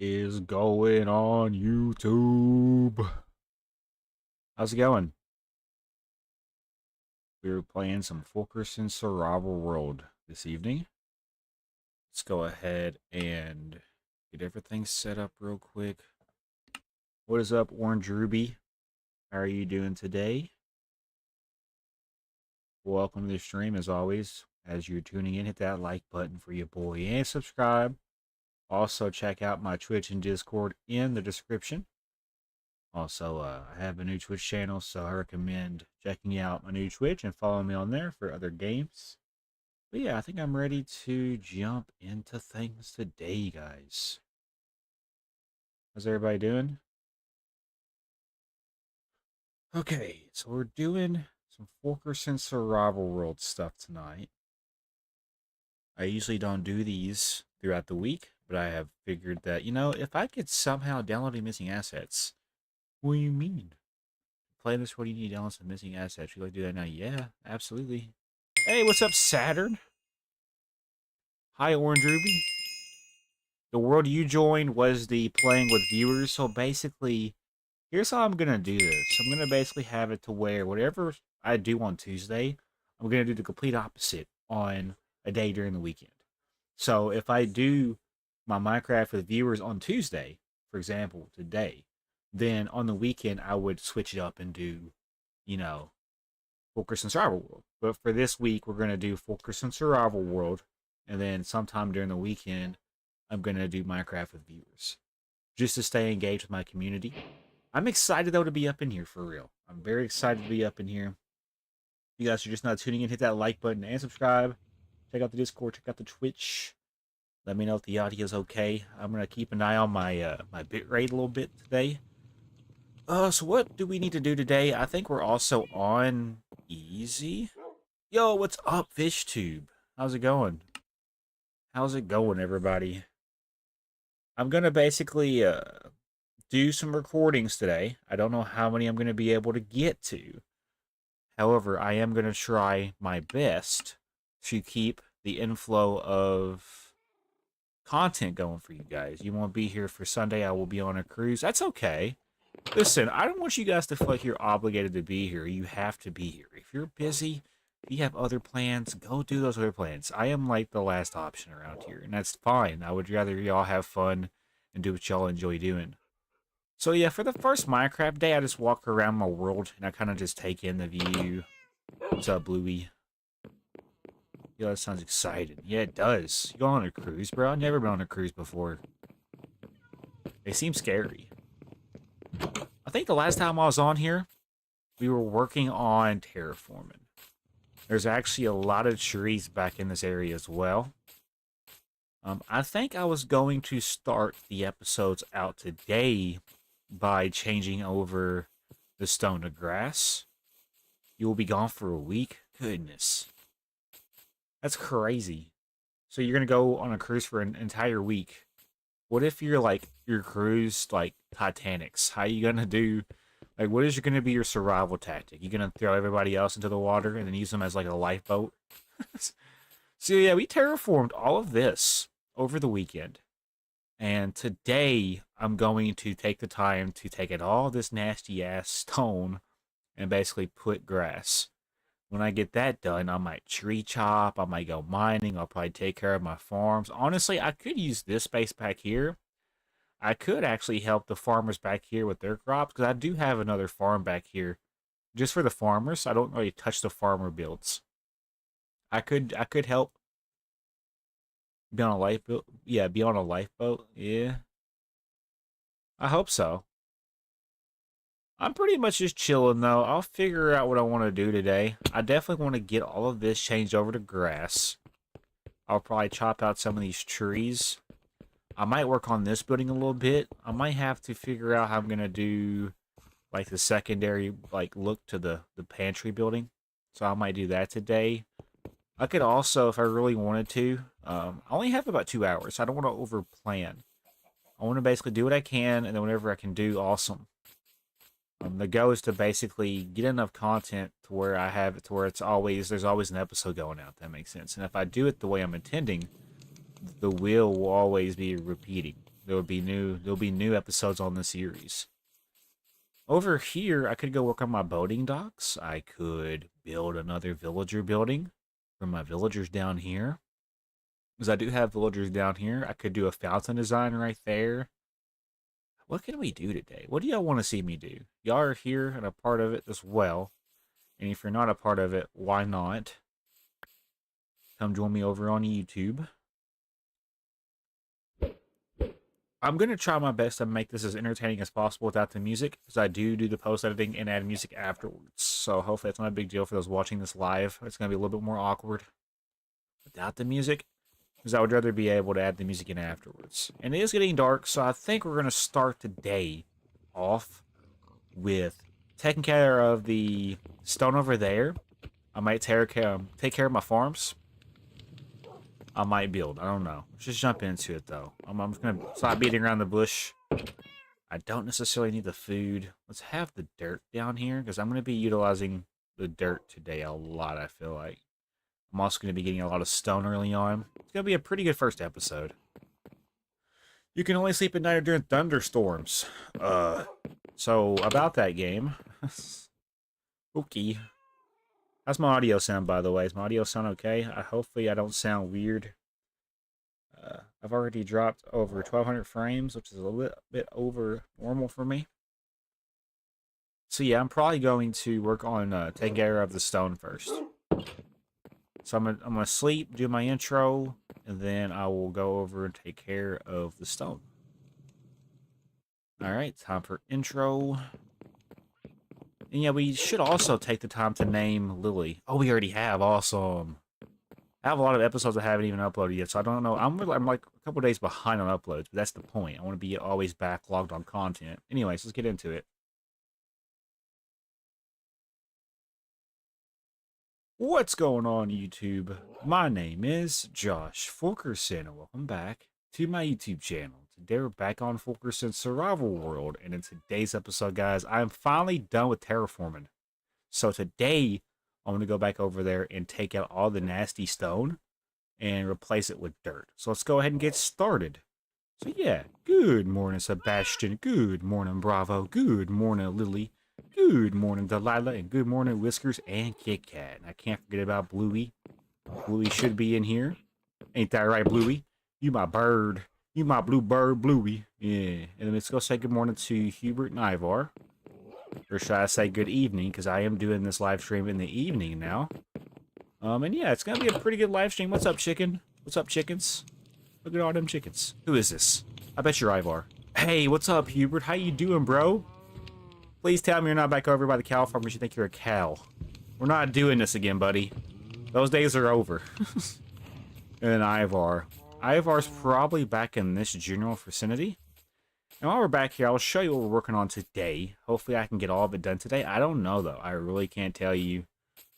Is going on YouTube? How's it going? We were playing some FU7KERSON'S Survival World this evening. Let's go ahead and get everything set up real quick. What is up, Orange Ruby? How are you doing today? Welcome to the stream as always. As you're tuning in, hit that like button for your boy and subscribe. Also, check out my Twitch and Discord in the description. Also, I have a new Twitch channel, so I recommend checking out my new Twitch and following me on there for other games. But yeah, I think I'm ready to jump into things today, guys. How's everybody doing? Okay, so we're doing some FU7KERSON'S Survival World stuff tonight. I usually don't do these throughout the week, but I have figured that, if I could somehow download the missing assets. What do you mean? Play this, what do you need to download some missing assets? You like to do that now? Yeah, absolutely. Hey, what's up, Saturn? Hi, Orange Ruby. The world you joined was the playing with viewers, so basically, here's how I'm going to do this. I'm going to basically have it to where whatever I do on Tuesday, I'm going to do the complete opposite on a day during the weekend. So if I do my Minecraft with viewers on Tuesday, for example, today, then on the weekend I would switch it up and do, FU7KERSON'S Survival World. But for this week, we're going to do FU7KERSON'S Survival World, and then sometime during the weekend, I'm going to do Minecraft with viewers, just to stay engaged with my community. I'm excited, though, to be up in here, for real. I'm very excited to be up in here. If you guys are just not tuning in, hit that like button and subscribe. Check out the Discord, check out the Twitch. Let me know if the audio's okay. I'm going to keep an eye on my my bitrate a little bit today. So what do we need to do today? I think we're also on easy. Yo, what's up, FishTube? How's it going? How's it going, everybody? I'm going to basically do some recordings today. I don't know how many I'm going to be able to get to. However, I am going to try my best to keep the inflow of content going for you guys. You won't be here for Sunday. I will be on a cruise. That's okay. Listen, I don't want you guys to feel like you're obligated to be here. You have to be here. If you're busy, if you have other plans, go do those other plans. I am like the last option around here, and that's fine. I would rather y'all have fun and do what y'all enjoy doing. So yeah, for the first Minecraft day, I just walk around my world, and I kind of just take in the view. What's up, Bluey? Yeah, that sounds exciting. Yeah, it does. You go on a cruise, bro? I've never been on a cruise before. They seem scary. I think the last time I was on here, we were working on terraforming. There's actually a lot of trees back in this area as well. I think I was going to start the episodes out today by changing over the stone to grass. You will be gone for a week? Goodness. That's crazy. So you're going to go on a cruise for an entire week. What if you're like your cruise like Titanic's? How you gonna do? Like, what is going to be your survival tactic? You gonna throw everybody else into the water and then use them as like a lifeboat? So yeah, we terraformed all of this over the weekend, and today I'm going to take the time to take out all this nasty ass stone and basically put grass. When I get that done, I might tree chop, I might go mining, I'll probably take care of my farms. Honestly, I could use this space back here. I could actually help the farmers back here with their crops, because I do have another farm back here. Just for the farmers, I don't really touch the farmer builds. I could help be on a lifeboat. Yeah, be on a lifeboat. Yeah. I hope so. I'm pretty much just chilling, though. I'll figure out what I want to do today. I definitely want to get all of this changed over to grass. I'll probably chop out some of these trees. I might work on this building a little bit. I might have to figure out how I'm going to do, like, the secondary, like, look to the pantry building. So I might do that today. I could also, if I really wanted to, I only have about 2 hours. So I don't want to over-plan. I want to basically do what I can, and then whatever I can do, awesome. The goal is to basically get enough content to where I have it to where there's always an episode going out. That makes sense. And if I do it the way I'm intending, the wheel will always be repeating. There'll be new episodes on the series. Over here, I could go work on my boating docks. I could build another villager building for my villagers down here. Because I do have villagers down here. I could do a fountain design right there. What can we do today? What do y'all want to see me do? Y'all are here and a part of it as well. And if you're not a part of it, why not? Come join me over on YouTube. I'm going to try my best to make this as entertaining as possible without the music, because I do the post editing and add music afterwards. So hopefully it's not a big deal for those watching this live. It's going to be a little bit more awkward without the music, because I would rather be able to add the music in afterwards. And it is getting dark, so I think we're going to start today off with taking care of the stone over there. I might take care of my farms. I might build. I don't know. Let's just jump into it, though. I'm just going to stop beating around the bush. I don't necessarily need the food. Let's have the dirt down here, because I'm going to be utilizing the dirt today a lot, I feel like. I'm also going to be getting a lot of stone early on. It's going to be a pretty good first episode. You can only sleep at night during thunderstorms. So, about that game. Okay. How's my audio sound, by the way? Is my audio sound okay? Hopefully I don't sound weird. I've already dropped over 1,200 frames, which is a little bit over normal for me. So yeah, I'm probably going to work on taking care of the stone first. So I'm gonna sleep, do my intro, and then I will go over and take care of the stone. Alright, time for intro. And yeah, we should also take the time to name Lily. Oh, we already have. Awesome. I have a lot of episodes I haven't even uploaded yet, so I don't know. I'm like a couple days behind on uploads, but that's the point. I want to be always backlogged on content. Anyways, let's get into it. What's going on, YouTube? My name is Josh Fulkerson, and welcome back to my YouTube channel. Today we're back on FU7KERSON'S survival world, and in today's episode, guys, I'm finally done with terraforming. So today, I'm going to go back over there and take out all the nasty stone and replace it with dirt. So let's go ahead and get started. So yeah, good morning, Sebastian. Good morning, Bravo. Good morning, Lily. Good morning, Delilah. And good morning, Whiskers and Kit Kat. And I can't forget about Bluey. Bluey should be in here. Ain't that right, Bluey? You my bird. You my blue bird, Bluey. Yeah. And then let's go say good morning to Hubert and Ivar. Or should I say good evening, because I am doing this live stream in the evening now. And yeah, it's going to be a pretty good live stream. What's up, chicken? What's up, chickens? Look at all them chickens. Who is this? I bet you're Ivar. Hey, what's up, Hubert? How you doing, bro? Please tell me you're not back over by the cow farm because you think you're a cow. We're not doing this again, buddy. Those days are over. And Ivar. Ivar's probably back in this general vicinity. And while we're back here, I'll show you what we're working on today. Hopefully I can get all of it done today. I don't know, though. I really can't tell you.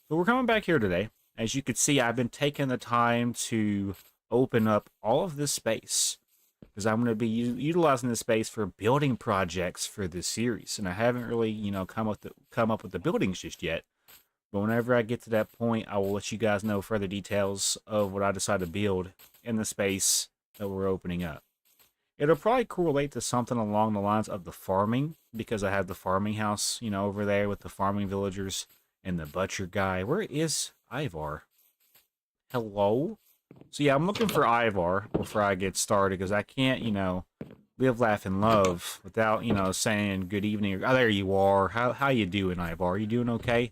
But we're coming back here today. As you can see, I've been taking the time to open up all of this space, because I'm going to be utilizing this space for building projects for this series. And I haven't really, come up with the buildings just yet. But whenever I get to that point, I will let you guys know further details of what I decide to build in the space that we're opening up. It'll probably correlate to something along the lines of the farming, because I have the farming house, over there with the farming villagers and the butcher guy. Where is Ivar? Hello? So yeah, I'm looking for Ivar before I get started, because I can't, live, laugh, and love without, saying good evening. Oh, there you are. How you doing, Ivar? You doing okay?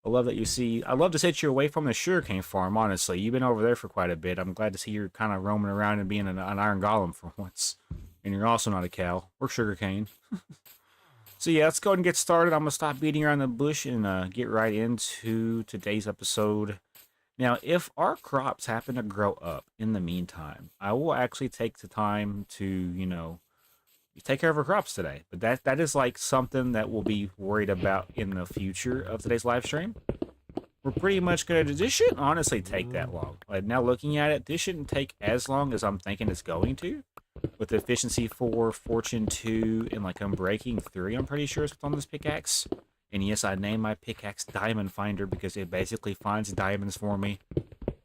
I love that you see. I'd love to set you away from the sugarcane farm, honestly. You've been over there for quite a bit. I'm glad to see you're kind of roaming around and being an iron golem for once. And you're also not a cow or sugarcane. So yeah, let's go ahead and get started. I'm going to stop beating around the bush and get right into today's episode. Now, if our crops happen to grow up in the meantime, I will actually take the time to, take care of our crops today. But that is like something that we'll be worried about in the future of today's live stream. We're pretty much going to, this shouldn't honestly take that long. Like, now looking at it, this shouldn't take as long as I'm thinking it's going to. With efficiency 4, fortune 2, and like unbreaking 3, I'm pretty sure is what's on this pickaxe. And yes, I named my pickaxe Diamond Finder because it basically finds diamonds for me.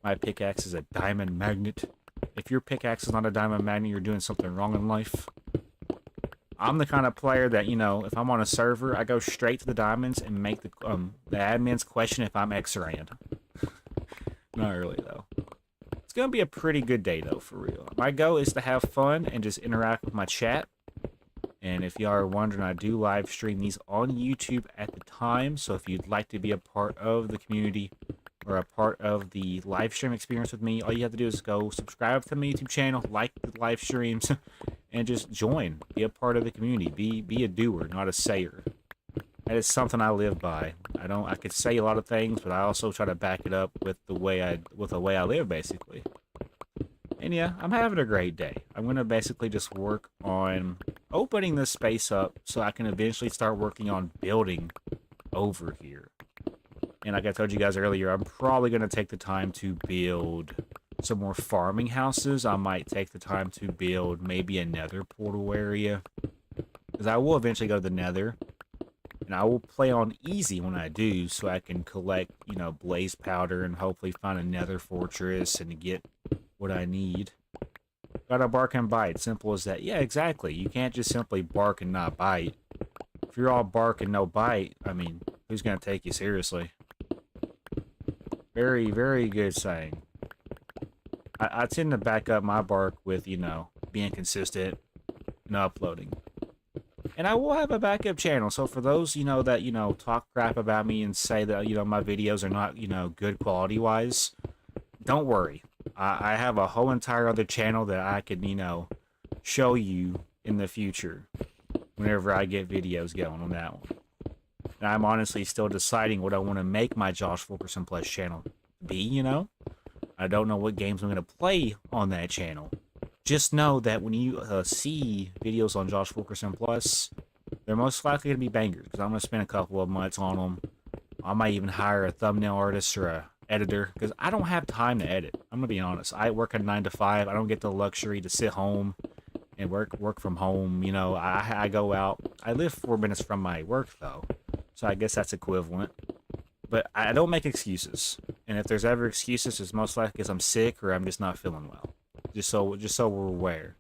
My pickaxe is a diamond magnet. If your pickaxe is not a diamond magnet, you're doing something wrong in life. I'm the kind of player that, you know, if I'm on a server, I go straight to the diamonds and make the admins question if I'm X-raying. Not really, though. It's going to be a pretty good day, though, for real. My goal is to have fun and just interact with my chat. And if y'all are wondering, I do live stream these on YouTube at the time. So if you'd like to be a part of the community or a part of the live stream experience with me, all you have to do is go subscribe to my YouTube channel, like the live streams, and just join. Be a part of the community. Be a doer, not a sayer. That is something I live by. I could say a lot of things, but I also try to back it up with the way I live, basically. And yeah, I'm having a great day. I'm gonna basically just work on opening this space up so I can eventually start working on building over here. And like I told you guys earlier, I'm probably gonna take the time to build some more farming houses. I might take the time to build maybe a nether portal area, because I will eventually go to the nether. And I will play on easy when I do, so I can collect, you know, blaze powder and hopefully find a nether fortress and get what I need. Gotta bark and bite. Simple as that. Yeah, exactly. You can't just simply bark and not bite. If you're all bark and no bite, I mean, who's gonna take you seriously? Very, very good saying. I tend to back up my bark with, you know, being consistent and uploading. And I will have a backup channel, so for those, you know, that, you know, talk crap about me and say that, you know, my videos are not, you know, good quality-wise, don't worry. I have a whole entire other channel that I could, you know, show you in the future whenever I get videos going on that one. And I'm honestly still deciding what I want to make my Josh Fulkerson Plus channel be, you know? I don't know what games I'm going to play on that channel. Just know that when you see videos on Josh Fulkerson Plus, they're most likely going to be bangers, because I'm going to spend a couple of months on them. I might even hire a thumbnail artist or a editor, because I don't have time to edit. I'm going to be honest. I work a 9 to 5. I don't get the luxury to sit home and work from home. You know, I go out. I live 4 minutes from my work, though, so I guess that's equivalent. But I don't make excuses. And if there's ever excuses, it's most likely because I'm sick or I'm just not feeling well. Just so we're aware.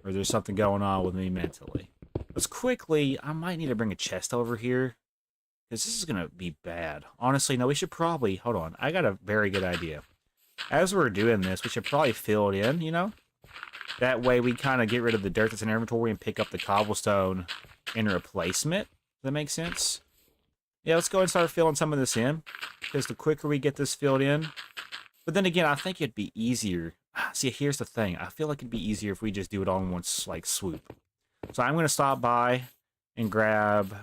Or there's something going on with me mentally. Let's quickly, I might need to bring a chest over here, because this is going to be bad. Honestly, no, we should probably, hold on, I got a very good idea. As we're doing this, we should probably fill it in, you know? That way we kind of get rid of the dirt that's in our inventory and pick up the cobblestone in replacement. Does that make sense? Yeah, let's go and start filling some of this in, because the quicker we get this filled in. But then again, I think it'd be easier. See, here's the thing. I feel like it'd be easier if we just do it all in one, like, swoop. So I'm going to stop by and grab...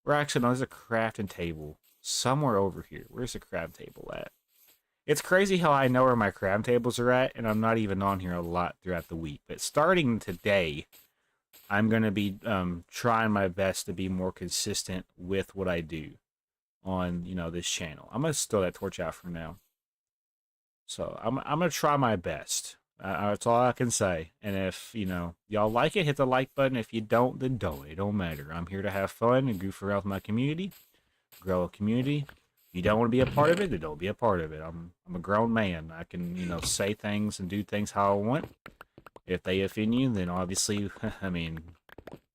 Or actually, no, there's a crafting table somewhere over here. Where's the crab table at? It's crazy how I know where my crab tables are at, and I'm not even on here a lot throughout the week. But starting today, I'm going to be trying my best to be more consistent with what I do on, you know, this channel. I'm going to throw that torch out for now. So I'm going to try my best. That's all I can say. And if, you know, y'all like it, hit the like button. If you don't, then don't. It don't matter. I'm here to have fun and goof around with my community. Grow a community. If you don't want to be a part of it, then don't be a part of it. I'm a grown man. I can, you know, say things and do things how I want. If they offend you, then obviously, I mean,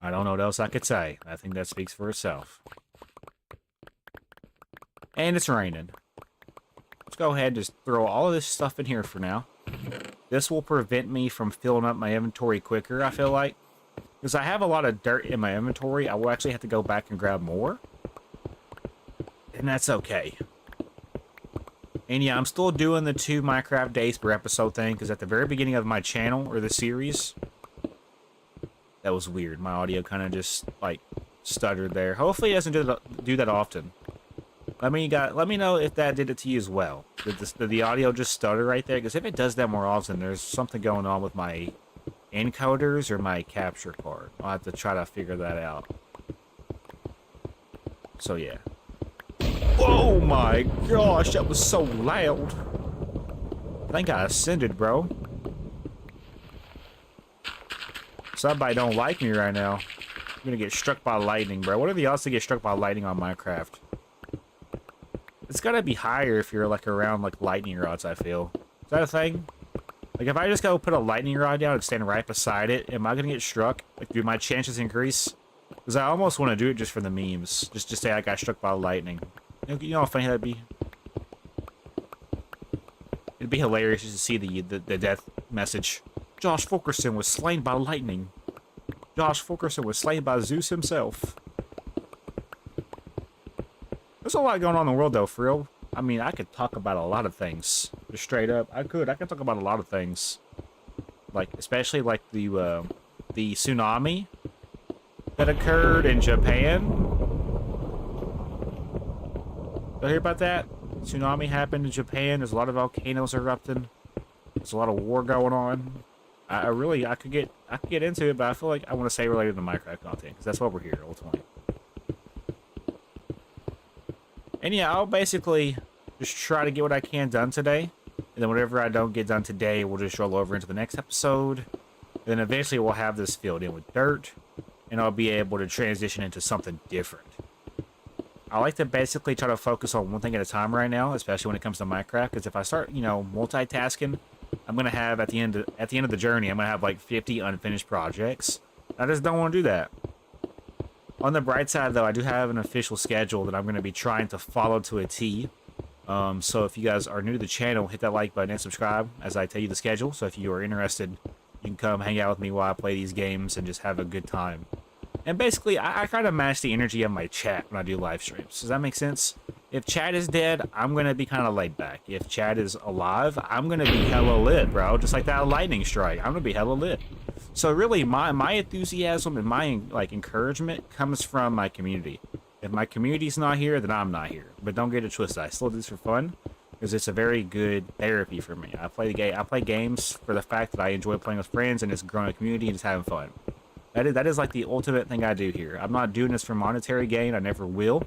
I don't know what else I could say. I think that speaks for itself. And it's raining. Let's go ahead and just throw all of this stuff in here for now. This will prevent me from filling up my inventory quicker, I feel like. Because I have a lot of dirt in my inventory, I will actually have to go back and grab more. And that's okay. And yeah, I'm still doing the 2 Minecraft days per episode thing, because at the very beginning of my channel, or the series... That was weird. My audio kind of just, like, stuttered there. Hopefully it doesn't do that often. Let me know if that did it to you as well. Did the audio just stutter right there? Because if it does that more often, there's something going on with my encoders or my capture card. I'll have to try to figure that out. So yeah. Oh my gosh, that was so loud. I think I ascended, bro. Somebody don't like me right now. I'm gonna get struck by lightning, bro. What are the odds to get struck by lightning on Minecraft? It's gotta be higher if you're, like, around, like, lightning rods, I feel. Is that a thing? Like, if I just go put a lightning rod down and stand right beside it, am I gonna get struck? Like, do my chances increase? Because I almost want to do it just for the memes. Just say I got struck by lightning. You know how funny that'd be? It'd be hilarious just to see the death message. Josh Fulkerson was slain by lightning. Josh Fulkerson was slain by Zeus himself. There's a lot going on in the world, though, for real. I mean, I could talk about a lot of things. Just straight up, I could talk about a lot of things. Like, especially like the tsunami that occurred in Japan. Did you hear about that? Tsunami happened in Japan. There's a lot of volcanoes erupting. There's a lot of war going on. I could get into it, but I feel like I want to say related to Minecraft content because that's why we're here ultimately. And yeah, I'll basically just try to get what I can done today, and then whatever I don't get done today, we'll just roll over into the next episode. And then eventually we'll have this filled in with dirt, and I'll be able to transition into something different. I like to basically try to focus on one thing at a time right now, especially when it comes to Minecraft, because if I start, multitasking, I'm gonna have at the end of the journey, I'm gonna have like 50 unfinished projects. I just don't want to do that. On the bright side, though, I do have an official schedule that I'm going to be trying to follow to a T. So if you guys are new to the channel, hit that like button and subscribe as I tell you the schedule. So if you are interested, you can come hang out with me while I play these games and just have a good time. And basically, I kind of match the energy of my chat when I do live streams. Does that make sense? If chat is dead, I'm going to be kind of laid back. If chat is alive, I'm going to be hella lit, bro. Just like that lightning strike. I'm going to be hella lit. So really, my enthusiasm and my encouragement comes from my community. If my community's not here, then I'm not here. But don't get it twisted. I still do this for fun because it's a very good therapy for me. I play games for the fact that I enjoy playing with friends and just growing a community and just having fun. That is like the ultimate thing I do here. I'm not doing this for monetary gain. I never will.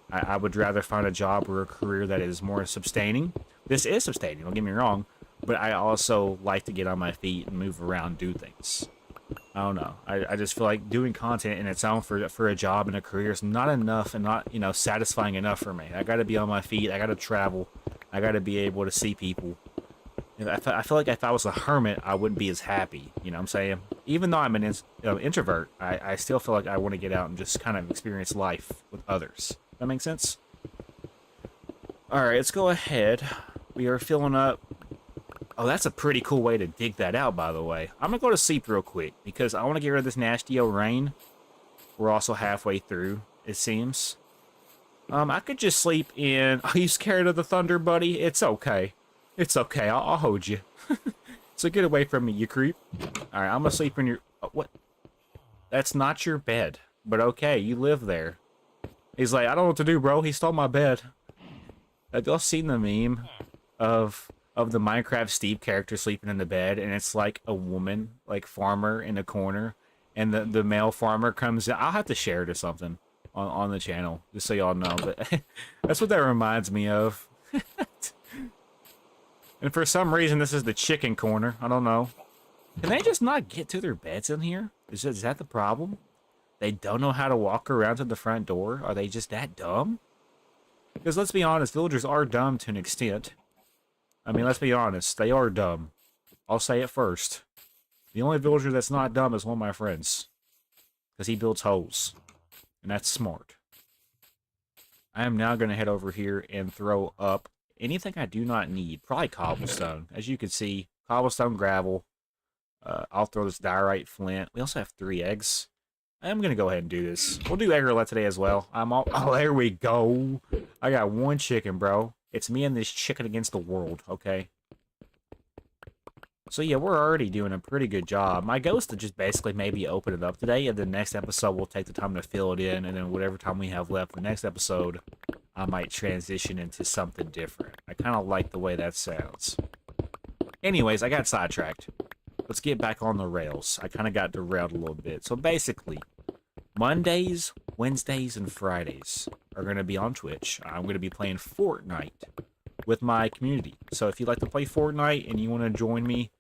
I would rather find a job or a career that is more sustaining. This is sustaining, don't get me wrong. But I also like to get on my feet and move around, do things. I don't know. I just feel like doing content in its own for a job and a career is not enough and not, satisfying enough for me. I got to be on my feet. I got to travel. I got to be able to see people. I feel like if I was a hermit, I wouldn't be as happy. You know what I'm saying? Even though I'm an introvert, I still feel like I want to get out and just kind of experience life with others. That makes sense? Alright, let's go ahead. We are filling up. Oh, that's a pretty cool way to dig that out, by the way. I'm going to go to sleep real quick because I want to get rid of this nasty old rain. We're also halfway through, it seems. I could just sleep in... Are you scared of the thunder, buddy? It's okay. It's okay. I'll hold you. So get away from me, you creep. Alright, I'm going to sleep in your... Oh, what? That's not your bed. But okay, you live there. He's like, I don't know what to do, bro. He stole my bed. Have y'all seen the meme of the Minecraft Steve character sleeping in the bed, and it's like a woman, like farmer in the corner, and the male farmer comes in. I'll have to share it or something on the channel, just so y'all know, but that's what that reminds me of. And for some reason, this is the chicken corner. I don't know. Can they just not get to their beds in here? Is that the problem? They don't know how to walk around to the front door? Are they just that dumb? Because let's be honest, villagers are dumb to an extent. I mean, let's be honest, they are dumb. I'll say it first. The only villager that's not dumb is one of my friends. Because he builds holes. And that's smart. I am now going to head over here and throw up anything I do not need. Probably cobblestone. As you can see, cobblestone, gravel. I'll throw this diorite flint. We also have 3 eggs. I am going to go ahead and do this. We'll do egg roulette today as well. Oh, there we go. I got 1 chicken, bro. It's me and this chicken against the world, okay? So yeah, we're already doing a pretty good job. My goal is to just basically maybe open it up today, and the next episode we'll take the time to fill it in, and then whatever time we have left, the next episode, I might transition into something different. I kind of like the way that sounds. Anyways, I got sidetracked. Let's get back on the rails. I kind of got derailed a little bit. So basically, Mondays, Wednesdays, and Fridays are going to be on Twitch. I'm going to be playing Fortnite with my community. So if you'd like to play Fortnite and you want to join me,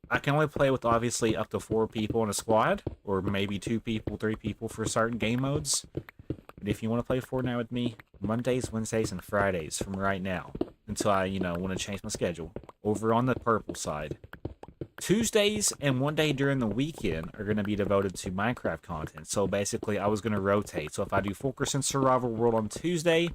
I can only play with obviously up to 4 people in a squad, or maybe 2 people, 3 people for certain game modes. But if you want to play Fortnite with me, Mondays, Wednesdays, and Fridays from right now, until I, want to change my schedule, over on the purple side. Tuesdays and one day during the weekend are going to be devoted to Minecraft content. So basically, I was going to rotate. So if I do Full Crescent Survival World on Tuesday,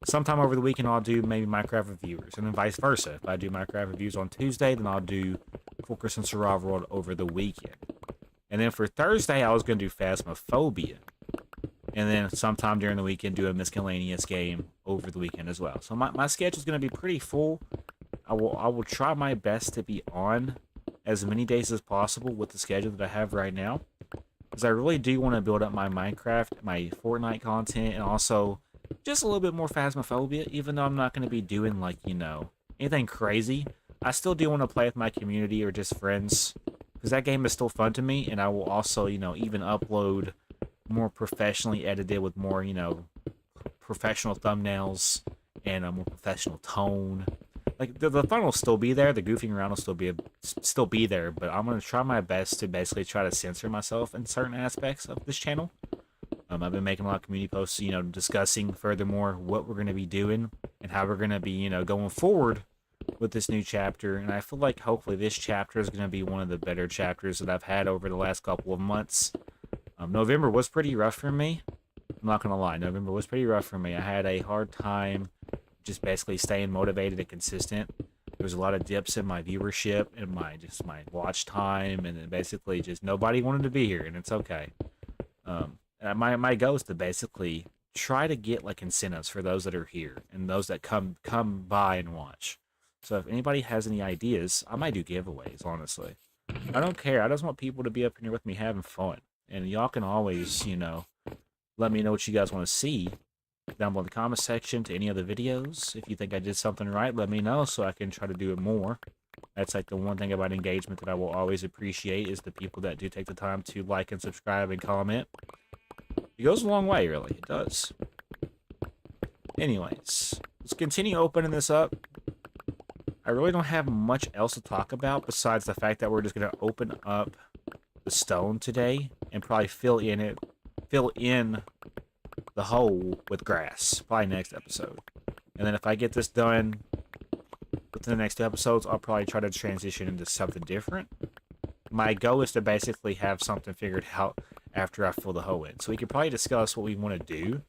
sometime over the weekend I'll do maybe Minecraft Reviewers, and then vice versa. If I do Minecraft Reviews on Tuesday, then I'll do Full Crescent Survival World over the weekend. And then for Thursday, I was going to do Phasmophobia. And then sometime during the weekend, do a miscellaneous game over the weekend as well. So my schedule is going to be pretty full. I will try my best to be on as many days as possible with the schedule that I have right now, because I really do want to build up my Minecraft, my Fortnite content, and also just a little bit more Phasmophobia. Even though I'm not going to be doing like, you know, anything crazy, I still do want to play with my community or just friends, because that game is still fun to me. And I will also, you know, even upload more professionally edited with more, you know, professional thumbnails and a more professional tone. Like the fun will still be there, the goofing around will still be there, but I'm gonna try my best to basically try to censor myself in certain aspects of this channel. I've been making a lot of community posts, you know, discussing furthermore what we're gonna be doing and how we're gonna be, you know, going forward with this new chapter. And I feel like hopefully this chapter is gonna be one of the better chapters that I've had over the last couple of months. November was pretty rough for me. I'm not gonna lie, November was pretty rough for me. I had a hard time just basically staying motivated and consistent. There was a lot of dips in my viewership and my watch time, and then basically just nobody wanted to be here, and it's okay. My goal is to basically try to get like incentives for those that are here and those that come by and watch. So if anybody has any ideas, I might do giveaways. Honestly, I don't care. I just want people to be up here with me having fun, and y'all can always, you know, let me know what you guys want to see down below in the comment section to any of the videos. If you think I did something right, let me know so I can try to do it more. That's like the one thing about engagement that I will always appreciate, is the people that do take the time to like and subscribe and comment. It goes a long way, really. It does. Anyways, let's continue opening this up. I really don't have much else to talk about besides the fact that we're just going to open up the stone today and probably fill in the hole with grass, probably next episode. And then if I get this done within the next 2 episodes, I'll probably try to transition into something different. My goal is to basically have something figured out after I fill the hole in. So we could probably discuss what we want to do.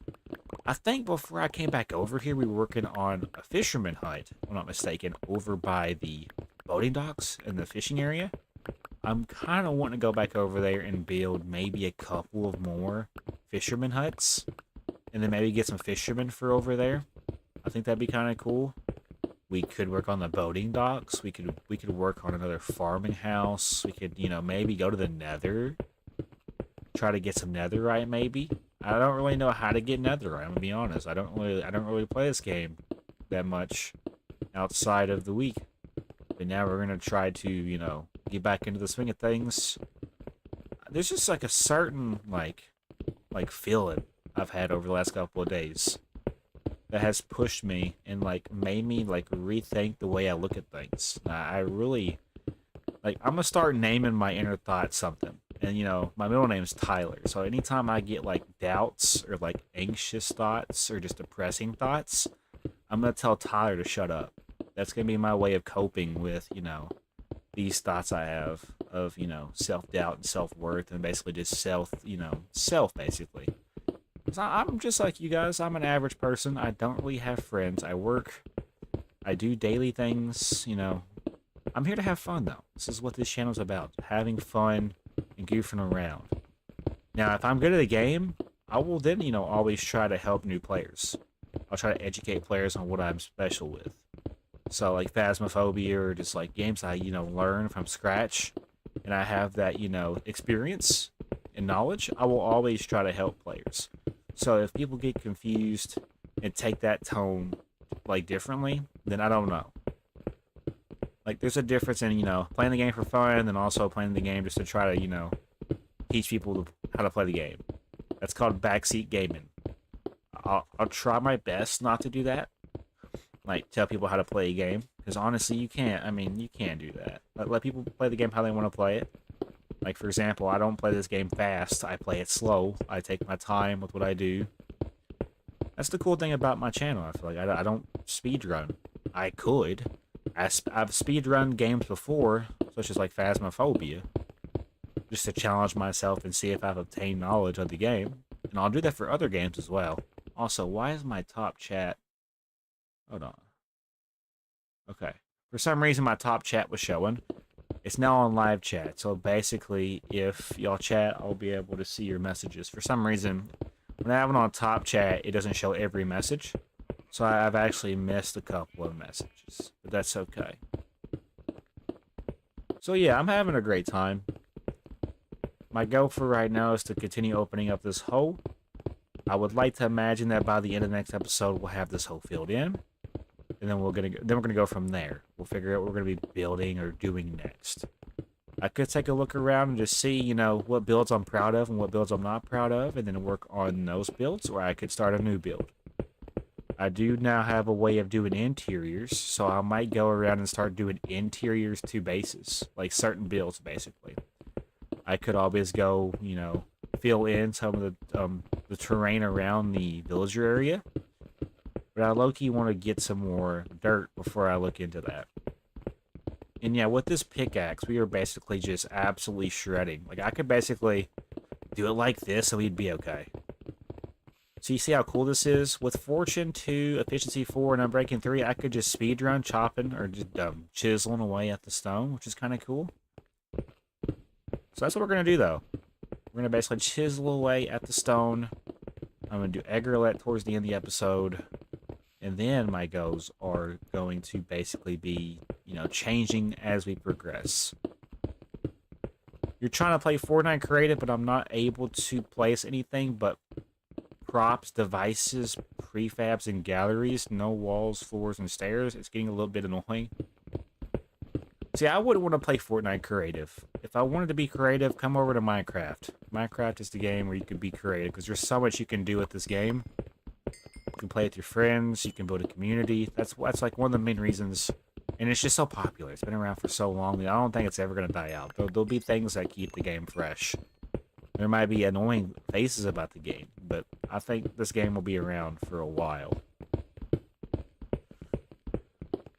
I think before I came back over here, we were working on a fisherman hut, if I'm not mistaken, over by the boating docks in the fishing area. I'm kind of wanting to go back over there and build maybe a couple of more fisherman huts, and then maybe get some fishermen for over there. I think that'd be kind of cool. We could work on the boating docks. We could work on another farming house. We could, you know, maybe go to the Nether. Try to get some netherite, maybe. I don't really know how to get netherite. I'm gonna be honest. I don't really play this game that much outside of the week. But now we're gonna try to, you know, get back into the swing of things. There's just like a certain like feeling I've had over the last couple of days that has pushed me and like made me like rethink the way I look at things. I really like, I'm gonna start naming my inner thoughts something. And, you know, my middle name's Tyler. So anytime I get, like, doubts or, like, anxious thoughts or just depressing thoughts, I'm going to tell Tyler to shut up. That's going to be my way of coping with, you know, these thoughts I have of, you know, self-doubt and self-worth and basically just self, basically. So I'm just like you guys. I'm an average person. I don't really have friends. I work. I do daily things, you know. I'm here to have fun, though. This is what this channel's about. Having fun and goofing around. Now, if I'm good at a game, I will then, you know, always try to help new players. I'll try to educate players on what I'm special with. So, like Phasmophobia or just, like, games I, you know, learn from scratch, and I have that, you know, experience and knowledge, I will always try to help players. So, if people get confused and take that tone, like, differently, then I don't know. Like, there's a difference in, you know, playing the game for fun and then also playing the game just to try to, you know, teach people how to play the game. That's called backseat gaming. I'll try my best not to do that. Like, tell people how to play a game. Because honestly, you can't. I mean, you can't do that. Let people play the game how they want to play it. Like, for example, I don't play this game fast. I play it slow. I take my time with what I do. That's the cool thing about my channel. I feel like I don't speedrun. I could. I've speedrun games before, such as like Phasmophobia, just to challenge myself and see if I've obtained knowledge of the game. And I'll do that for other games as well. Also, why is my top chat... Hold on. Okay. For some reason, my top chat was showing. It's now on live chat. So basically, if y'all chat, I'll be able to see your messages. For some reason, when I have it on top chat, it doesn't show every message. So I've actually missed a couple of messages. But that's okay. So yeah, I'm having a great time. My goal for right now is to continue opening up this hole. I would like to imagine that by the end of the next episode, we'll have this hole filled in. And then we're gonna go from there. We'll figure out what we're gonna be building or doing next. I could take a look around and just see, you know, what builds I'm proud of and what builds I'm not proud of, and then work on those builds, or I could start a new build. I do now have a way of doing interiors, so I might go around and start doing interiors to bases, like certain builds, basically. I could always go, you know, fill in some of the terrain around the villager area. But I low-key want to get some more dirt before I look into that. And yeah, with this pickaxe, we are basically just absolutely shredding. Like, I could basically do it like this and we'd be okay. So you see how cool this is? With Fortune 2, Efficiency 4, and Unbreaking 3, I could just speedrun chopping or just chiseling away at the stone, which is kind of cool. So that's what we're going to do, though. We're going to basically chisel away at the stone. I'm going to do egg roulette towards the end of the episode. And then my goals are going to basically be, you know, changing as we progress. You're trying to play Fortnite creative, but I'm not able to place anything but props, devices, prefabs, and galleries. No walls, floors, and stairs. It's getting a little bit annoying. See, I wouldn't want to play Fortnite creative. If I wanted to be creative, come over to Minecraft. Minecraft is the game where you can be creative, because there's so much you can do with this game. You can play with your friends, you can build a community. That's like one of the main reasons, and it's just so popular. It's been around for so long that I don't think it's ever going to die out. There'll be things that keep the game fresh. There might be annoying faces about the game, but I think this game will be around for a while.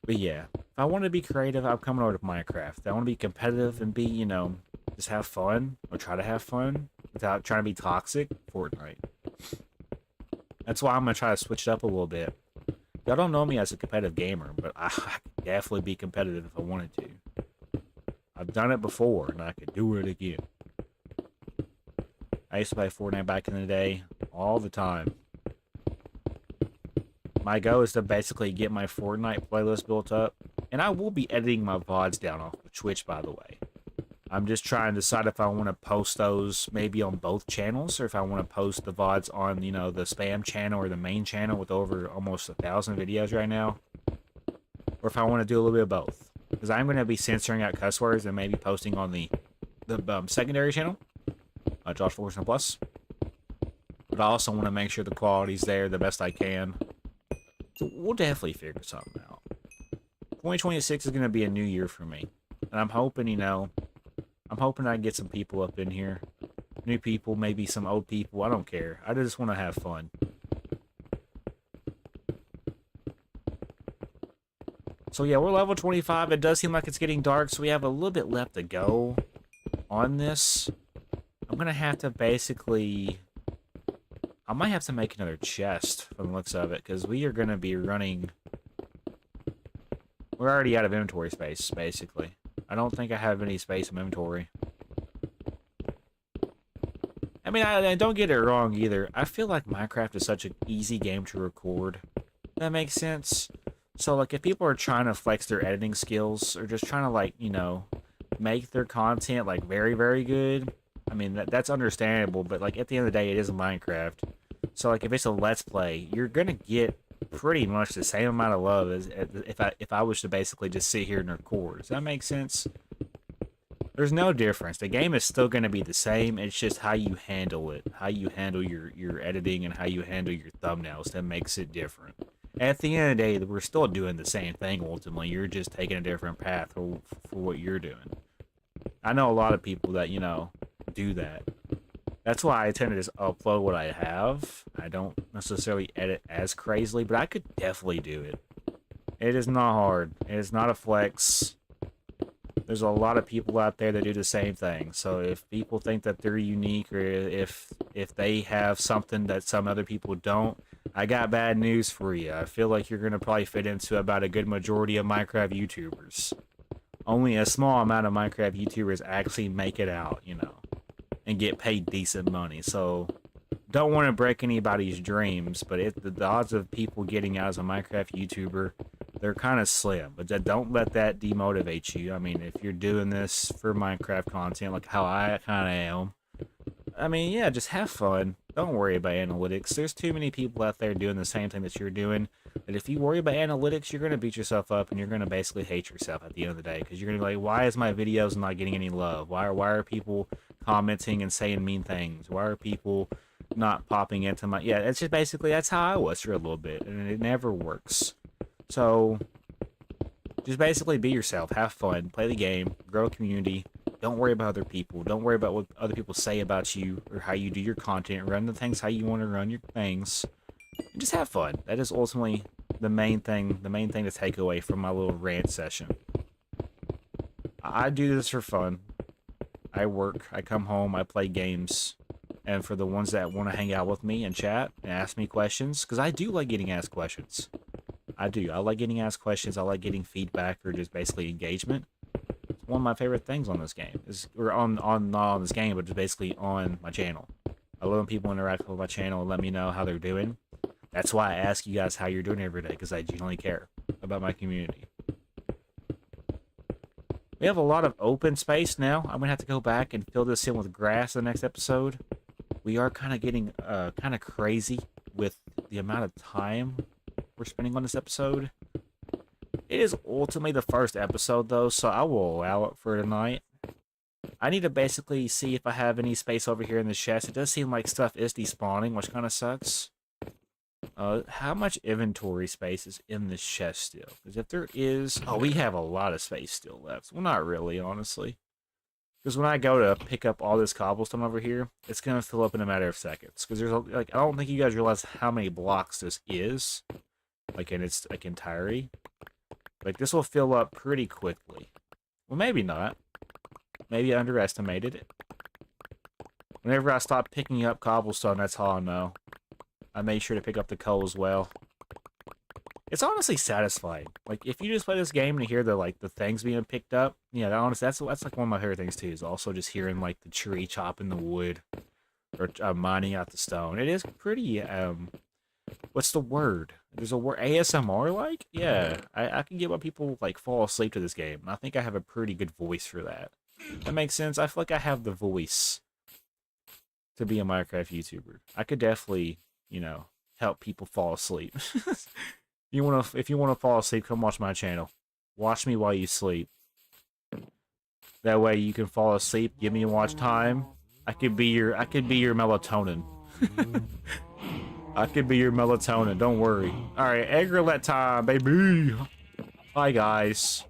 But yeah, if I want to be creative, I'm coming over to Minecraft. I want to be competitive and be, you know, just have fun, or try to have fun, without trying to be toxic. Fortnite. That's why I'm going to try to switch it up a little bit. Y'all don't know me as a competitive gamer, but I could definitely be competitive if I wanted to. I've done it before, and I could do it again. I used to play Fortnite back in the day, all the time. My goal is to basically get my Fortnite playlist built up, and I will be editing my VODs down off of Twitch, by the way. I'm just trying to decide if I want to post those maybe on both channels, or if I want to post the VODs on, you know, the spam channel or the main channel with over almost 1,000 videos right now. Or if I want to do a little bit of both. Because I'm going to be censoring out cuss words and maybe posting on the secondary channel, Josh Fulkerson Plus. But I also want to make sure the quality's there the best I can. So we'll definitely figure something out. 2026 is going to be a new year for me. And I'm hoping, you know, I get some people up in here. New people, maybe some old people. I don't care. I just want to have fun. So yeah, we're level 25. It does seem like it's getting dark, so we have a little bit left to go on this. I'm going to have to basically... I might have to make another chest from the looks of it, because we are going to be running... We're already out of inventory space, basically. I don't think I have any space in inventory. I mean, I don't get it wrong either. I feel like Minecraft is such an easy game to record. That makes sense. So, like, if people are trying to flex their editing skills, or just trying to, like, you know, make their content, like, very, very good, I mean, that's understandable, but, like, at the end of the day, it is Minecraft. So, like, if it's a Let's Play, you're gonna get pretty much the same amount of love as if I was to basically just sit here and record. Does that make sense? There's no difference. The game is still going to be the same. It's just how you handle it, how you handle your editing, and how you handle your thumbnails that makes it different. At the end of the day, we're still doing the same thing ultimately. You're just taking a different path for what you're doing. I know a lot of people that, you know, do that. That's why I tend to just upload what I have. I don't necessarily edit as crazily, but I could definitely do it. It is not hard. It is not a flex. There's a lot of people out there that do the same thing. So if people think that they're unique, or if they have something that some other people don't, I got bad news for you. I feel like you're gonna probably fit into about a good majority of Minecraft YouTubers. Only a small amount of Minecraft YouTubers actually make it out, you know, and get paid decent money. So don't want to break anybody's dreams, but the odds of people getting out as a Minecraft YouTuber, they're kind of slim. But don't let that demotivate you. I mean, if you're doing this for Minecraft content, like how I kind of am, I mean, yeah, just have fun. Don't worry about analytics. There's too many people out there doing the same thing that you're doing. But if you worry about analytics, you're going to beat yourself up, and you're going to basically hate yourself at the end of the day, because you're going to be like, why is my videos not getting any love? Why are people commenting and saying mean things? Why are people not popping into my... Yeah, it's just basically, that's how I was for a little bit, and it never works. So just basically be yourself, have fun, play the game, grow a community. Don't worry about other people. Don't worry about what other people say about you or how you do your content. Run the things how you want to run your things. And just have fun. That is ultimately the main thing to take away from my little rant session. I do this for fun. I work, I come home, I play games. And for the ones that want to hang out with me and chat and ask me questions, because I do like getting asked questions. I do. I like getting asked questions. I like getting feedback or just basically engagement. It's one of my favorite things on this game. Not on this game, but just basically on my channel. I love when people interact with my channel and let me know how they're doing. That's why I ask you guys how you're doing every day, because I genuinely care about my community. We have a lot of open space now. I'm going to have to go back and fill this in with grass in the next episode. We are kind of getting kind of crazy with the amount of time we're spending on this episode. It is ultimately the first episode, though, so I will allow it for tonight. I need to basically see if I have any space over here in the chest. It does seem like stuff is despawning, which kind of sucks. How much inventory space is in this chest still? Because if there is... Oh, we have a lot of space still left. Well, not really, honestly. Because when I go to pick up all this cobblestone over here, it's going to fill up in a matter of seconds. Because there's, like, I don't think you guys realize how many blocks this is. Like, in its, like, entirety. Like, this will fill up pretty quickly. Well, maybe not. Maybe I underestimated it. Whenever I stop picking up cobblestone, that's how I know. I made sure to pick up the coal as well. It's honestly satisfying. Like, if you just play this game and hear the things being picked up, yeah, honestly, that's like one of my favorite things too. Is also just hearing like the tree chopping the wood or mining out the stone. It is pretty what's the word? There's a word, ASMR like? Yeah, I can get why people like fall asleep to this game. And I think I have a pretty good voice for that. That makes sense. I feel like I have the voice to be a Minecraft YouTuber. I could definitely, you know, help people fall asleep. If you wanna fall asleep, come watch my channel. Watch me while you sleep. That way you can fall asleep. Give me watch time. I could be your melatonin. I could be your melatonin. Don't worry. All right, egg roulette time, baby. Hi guys.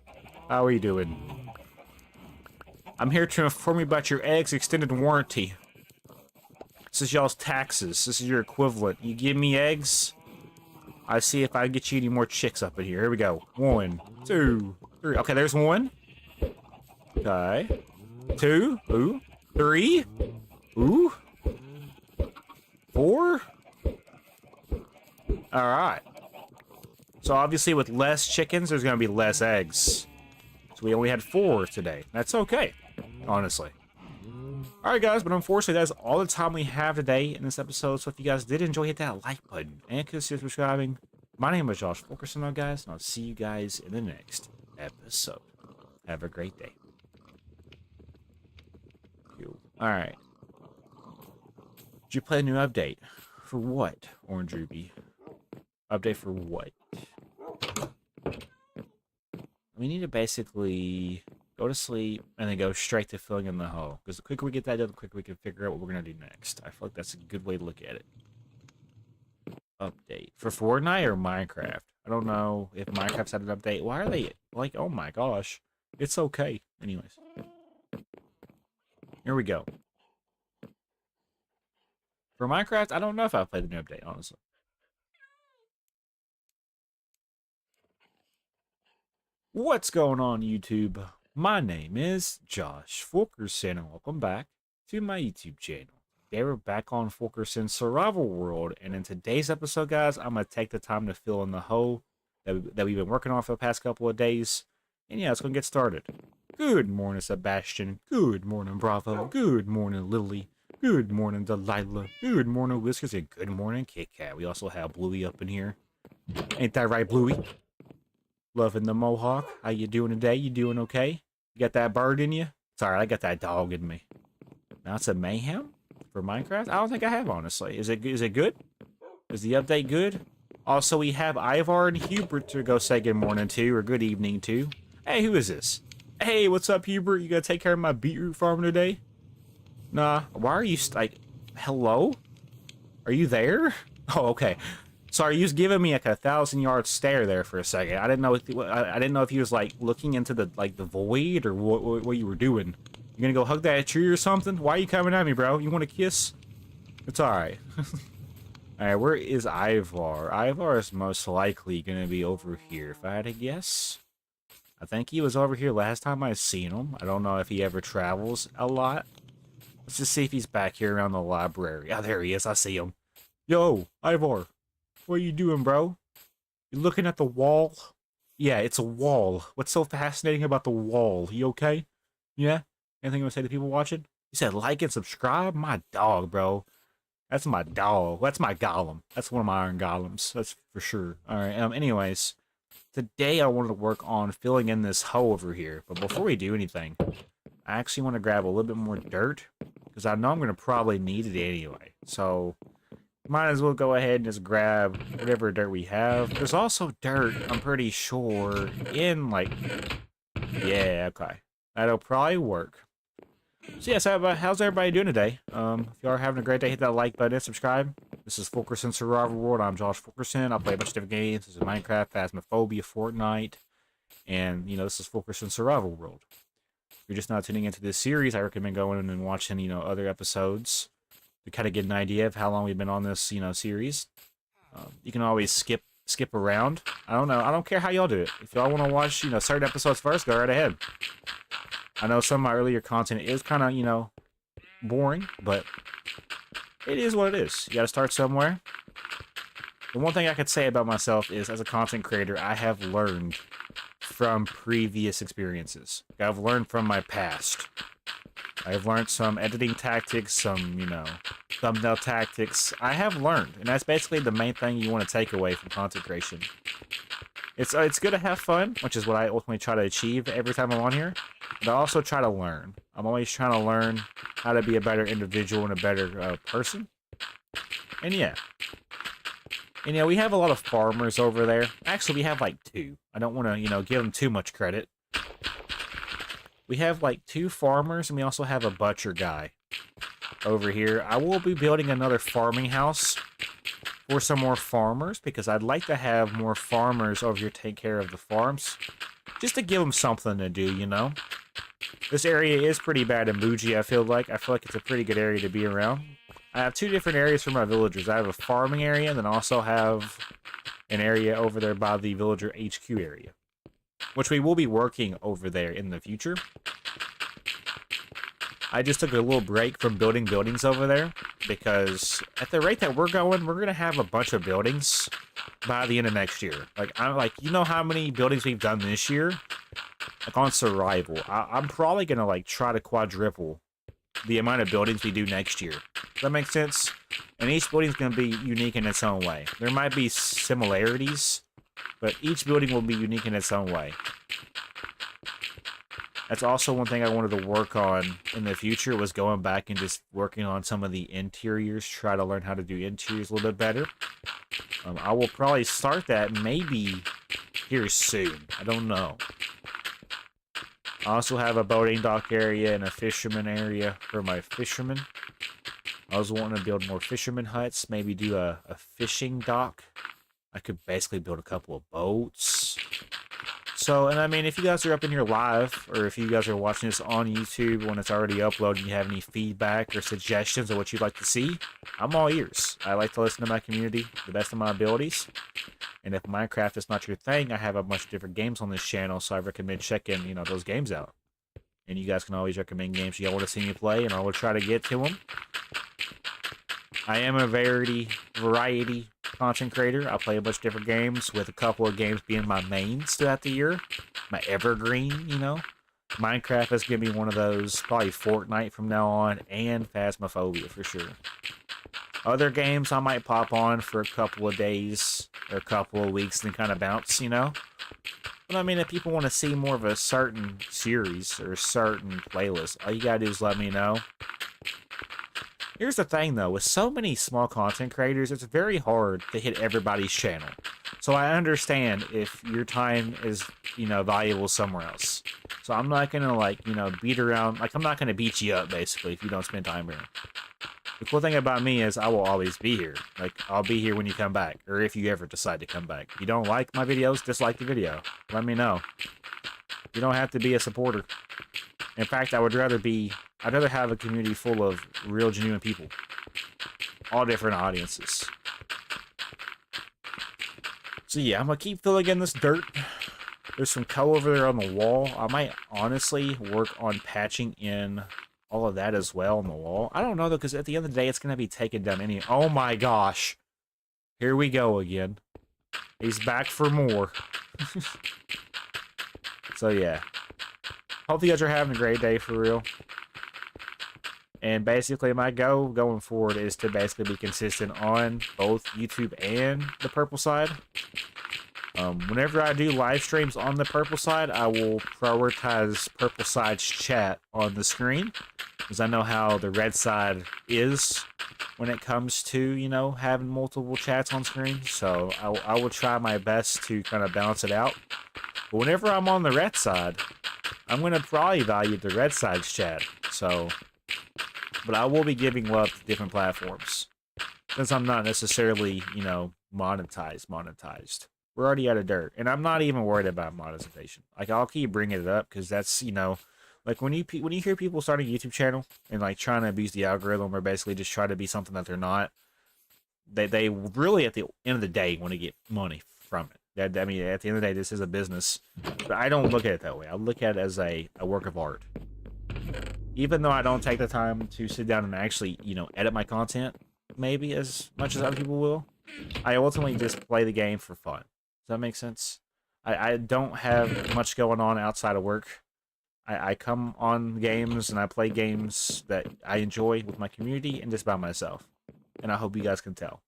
How are you doing? I'm here to inform you about your eggs extended warranty. This is y'all's taxes. This is your equivalent. You give me eggs, I see if I get you any more chicks up in here. Here we go. 1, 2, 3. Okay, there's 1. Okay. 2. Ooh. 3. Ooh. 4. Alright. So obviously with less chickens, there's going to be less eggs. So we only had 4 today. That's okay, honestly. Alright guys, but unfortunately that's all the time we have today in this episode. So if you guys did enjoy, hit that like button and consider subscribing. My name is Josh FU7KERSON'S, guys, and I'll see you guys in the next episode. Have a great day. Alright. Did you play a new update? For what, Orange Ruby? Update for what? We need to basically go to sleep and then go straight to filling in the hole. Because the quicker we get that done, the quicker we can figure out what we're going to do next. I feel like that's a good way to look at it. Update. For Fortnite or Minecraft? I don't know if Minecraft's had an update. Why are they like, oh my gosh. It's okay. Anyways. Here we go. For Minecraft, I don't know if I've played the new update, honestly. What's going on, YouTube? My name is Josh Fulkerson, and welcome back to my YouTube channel. Today we're back on Fulkerson's Survival World, and in today's episode, guys, I'm going to take the time to fill in the hole that we've been working on for the past couple of days. And yeah, let's go and get started. Good morning, Sebastian. Good morning, Bravo. Good morning, Lily. Good morning, Delilah. Good morning, Whiskers, and good morning, Kit Kat. We also have Bluey up in here. Ain't that right, Bluey? Loving the mohawk. How you doing today? You doing okay? You got that bird in you? Sorry, I got that dog in me. Now it's a mayhem for Minecraft? I don't think I have, honestly. Is it good? Is the update good? Also, we have Ivar and Hubert to go say good morning to, or good evening to. Hey, who is this? Hey, what's up, Hubert? You gonna take care of my beetroot farm today? Nah. Why are you, hello? Are you there? Oh, okay. Sorry, you was giving me like a 1,000-yard stare there for a second. I didn't know. I didn't know if you was like looking into the void or what you were doing. You gonna go hug that tree or something? Why are you coming at me, bro? You want a kiss? It's all right. All right, where is Ivar? Ivar is most likely gonna be over here, if I had to guess. I think he was over here last time I seen him. I don't know if he ever travels a lot. Let's just see if he's back here around the library. Oh, there he is. I see him. Yo, Ivar. What are you doing, bro? You looking at the wall? Yeah, it's a wall. What's so fascinating about the wall? You okay? Yeah? Anything you want to say to people watching? You said like and subscribe? My dog, bro. That's my dog. That's my golem. That's one of my iron golems. That's for sure. Alright, anyways. Today I wanted to work on filling in this hole over here. But before we do anything, I actually want to grab a little bit more dirt. Because I know I'm going to probably need it anyway. So might as well go ahead and just grab whatever dirt we have. There's also dirt, I'm pretty sure, in, like... Yeah, okay. That'll probably work. So yeah, so how's everybody doing today? If you are having a great day, hit that like button and subscribe. This is Fulkerson's Survival World. I'm Josh Fulkerson. I play a bunch of different games. This is Minecraft, Phasmophobia, Fortnite, and, you know, this is Fulkerson's Survival World. If you're just not tuning into this series, I recommend going in and watching, you know, other episodes to kind of get an idea of how long we've been on this, you know, series. You can always skip around. I don't know. I don't care how y'all do it. If y'all want to watch, you know, certain episodes first, go right ahead. I know some of my earlier content is kind of, you know, boring, but it is what it is. You got to start somewhere. The one thing I could say about myself is, as a content creator, I have learned from previous experiences. I've learned from my past. I've learned some editing tactics, some, you know, thumbnail tactics. I have learned, and that's basically the main thing you want to take away from content creation. It's good to have fun, which is what I ultimately try to achieve every time I'm on here, but I also try to learn. I'm always trying to learn how to be a better individual and a better person. And yeah. And yeah, we have a lot of farmers over there. Actually, we have like 2. I don't want to, you know, give them too much credit. We have like 2 farmers, and we also have a butcher guy over here. I will be building another farming house for some more farmers, because I'd like to have more farmers over here take care of the farms, just to give them something to do, you know? This area is pretty bad and bougie, I feel like. I feel like it's a pretty good area to be around. I have 2 different areas for my villagers. I have a farming area, and then I also have an area over there by the villager HQ area, which we will be working over there in the future. I just took a little break from building buildings over there, because at the rate that we're going to have a bunch of buildings by the end of next year. You know how many buildings we've done this year? Like on survival. I'm probably going to like try to quadruple the amount of buildings we do next year. Does that make sense? And each building's going to be unique in its own way. There might be similarities, but each building will be unique in its own way. That's also one thing I wanted to work on in the future, was going back and just working on some of the interiors, try to learn how to do interiors a little bit better. I will probably start that maybe here soon. I don't know. I also have a boating dock area and a fisherman area for my fishermen. I was wanting to build more fisherman huts, maybe do a fishing dock. I could basically build a couple of boats. So, and I mean, if you guys are up in here live, or if you guys are watching this on YouTube when it's already uploaded and you have any feedback or suggestions of what you'd like to see, I'm all ears. I like to listen to my community to the best of my abilities. And if Minecraft is not your thing, I have a bunch of different games on this channel, so I recommend checking, you know, those games out. And you guys can always recommend games you want to see me play, and I will try to get to them. I am a variety content creator. I play a bunch of different games, with a couple of games being my mains throughout the year. My evergreen, you know. Minecraft is going to be one of those, probably Fortnite from now on, and Phasmophobia for sure. Other games I might pop on for a couple of days or a couple of weeks and kind of bounce, you know? But I mean, if people want to see more of a certain series or a certain playlist, all you gotta do is let me know. Here's the thing though, with so many small content creators, it's very hard to hit everybody's channel. So I understand if your time is, you know, valuable somewhere else. So I'm not gonna, like, you know, beat around, like, I'm not gonna beat you up basically if you don't spend time here. The cool thing about me is I will always be here. Like, I'll be here when you come back, or if you ever decide to come back. If you don't like my videos, dislike the video. Let me know. You don't have to be a supporter. In fact, I'd rather have a community full of real, genuine people. All different audiences. So yeah, I'm gonna keep filling in this dirt. There's some coal over there on the wall. I might honestly work on patching in all of that as well on the wall. I don't know though, because at the end of the day, it's gonna be taken down anyway. Oh my gosh. Here we go again. He's back for more. So yeah. Hope you guys are having a great day for real. And basically my goal going forward is to basically be consistent on both YouTube and the purple side. Whenever I do live streams on the purple side, I will prioritize purple side's chat on the screen, because I know how the red side is when it comes to, you know, having multiple chats on screen. So I will try my best to kind of balance it out. But whenever I'm on the red side, I'm going to probably value the red side's chat. So, but I will be giving love to different platforms, since I'm not necessarily, you know, monetized. We're already out of dirt, and I'm not even worried about monetization. Like, I'll keep bringing it up, because that's, you know, like, when you hear people starting a YouTube channel and, like, trying to abuse the algorithm, or basically just try to be something that they're not, they really, at the end of the day, want to get money from it. I mean, at the end of the day, this is a business, but I don't look at it that way. I look at it as a work of art. Even though I don't take the time to sit down and actually, you know, edit my content, maybe as much as other people will, I ultimately just play the game for fun. Does that make sense? I don't have much going on outside of work. I come on games and I play games that I enjoy with my community and just by myself. And I hope you guys can tell.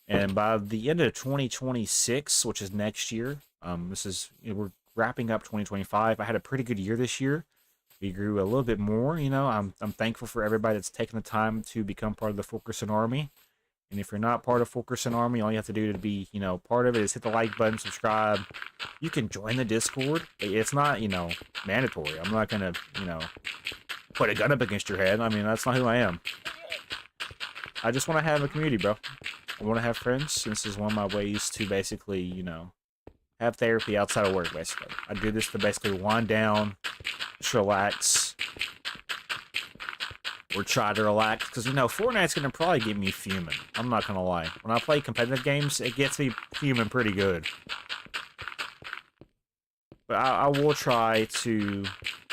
And by the end of 2026, which is next year, we're wrapping up 2025. I had a pretty good year this year. We grew a little bit more, you know. I'm thankful for everybody that's taken the time to become part of the FU7KERSON Army. And if you're not part of FU7KERSON Army, all you have to do to be, you know, part of it is hit the like button, subscribe. You can join the Discord. It's not, you know, mandatory. I'm not going to, you know, put a gun up against your head. I mean, that's not who I am. I just want to have a community, bro. I want to have friends. This is one of my ways to basically, you know, have therapy outside of work, basically. I do this to basically wind down, just relax, or try to relax, because, you know, Fortnite's going to probably get me fuming. I'm not going to lie. When I play competitive games, it gets me fuming pretty good. But I will try to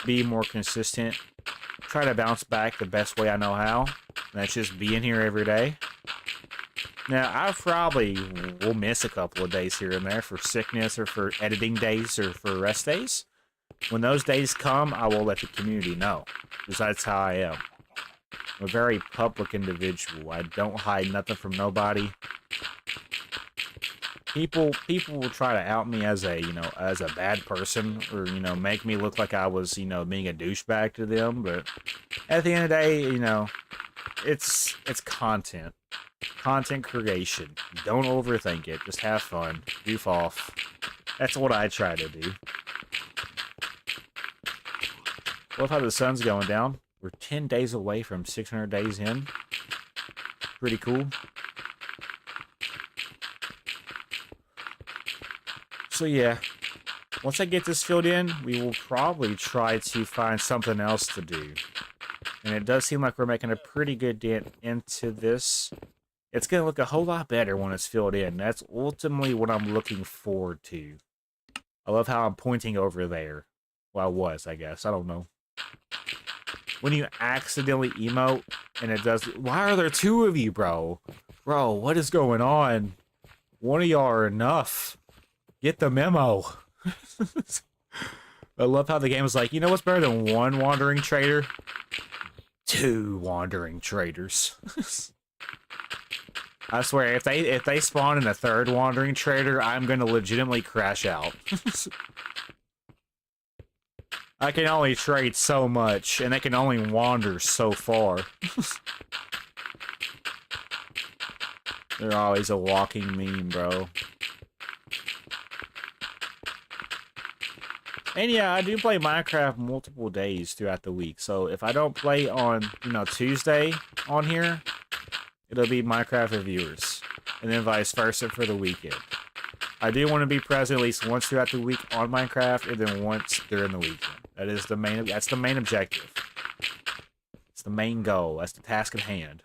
be more consistent, try to bounce back the best way I know how, and that's just being here every day. Now, I probably will miss a couple of days here and there for sickness, or for editing days, or for rest days. When those days come, I will let the community know, because that's how I am. I'm a very public individual. I don't hide nothing from nobody. People will try to out me as a, you know, as a bad person, or, you know, make me look like I was, you know, being a douchebag to them. But at the end of the day, you know, it's content creation. Don't overthink it. Just have fun, goof off. That's what I try to do. Love how the sun's going down. We're 10 days away from 600 days in. Pretty cool. So yeah, once I get this filled in, we will probably try to find something else to do. And it does seem like we're making a pretty good dent into this. It's going to look a whole lot better when it's filled in. That's ultimately what I'm looking forward to. I love how I'm pointing over there. Well, I was, I guess. I don't know. When you accidentally emote and it does... Why are there two of you, bro? Bro, what is going on? One of y'all are enough. Get the memo. I love how the game is like, you know what's better than one wandering trader? Two wandering traders. I swear, if they spawn in a third wandering trader, I'm gonna legitimately crash out. I can only trade so much, and they can only wander so far. They're always a walking meme, bro. And yeah, I do play Minecraft multiple days throughout the week. So if I don't play on, you know, Tuesday on here, it'll be Minecraft reviewers. And then vice versa for the weekend. I do want to be present at least once throughout the week on Minecraft, and then once during the weekend. That's the main objective. It's the main goal. That's the task at hand.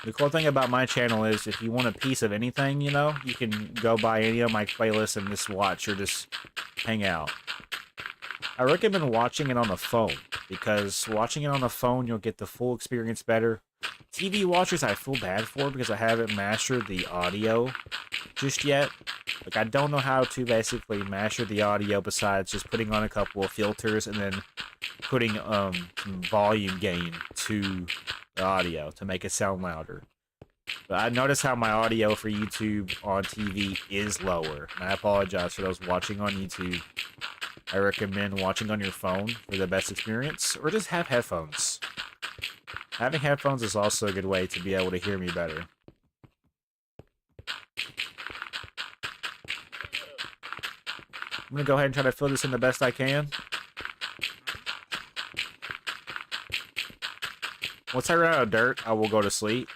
The cool thing about my channel is if you want a piece of anything, you know, you can go by any of my playlists and just watch or just hang out. I recommend watching it on the phone, because watching it on the phone, you'll get the full experience better. TV watchers I feel bad for because I haven't mastered the audio just yet. Like, I don't know how to basically master the audio besides just putting on a couple of filters and then putting some volume gain to the audio to make it sound louder. But I notice how my audio for YouTube on TV is lower. And I apologize for those watching on YouTube. I recommend watching on your phone for the best experience, or just have headphones. Having headphones is also a good way to be able to hear me better. I'm gonna go ahead and try to fill this in the best I can. Once I run out of dirt, I will go to sleep.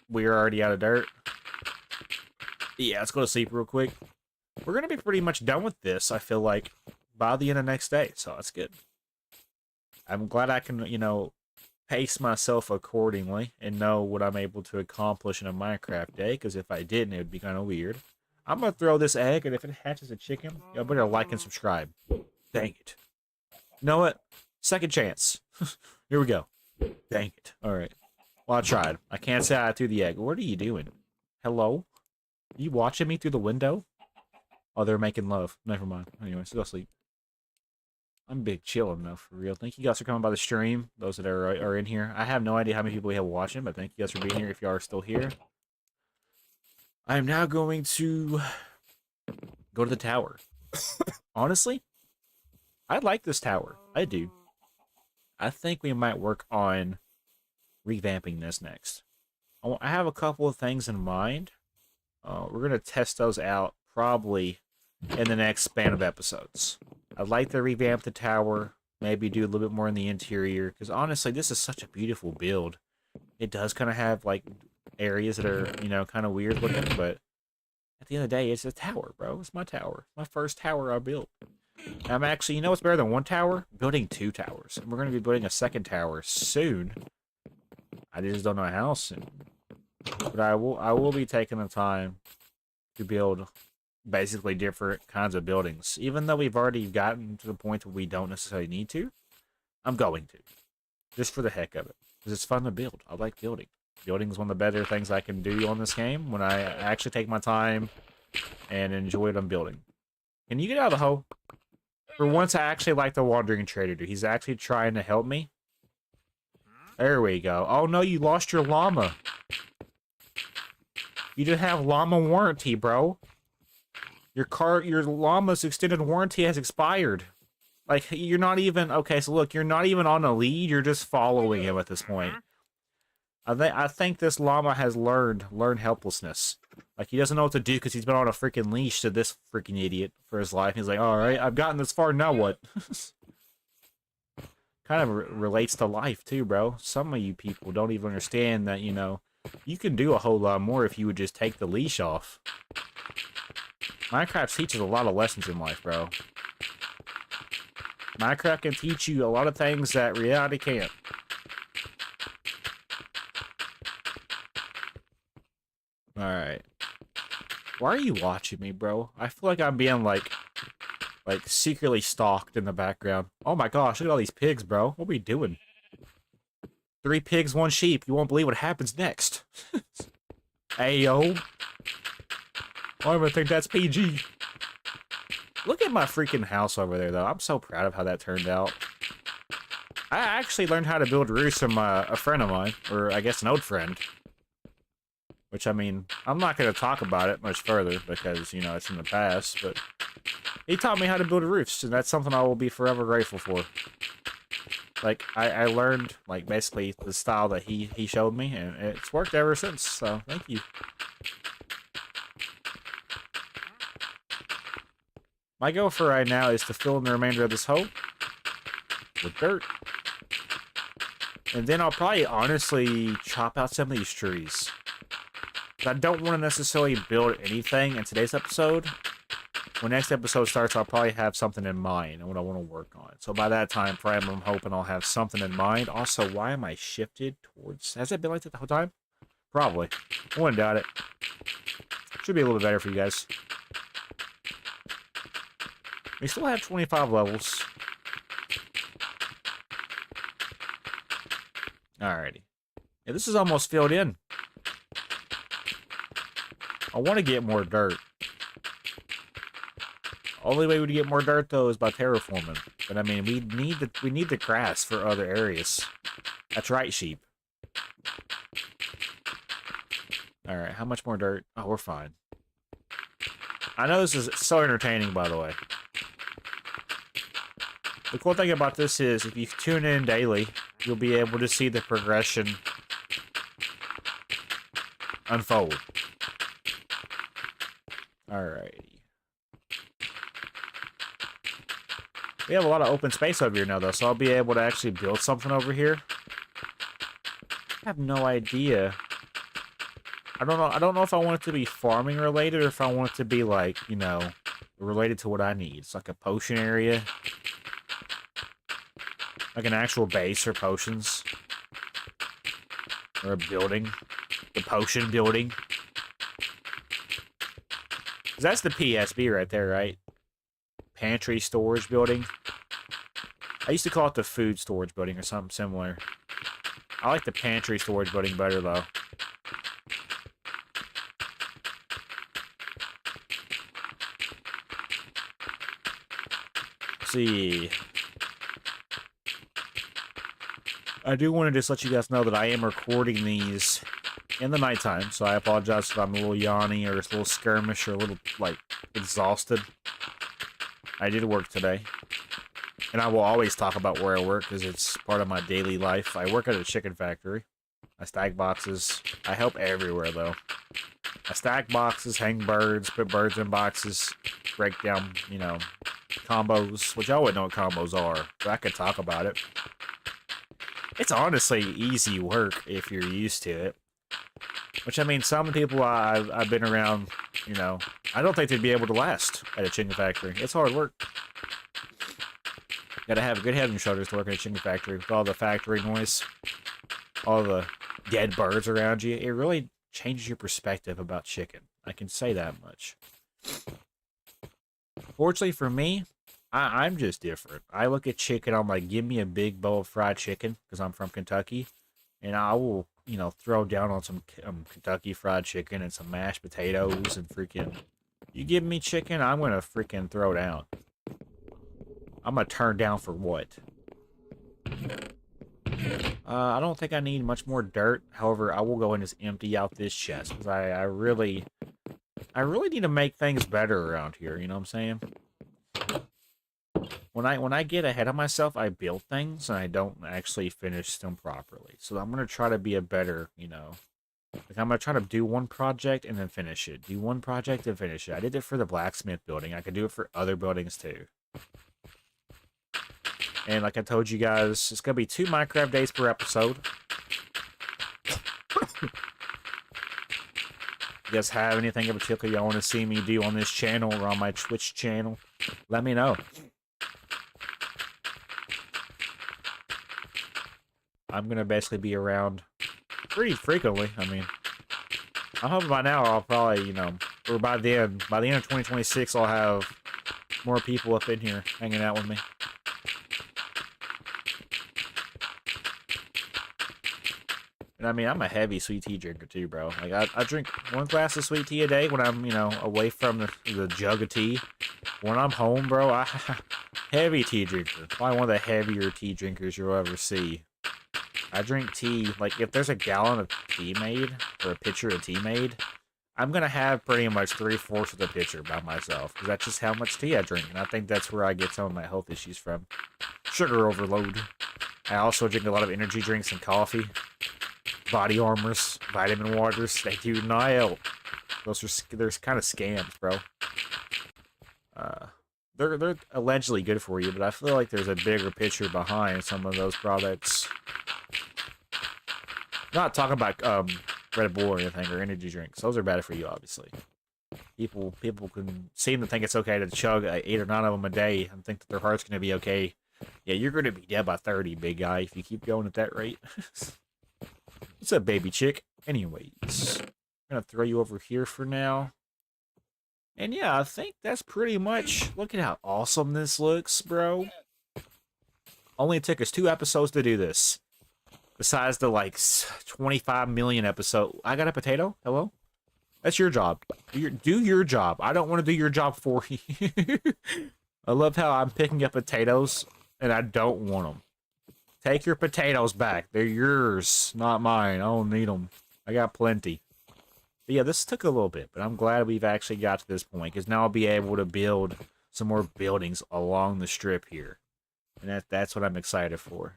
We are already out of dirt. Yeah, let's go to sleep real quick. We're gonna be pretty much done with this, I feel like, by the end of next day, so that's good. I'm glad I can, you know, pace myself accordingly and know what I'm able to accomplish in a Minecraft day, because if I didn't, it would be kind of weird. I'm gonna throw this egg, and if it hatches a chicken, y'all better like and subscribe. Dang it. You know what? Second chance. Here we go. Dang it. Alright. Well, I tried. I can't say I threw the egg. What are you doing? Hello? Are you watching me through the window? Oh, they're making love. Never mind. Anyways, go sleep. I'm big chilling though, for real. Thank you guys for coming by the stream. Those that are in here. I have no idea how many people we have watching, but thank you guys for being here if you are still here. I am now going to go to the tower. Honestly, I like this tower. I do. I think we might work on revamping this next. I have a couple of things in mind. We're going to test those out probably in the next span of episodes. I'd like to revamp the tower, maybe do a little bit more in the interior, because honestly, this is such a beautiful build. It does kind of have, like, areas that are, you know, kind of weird looking, but at the end of the day, it's a tower, bro. It's my tower. My first tower I built. And I'm actually, you know what's better than one tower? Building 2 towers. And we're going to be building a second tower soon. I just don't know how soon. But I will be taking the time to build basically different kinds of buildings. Even though we've already gotten to the point where we don't necessarily need to, I'm going to. Just for the heck of it. Because it's fun to build. I like building. Building is one of the better things I can do on this game when I actually take my time and enjoy what I'm building. Can you get out of the hole? For once, I actually like the Wandering Trader dude. He's actually trying to help me. There we go. Oh no, you lost your llama. You didn't have llama warranty, bro. Your llama's extended warranty has expired. Like, you're not even... Okay, so look, you're not even on a lead. You're just following him at this point. I think this llama has learned helplessness. Like, he doesn't know what to do because he's been on a freaking leash to this freaking idiot for his life. He's like, alright, I've gotten this far, now what? Kind of relates to life, too, bro. Some of you people don't even understand that, you know, you can do a whole lot more if you would just take the leash off. Minecraft teaches a lot of lessons in life, bro. Minecraft can teach you a lot of things that reality can't. Alright. Why are you watching me, bro? I feel like I'm being, like secretly stalked in the background. Oh my gosh, look at all these pigs, bro. What are we doing? 3 pigs, 1 sheep. You won't believe what happens next. Ayo. I'm gonna think that's PG. Look at my freaking house over there, though. I'm so proud of how that turned out. I actually learned how to build roofs from a friend of mine, or I guess an old friend. Which, I mean, I'm not going to talk about it much further because, you know, it's in the past, but he taught me how to build roofs, and that's something I will be forever grateful for. Like, I learned, like, basically the style that he showed me, and it's worked ever since, so thank you. My goal for right now is to fill in the remainder of this hole with dirt. And then I'll probably honestly chop out some of these trees. I don't want to necessarily build anything in today's episode. When next episode starts, I'll probably have something in mind and what I want to work on. So by that time frame, I'm hoping I'll have something in mind. Also, why am I shifted towards... Has it been like that the whole time? Probably. I wouldn't doubt it. Should be a little bit better for you guys. We still have 25 levels. Alrighty. Yeah, this is almost filled in. I want to get more dirt. Only way we get more dirt though is by terraforming. But I mean, we need the grass for other areas. That's right, sheep. All right, how much more dirt? Oh, we're fine. I know this is so entertaining, by the way. The cool thing about this is, if you tune in daily, you'll be able to see the progression unfold. Alrighty. We have a lot of open space over here now, though, so I'll be able to actually build something over here. I have no idea. I don't know if I want it to be farming related or if I want it to be, like, you know, related to what I need. It's like a potion area. Like an actual base for potions. Or a building. The potion building. That's the PSB right there, right? Pantry storage building. I used to call it the food storage building or something similar. I like the pantry storage building better, though. Let's see. I do want to just let you guys know that I am recording these in the nighttime, so I apologize if I'm a little yawny or a little skirmish or a little, like, exhausted. I did work today. And I will always talk about where I work because it's part of my daily life. I work at a chicken factory. I stack boxes. I help everywhere, though. I stack boxes, hang birds, put birds in boxes, break down, you know, combos, which I wouldn't know what combos are, but I could talk about it. It's honestly easy work if you're used to it. Which, I mean, some people I've been around, you know, I don't think they'd be able to last at a chicken factory. It's hard work. Gotta have good head and shoulders to work at a chicken factory with all the factory noise, all the dead birds around you. It really changes your perspective about chicken. I can say that much. Fortunately for me, I'm just different. I look at chicken, I'm like, give me a big bowl of fried chicken, because I'm from Kentucky, and I will, you know, throw down on some Kentucky fried chicken and some mashed potatoes and freaking... You give me chicken, I'm gonna freaking throw down. I'm gonna turn down for what? I don't think I need much more dirt. However, I will go and just empty out this chest, because I really need to make things better around here, you know what I'm saying? When I get ahead of myself, I build things, and I don't actually finish them properly. So I'm going to try to be a better, you know... Like, I'm going to try to do one project and then finish it. Do one project and finish it. I did it for the blacksmith building. I could do it for other buildings, too. And like I told you guys, it's going to be 2 Minecraft days per episode. You guys have anything in particular y'all want to see me do on this channel or on my Twitch channel? Let me know. I'm going to basically be around pretty frequently. I mean, I'm hoping by now I'll probably, you know, or by the end of 2026, I'll have more people up in here hanging out with me. And I mean, I'm a heavy sweet tea drinker too, bro. Like, I drink 1 glass of sweet tea a day when I'm, you know, away from the jug of tea. When I'm home, bro, heavy tea drinker. Probably one of the heavier tea drinkers you'll ever see. I drink tea, like, if there's a gallon of tea made, or a pitcher of tea made, I'm gonna have pretty much 3/4 of the pitcher by myself, because that's just how much tea I drink, and I think that's where I get some of my health issues from. Sugar overload. I also drink a lot of energy drinks and coffee. Body armors, vitamin waters, they do not help. They're kind of scams, bro. They're allegedly good for you, but I feel like there's a bigger picture behind some of those products. Not talking about Red Bull or anything, or energy drinks. Those are bad for you, obviously. People can seem to think it's okay to chug 8 or 9 of them a day and think that their heart's going to be okay. Yeah, you're going to be dead by 30, big guy, if you keep going at that rate. What's up, baby chick? Anyways, I'm going to throw you over here for now. And yeah, I think that's pretty much... Look at how awesome this looks, bro. Only took us 2 episodes to do this. Besides the, like, 25 million episode. I got a potato? Hello? That's your job. Do your job. I don't want to do your job for you. I love how I'm picking up potatoes, and I don't want them. Take your potatoes back. They're yours, not mine. I don't need them. I got plenty. But yeah, this took a little bit, but I'm glad we've actually got to this point, because now I'll be able to build some more buildings along the strip here. And that's what I'm excited for.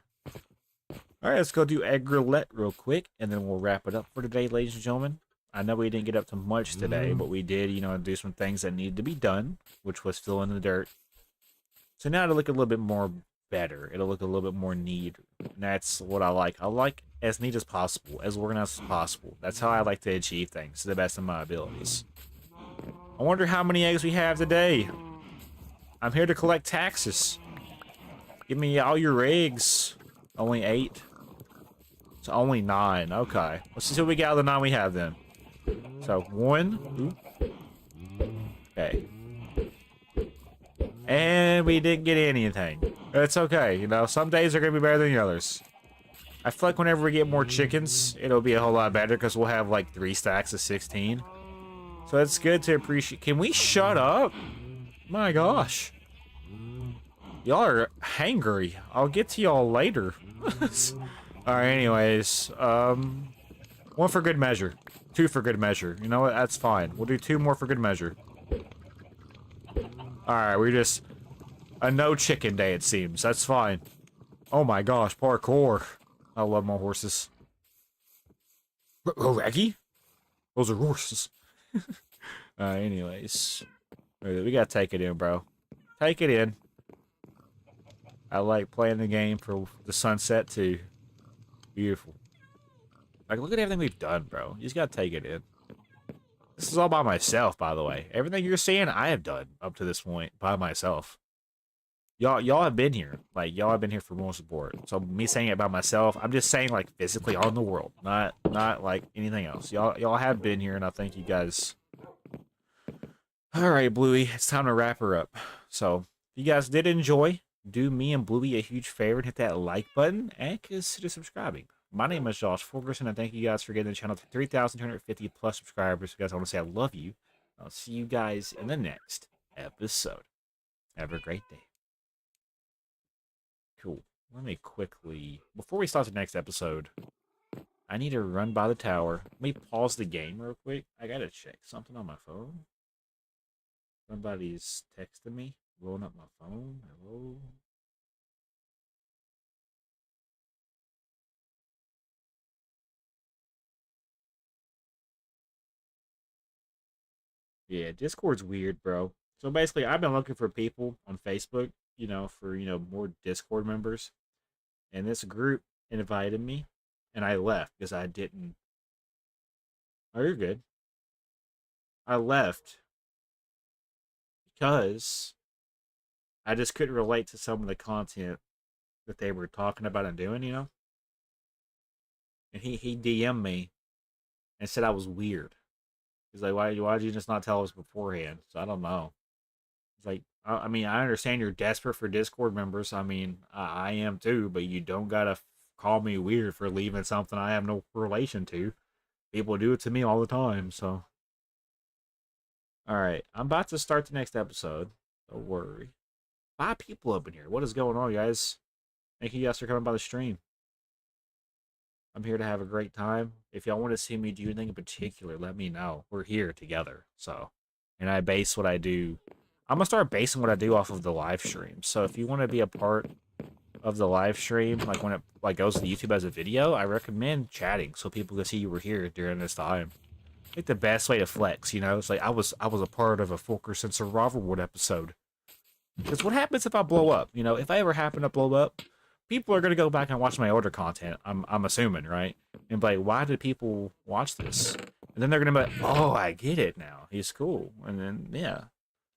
Alright, let's go do egg roulette real quick, and then we'll wrap it up for today, ladies and gentlemen. I know we didn't get up to much today, but we did, you know, do some things that needed to be done, which was fill in the dirt. So now it'll look a little bit more better. It'll look a little bit more neat, and that's what I like. I like as neat as possible, as organized as possible. That's how I like to achieve things to the best of my abilities. I wonder how many eggs we have today. I'm here to collect taxes. Give me all your eggs. Only 8. So only 9. Okay. Let's see what we got out of the 9 we have then. So 1. Okay. And we didn't get anything. It's okay. You know, some days are going to be better than the others. I feel like whenever we get more chickens, it'll be a whole lot better, because we'll have like 3 stacks of 16. So it's good to appreciate. Can we shut up? My gosh. Y'all are hangry. I'll get to y'all later. Alright, anyways. 1 for good measure. 2 for good measure. You know what? That's fine. We'll do 2 more for good measure. Alright, we're just... a no chicken day, it seems. That's fine. Oh my gosh, parkour. I love my horses. Oh, Raggy? Those are horses. Anyways. We gotta take it in, bro. Take it in. I like playing the game for the sunset, too. Beautiful. Like, look at everything we've done, bro. You just gotta take it in. This is all by myself, by the way. Everything you're seeing, I have done up to this point by myself. Y'all have been here. Like, y'all have been here for more support. So, me saying it by myself, I'm just saying, like, physically on the world. Not like, anything else. Y'all have been here, and I thank you guys. Alright, Bluey. It's time to wrap her up. So, if you guys did enjoy, do me and Bluey a huge favor and hit that like button, and consider subscribing. My name is Josh Fulkerson, and thank you guys for getting the channel to 3,250 plus subscribers. You guys, I want to say I love you. I'll see you guys in the next episode. Have a great day. Cool. Let me quickly... Before we start the next episode, I need to run by the tower. Let me pause the game real quick. I gotta check something on my phone. Somebody's texting me. Blowing up my phone. Hello? Yeah, Discord's weird, bro. So basically, I've been looking for people on Facebook, you know, for, you know, more Discord members. And this group invited me, and I left because I didn't... Oh, you're good. I left because I just couldn't relate to some of the content that they were talking about and doing, you know? And he DM'd me and said I was weird. He's like, why'd you just not tell us beforehand? So I don't know. It's like, I mean, I understand you're desperate for Discord members. I mean, I am too, but you don't gotta call me weird for leaving something I have no relation to. People do it to me all the time, so. Alright, I'm about to start the next episode. Don't worry. 5 people up in here. What is going on, guys? Thank you guys for coming by the stream. I'm here to have a great time. If y'all want to see me do anything in particular, let me know. We're here together, so. And I base what I do. I'm gonna start basing what I do off of the live stream. So if you want to be a part of the live stream, like when it goes to YouTube as a video, I recommend chatting so people can see you were here during this time. I think the best way to flex, you know, it's like I was a part of a FU7KERSON'S Survival World episode. Because what happens if I blow up? You know, if I ever happen to blow up, people are gonna go back and watch my older content. I'm assuming, right? And be like, why did people watch this? And then they're gonna be like, oh, I get it now. He's cool. And then yeah,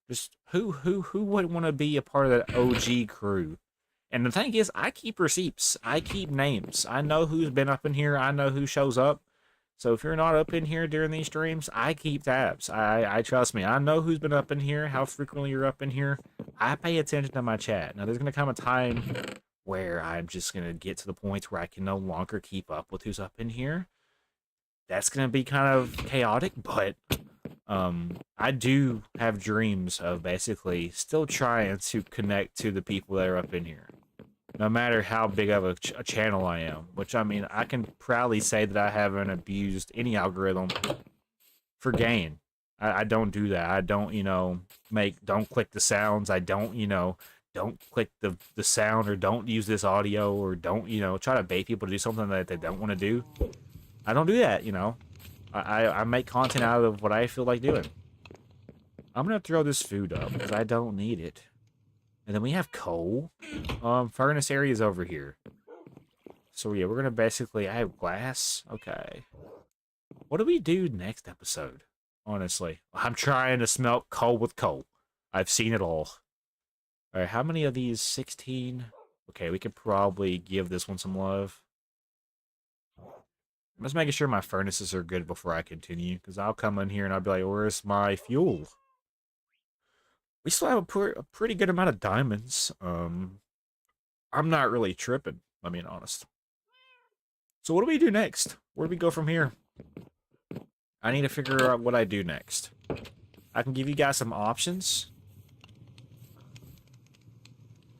just who would want to be a part of that OG crew? And the thing is, I keep receipts. I keep names. I know who's been up in here. I know who shows up. So if you're not up in here during these streams, I keep tabs. I trust me. I know who's been up in here, how frequently you're up in here. I pay attention to my chat. Now, there's going to come a time where I'm just going to get to the point where I can no longer keep up with who's up in here. That's going to be kind of chaotic, but I do have dreams of basically still trying to connect to the people that are up in here. No matter how big of a channel I am, which I mean, I can proudly say that I haven't abused any algorithm for gain. I don't do that. I don't, you know, don't click the sounds. I don't, you know, don't click the sound, or don't use this audio, or don't, you know, try to bait people to do something that they don't want to do. I don't do that, you know. I make content out of what I feel like doing. I'm gonna throw this food up because I don't need it. And then we have coal. Furnace area is over here. So yeah, we're gonna basically, I have glass. Okay. What do we do next episode? Honestly, I'm trying to smelt coal with coal. I've seen it all. Alright, how many of these? 16? Okay, we could probably give this one some love. I'm just making sure my furnaces are good before I continue, because I'll come in here and I'll be like, where's my fuel? We still have a pretty good amount of diamonds. I'm not really tripping, I mean, honest. So what do we do next? Where do we go from here? I need to figure out what I do next. I can give you guys some options.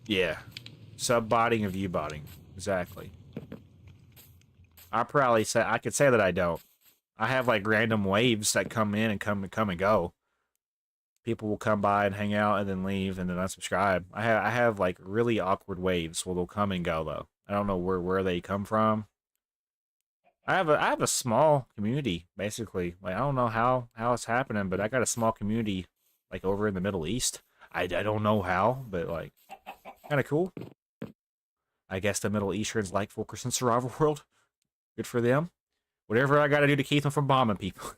Yeah. Sub-botting and view-botting. Exactly. I could say that I don't. I have like random waves that come in and come and go. People will come by and hang out and then leave and then unsubscribe. I have like really awkward waves where they'll come and go though. I don't know where they come from. I have a small community basically. Like I don't know how it's happening, but I got a small community like over in the Middle East. I don't know how, but like kind of cool. I guess the Middle Easterns like FU7KERSON'S Survival World. Good for them. Whatever I gotta do to keep them from bombing people.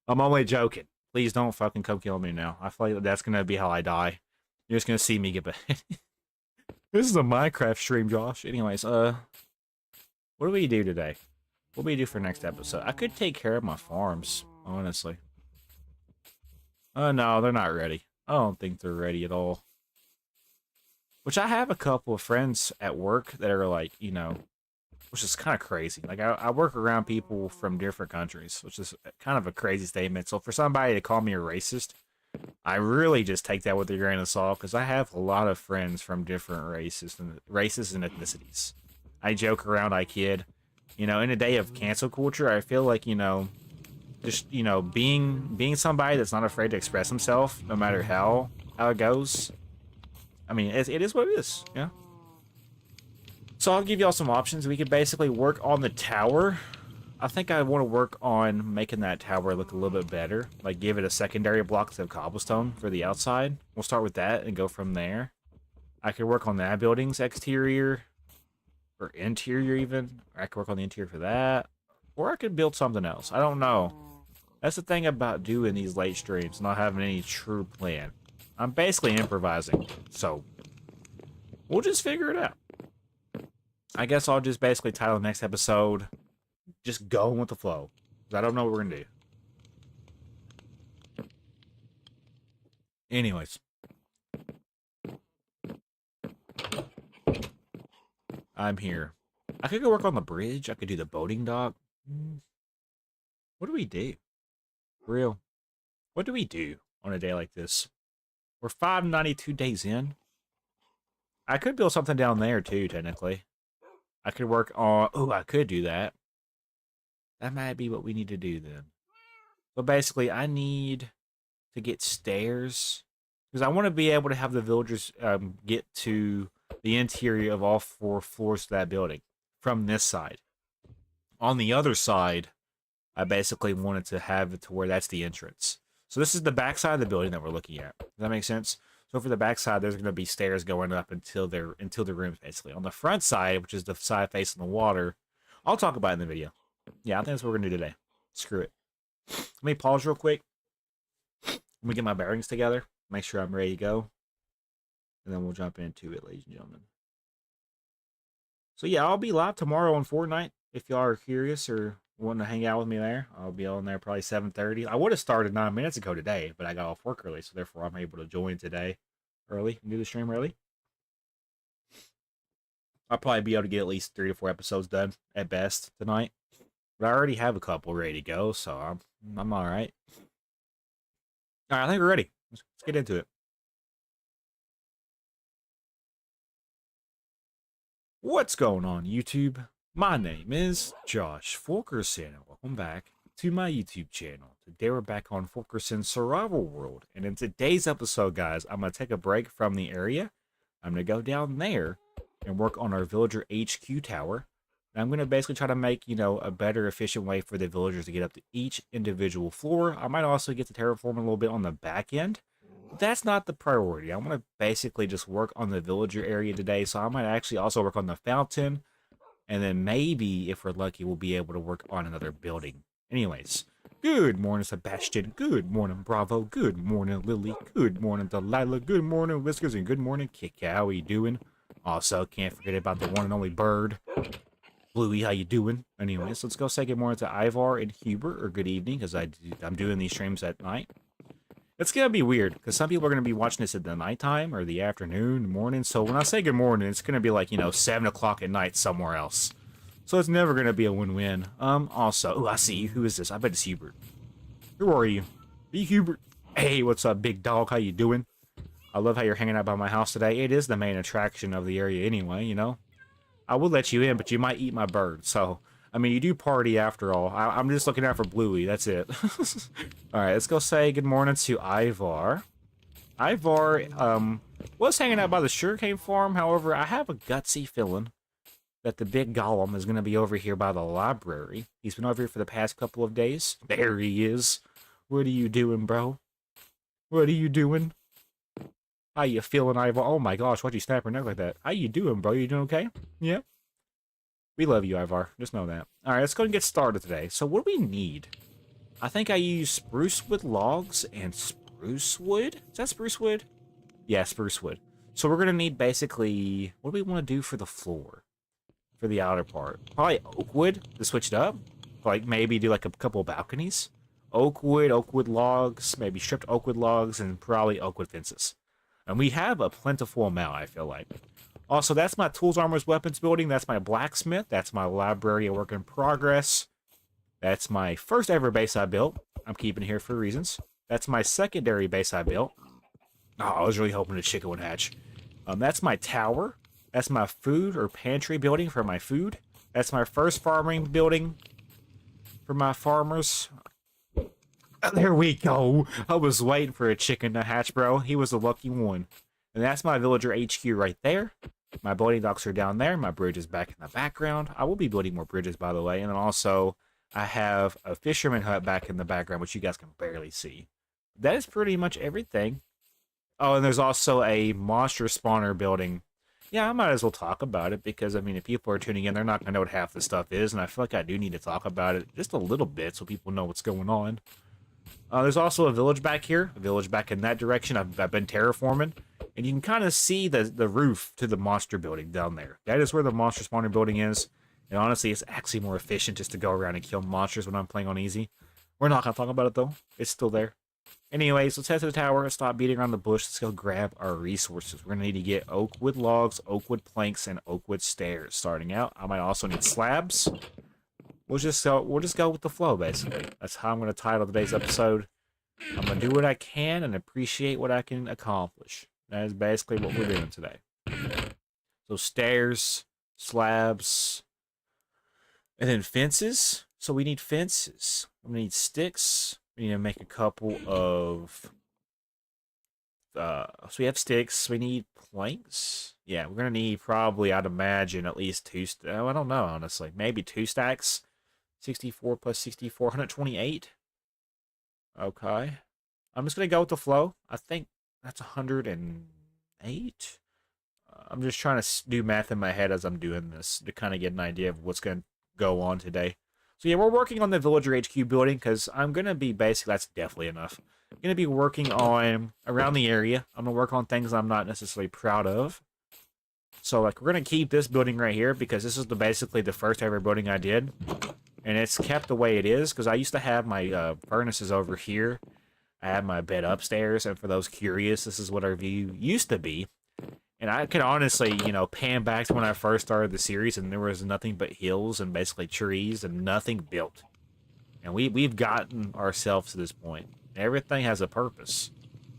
I'm only joking. Please don't fucking come kill me now. I feel like that's gonna be how I die. You're just gonna see me get back. This is a Minecraft stream, Josh. Anyways, what do we do today? What do we do for next episode? I could take care of my farms, honestly. No, they're not ready. I don't think they're ready at all. Which I have a couple of friends at work that are like, you know, which is kind of crazy. Like, I work around people from different countries, which is kind of a crazy statement. So for somebody to call me a racist, I really just take that with a grain of salt, because I have a lot of friends from different races and ethnicities. I joke around, I kid. You know, in a day of cancel culture, I feel like, you know, just, you know, being somebody that's not afraid to express himself, no matter how it goes. I mean, it is what it is, yeah. So I'll give y'all some options. We could basically work on the tower. I think I want to work on making that tower look a little bit better. Like, give it a secondary block of cobblestone for the outside. We'll start with that and go from there. I could work on that building's exterior. Or interior, even. Or I could work on the interior for that. Or I could build something else. I don't know. That's the thing about doing these late streams, not having any true plan. I'm basically improvising. So, we'll just figure it out. I guess I'll just basically title the next episode, just going with the flow. I don't know what we're going to do. Anyways, I'm here. I could go work on the bridge. I could do the boating dock. What do we do? Real. What do we do on a day like this? We're 592 days in. I could build something down there too, technically. I could work on... Oh, I could do that. That might be what we need to do then. So basically, I need to get stairs. Because I want to be able to have the villagers get to the interior of all 4 floors of that building from this side. On the other side, I basically wanted to have it to where that's the entrance. So this is the back side of the building that we're looking at. Does that make sense? So for the back side, there's going to be stairs going up until the rooms, basically. On the front side, which is the side facing the water, I'll talk about it in the video. Yeah, I think that's what we're going to do today. Screw it. Let me pause real quick. Let me get my bearings together. Make sure I'm ready to go. And then we'll jump into it, ladies and gentlemen. So yeah, I'll be live tomorrow on Fortnite. If y'all are curious or want to hang out with me there, I'll be on there probably 7:30. I would have started 9 minutes ago today, but I got off work early, so therefore I'm able to join today early and do the stream early. I'll probably be able to get at least 3 to 4 episodes done at best tonight. But I already have a couple ready to go, so I'm all right. All right, I think we're ready. Let's get into it. What's going on, YouTube? My name is Josh Fulkerson, and welcome back to my YouTube channel. Today we're back on Fulkerson's Survival World, and in today's episode, guys, I'm going to take a break from the area. I'm going to go down there and work on our villager HQ tower. And I'm going to basically try to make, a better, efficient way for the villagers to get up to each individual floor. I might also get to terraform a little bit on the back end. That's not the priority. I want to basically just work on the villager area today, so I might actually also work on the fountain, and then maybe, if we're lucky, we'll be able to work on another building. Anyways, good morning, Sebastian. Good morning, Bravo. Good morning, Lily. Good morning, Delilah. Good morning, Whiskers, and good morning, Kit Kat. How are you doing? Also, can't forget about the one and only Bird. Bluey, how you doing? Anyways, let's go say good morning to Ivar and Hubert, or good evening, because I'm doing these streams at night. It's going to be weird, because some people are going to be watching this at the nighttime, or the afternoon, morning. So when I say good morning, it's going to be like, 7 o'clock at night somewhere else. So it's never going to be a win-win. Also, I see you. Who is this? I bet it's Hubert. Who are you? Are you Hubert? Hey, what's up, big dog? How you doing? I love how you're hanging out by my house today. It is the main attraction of the area anyway, I will let you in, but you might eat my bird, so... I mean, you do party after all. I'm just looking out for Bluey. That's it. All right, let's go say good morning to Ivar. Ivar was hanging out by the sugarcane farm. However, I have a gutsy feeling that the big golem is going to be over here by the library. He's been over here for the past couple of days. There he is. What are you doing, bro? What are you doing? How you feeling, Ivar? Oh my gosh, why'd you snap your neck like that? How you doing, bro? You doing okay? Yeah? We love you, Ivar. Just know that. Alright, let's go and get started today. So what do we need? I think I use spruce wood logs and spruce wood? Is that spruce wood? Yeah, spruce wood. So we're going to need basically... What do we want to do for the floor? For the outer part? Probably oak wood to switch it up. Like maybe do like a couple of balconies. Oak wood logs, maybe stripped oak wood logs, and probably oak wood fences. And we have a plentiful amount, I feel like. Also, that's my tools, armors, weapons building. That's my blacksmith. That's my library, a work in progress. That's my first ever base I built. I'm keeping it here for reasons. That's my secondary base I built. Oh, I was really hoping the chicken would hatch. That's my tower. That's my food or pantry building for my food. That's my first farming building for my farmers. There we go. I was waiting for a chicken to hatch, bro. He was the lucky one. And that's my villager HQ right there. My building docks are down there. My bridge is back in the background. I will be building more bridges, by the way. And then also, I have a fisherman hut back in the background, which you guys can barely see. That is pretty much everything. Oh, and there's also a monster spawner building. Yeah, I might as well talk about it because, I mean, if people are tuning in, they're not going to know what half the stuff is. And I feel like I do need to talk about it just a little bit so people know what's going on. There's also a village back here, a village back in that direction. I've been terraforming, and you can kind of see the roof to the monster building down there. That is where the monster spawner building is, and honestly, it's actually more efficient just to go around and kill monsters when I'm playing on easy. We're not going to talk about it, though. It's still there. Anyways, let's head to the tower and stop beating around the bush. Let's go grab our resources. We're going to need to get oak wood logs, oak wood planks, and oak wood stairs. Starting out, I might also need slabs. We'll just go with the flow, basically. That's how I'm going to title today's episode. I'm going to do what I can and appreciate what I can accomplish. That is basically what we're doing today. So stairs, slabs, and then fences. So we need fences. We need sticks. We need to make a couple of... so we have sticks. We need planks. Yeah, we're going to need probably, I'd imagine, at least two... I don't know, honestly. Maybe 2 stacks. 64 plus 64, 128. Okay. I'm just going to go with the flow. I think that's 108. I'm just trying to do math in my head as I'm doing this to kind of get an idea of what's going to go on today. So yeah, we're working on the villager HQ building because I'm going to be basically, that's definitely enough. I'm going to be working on around the area. I'm going to work on things I'm not necessarily proud of. So like we're going to keep this building right here because this is basically the first ever building I did. And it's kept the way it is because I used to have my furnaces over here. I had my bed upstairs, and for those curious, this is what our view used to be. And I could honestly, you know, pan back to when I first started the series, and there was nothing but hills and basically trees and nothing built. And we've gotten ourselves to this point. Everything has a purpose.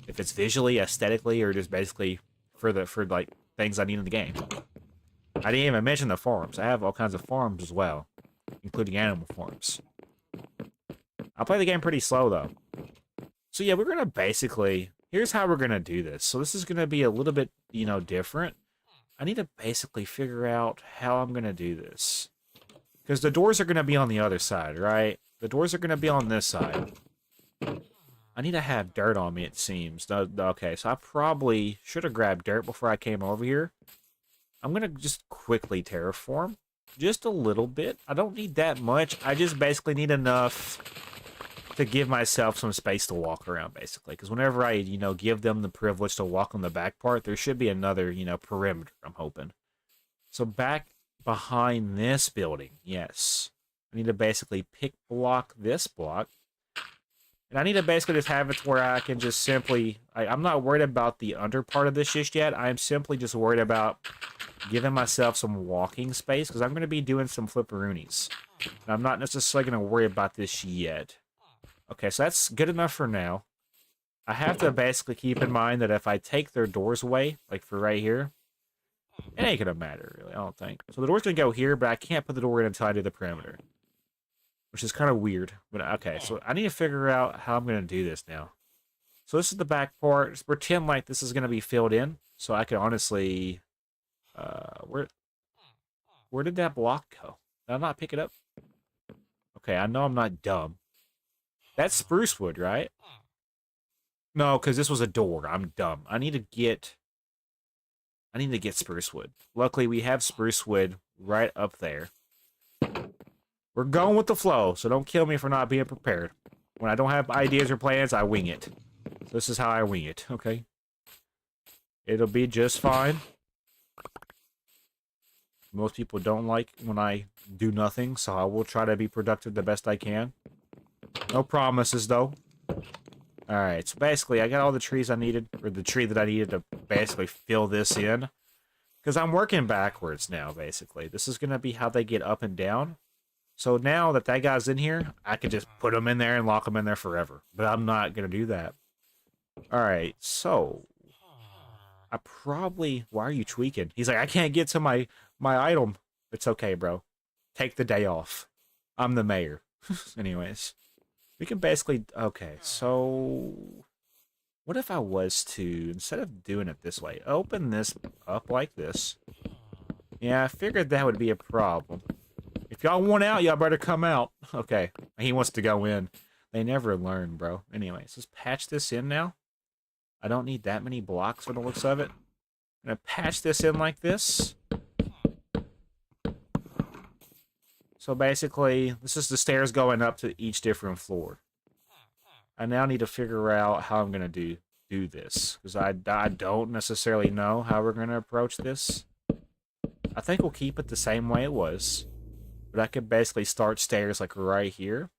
If it's visually, aesthetically, or just basically for like things I need in the game. I didn't even mention the farms. I have all kinds of farms as well, including animal farms. I play the game pretty slow though. So yeah, we're gonna basically, here's how we're gonna do this. So this is gonna be a little bit, you know, different. I need to basically figure out how I'm gonna do this. Because the doors are gonna be on the other side, right? The doors are gonna be on this side. I need to have dirt on me, it seems. No, okay, so I probably should have grabbed dirt before I came over here. I'm gonna just quickly terraform. Just a little bit. I don't need that much. I just basically need enough to give myself some space to walk around, basically. Because whenever I, you know, give them the privilege to walk on the back part, there should be another, you know, perimeter, I'm hoping. So back behind this building, yes. I need to basically pick block this block. And I need to basically just have it where I can just simply... I'm not worried about the under part of this just yet. I'm simply just worried about giving myself some walking space, because I'm going to be doing some flipperoonies. And I'm not necessarily going to worry about this yet. Okay, so that's good enough for now. I have to basically keep in mind that if I take their doors away, like for right here, it ain't going to matter, really, I don't think. So the door's going to go here, but I can't put the door in until I do the perimeter. Which is kind of weird. But okay, so I need to figure out how I'm going to do this now. So this is the back part. Just pretend like this is going to be filled in. So I can honestly... Where did that block go? Did I not pick it up? Okay, I know I'm not dumb. That's spruce wood, right? No, because this was a door. I'm dumb. I need to get spruce wood. Luckily, we have spruce wood right up there. We're going with the flow, so don't kill me for not being prepared. When I don't have ideas or plans, I wing it. So this is how I wing it, okay? It'll be just fine. Most people don't like when I do nothing, so I will try to be productive the best I can. No promises, though. Alright, so basically, I got all the trees I needed, or the tree that I needed to basically fill this in. Because I'm working backwards now, basically. This is going to be how they get up and down. So now that guy's in here, I could just put him in there and lock him in there forever. But I'm not going to do that. Alright, so... I probably... Why are you tweaking? He's like, I can't get to my item. It's okay, bro. Take the day off. I'm the mayor. Anyways. We can basically... Okay, so... What if I was to, instead of doing it this way, open this up like this? Yeah, I figured that would be a problem. If y'all want out, y'all better come out. Okay, he wants to go in. They never learn, bro. Anyways, let's patch this in now. I don't need that many blocks for the looks of it. I'm gonna patch this in like this. So basically, this is the stairs going up to each different floor. I now need to figure out how I'm gonna do this, because I don't necessarily know how we're gonna approach this. I think we'll keep it the same way it was. But I could basically start stairs like right here.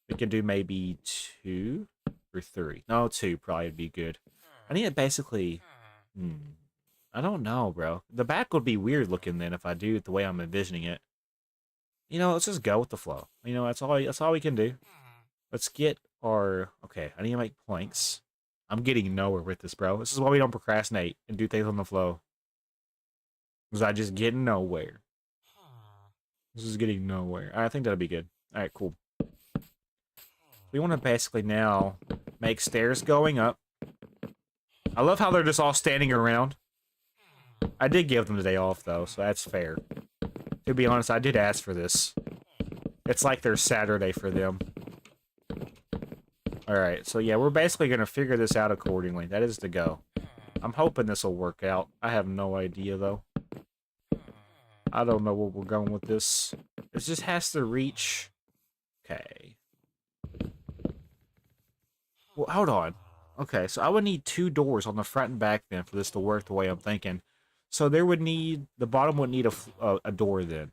We could do maybe 2. Or 3. No, 2 probably would be good. I need to basically... I don't know, bro. The back would be weird looking then if I do it the way I'm envisioning it. You know, let's just go with the flow. You know, that's all we can do. Let's get our... Okay, I need to make planks. I'm getting nowhere with this, bro. This is why we don't procrastinate and do things on the flow. Because I just get nowhere. This is getting nowhere. I think that'll be good. Alright, cool. We want to basically now make stairs going up. I love how they're just all standing around. I did give them the day off, though, so that's fair. To be honest, I did ask for this. It's like their Saturday for them. Alright, so yeah, we're basically going to figure this out accordingly. That is the go. I'm hoping this will work out. I have no idea, though. I don't know where we're going with this. It just has to reach... Okay. Well, hold on. Okay, so I would need 2 doors on the front and back then for this to work the way I'm thinking. So there would need... The bottom would need a door then.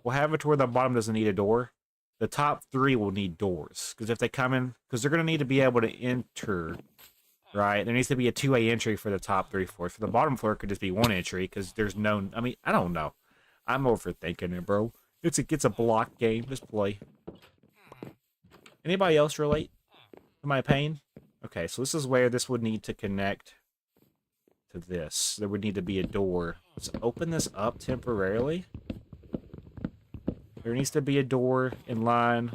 We'll have it to where the bottom doesn't need a door. The top 3 will need doors. Because if they come in... Because they're going to need to be able to enter... Right? There needs to be a 2-way entry for the top 3 floors. For the bottom floor, it could just be 1 entry. Because there's no... I mean, I don't know. I'm overthinking it, bro. It's a block game. Just play. Anybody else relate to my pain? Okay, so this is where this would need to connect to this. There would need to be a door. Let's open this up temporarily. There needs to be a door in line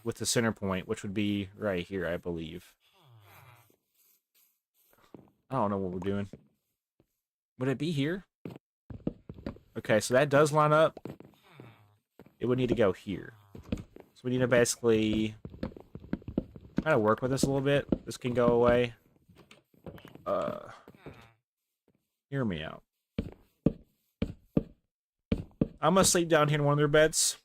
with the center point, which would be right here, I believe. I don't know what we're doing. Would it be here? Okay, so that does line up. It would need to go here. So we need to basically kind of work with this a little bit. This can go away. Hear me out. I'm gonna sleep down here in one of their beds.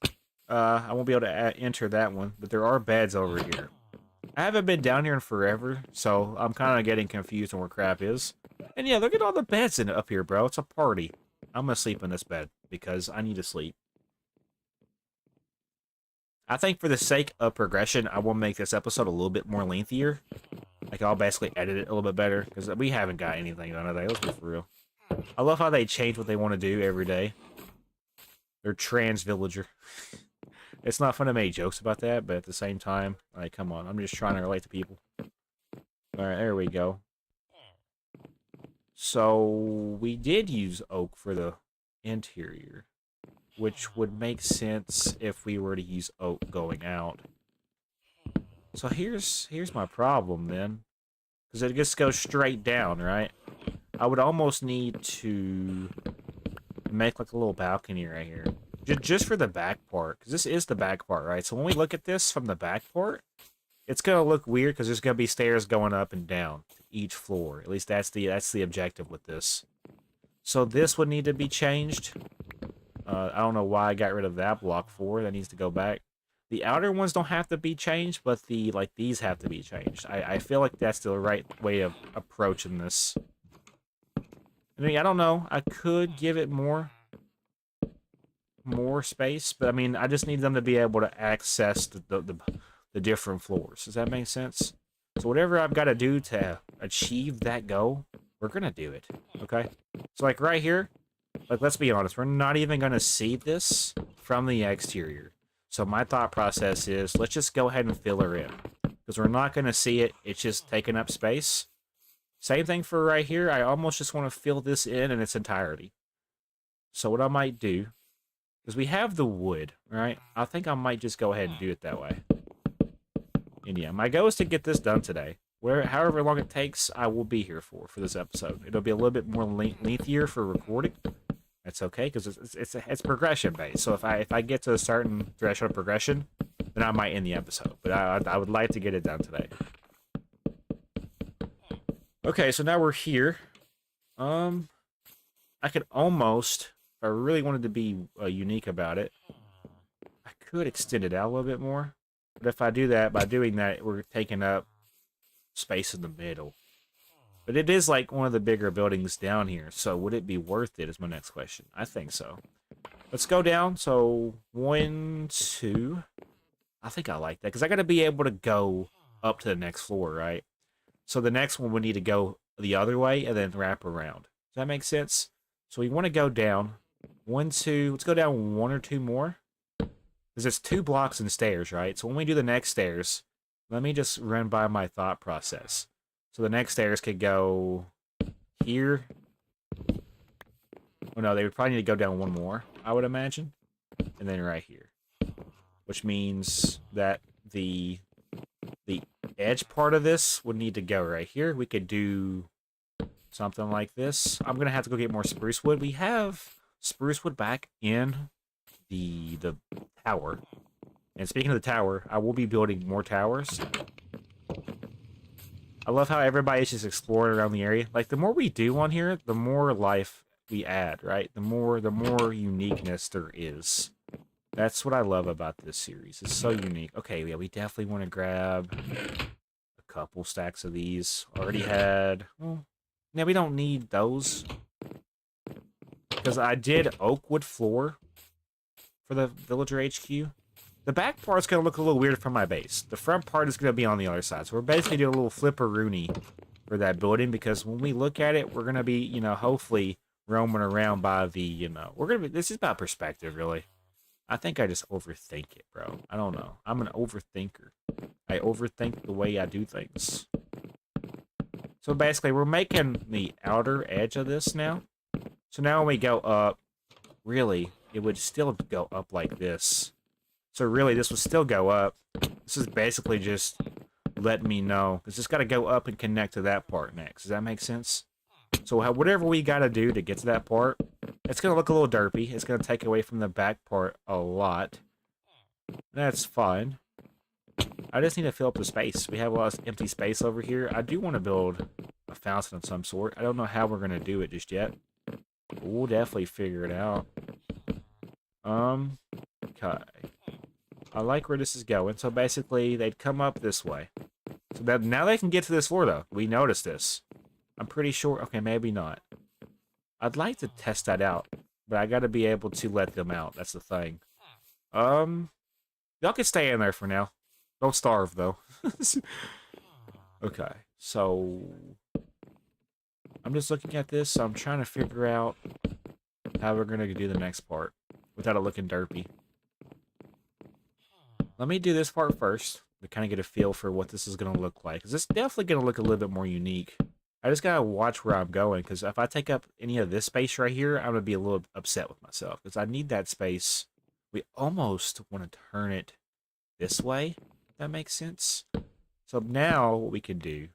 I won't be able to enter that one, but there are beds over here. I haven't been down here in forever, so I'm kind of getting confused on where crap is. And yeah, look at all the beds up here, bro. It's a party. I'm gonna sleep in this bed because I need to sleep. I think for the sake of progression, I will make this episode a little bit more lengthier. Like, I'll basically edit it a little bit better, because we haven't got anything done today. Let's be for real. I love how they change what they want to do every day. They're trans villager. It's not fun to make jokes about that, but at the same time, like, come on. I'm just trying to relate to people. Alright, there we go. So, we did use oak for the interior, which would make sense if we were to use oak going out. So here's my problem then, because it just goes straight down, right? I would almost need to make like a little balcony right here, just for the back part, because this is the back part, right? So when we look at this from the back part, it's gonna look weird because there's gonna be stairs going up and down each floor. At least that's the objective with this. So this would need to be changed. I don't know why I got rid of that block 4. That needs to go back. The outer ones don't have to be changed, but these have to be changed. I feel like that's the right way of approaching this. I mean, I don't know. I could give it more space, but I mean, I just need them to be able to access the different floors. Does that make sense? So whatever I've got to do to achieve that goal, we're gonna do it. Okay? So like right here, like let's be honest, we're not even gonna see this from the exterior. So my thought process is, let's just go ahead and fill her in. Because we're not going to see it. It's just taking up space. Same thing for right here. I almost just want to fill this in its entirety. So what I might do, because we have the wood, right? I think I might just go ahead and do it that way. And yeah, my goal is to get this done today. However long it takes, I will be here for this episode. It'll be a little bit more lengthier for recording. That's okay, because it's progression based. So if I get to a certain threshold of progression, then I might end the episode. But I would like to get it done today. Okay, so now we're here. I could almost, if I really wanted to be unique about it, I could extend it out a little bit more. But if I do that, by doing that, we're taking up space in the middle. But it is like one of the bigger buildings down here, so would it be worth it is my next question. I think so. Let's go down. So 1, 2. I think I like that, because I got to be able to go up to the next floor, right? So the next one we need to go the other way and then wrap around. Does that make sense? So we want to go down 1, 2. Let's go down 1 or 2 more. Because it's 2 blocks and stairs, right? So when we do the next stairs, let me just run by my thought process. So the next stairs could go here. Oh no, they would probably need to go down 1 more, I would imagine. And then right here. Which means that the edge part of this would need to go right here. We could do something like this. I'm going to have to go get more spruce wood. We have spruce wood back in the tower. And speaking of the tower, I will be building more towers. I love how everybody's just exploring around the area. Like, the more we do on here, the more life we add, right? The more uniqueness there is. That's what I love about this series. It's so unique. Okay, yeah, we definitely want to grab a couple stacks of these. Already had... Well, yeah, we don't need those. Because I did oak wood floor for the villager HQ. The back part's going to look a little weird from my base. The front part is going to be on the other side. So we're basically doing a little flipperoonie for that building. Because when we look at it, we're going to be, you know, hopefully roaming around by the, you know... We're going to be... This is about perspective, really. I think I just overthink it, bro. I don't know. I'm an overthinker. I overthink the way I do things. So basically, we're making the outer edge of this now. So now when we go up, really, it would still go up like this. So really, this would still go up. This is basically just letting me know. It's just got to go up and connect to that part next. Does that make sense? So whatever we got to do to get to that part, it's going to look a little derpy. It's going to take away from the back part a lot. That's fine. I just need to fill up the space. We have a lot of empty space over here. I do want to build a fountain of some sort. I don't know how we're going to do it just yet. But we'll definitely figure it out. Okay. I like where this is going. So basically, they'd come up this way. So that now they can get to this floor, though. We noticed this. I'm pretty sure... Okay, maybe not. I'd like to test that out, but I gotta be able to let them out. That's the thing. Y'all can stay in there for now. Don't starve, though. Okay, so... I'm just looking at this, so I'm trying to figure out how we're gonna do the next part without it looking derpy. Let me do this part first to kind of get a feel for what this is gonna look like. Because it's definitely gonna look a little bit more unique. I just gotta watch where I'm going, because if I take up any of this space right here, I'm gonna be a little upset with myself, because I need that space. We almost want to turn it this way, if that makes sense. So now what we can do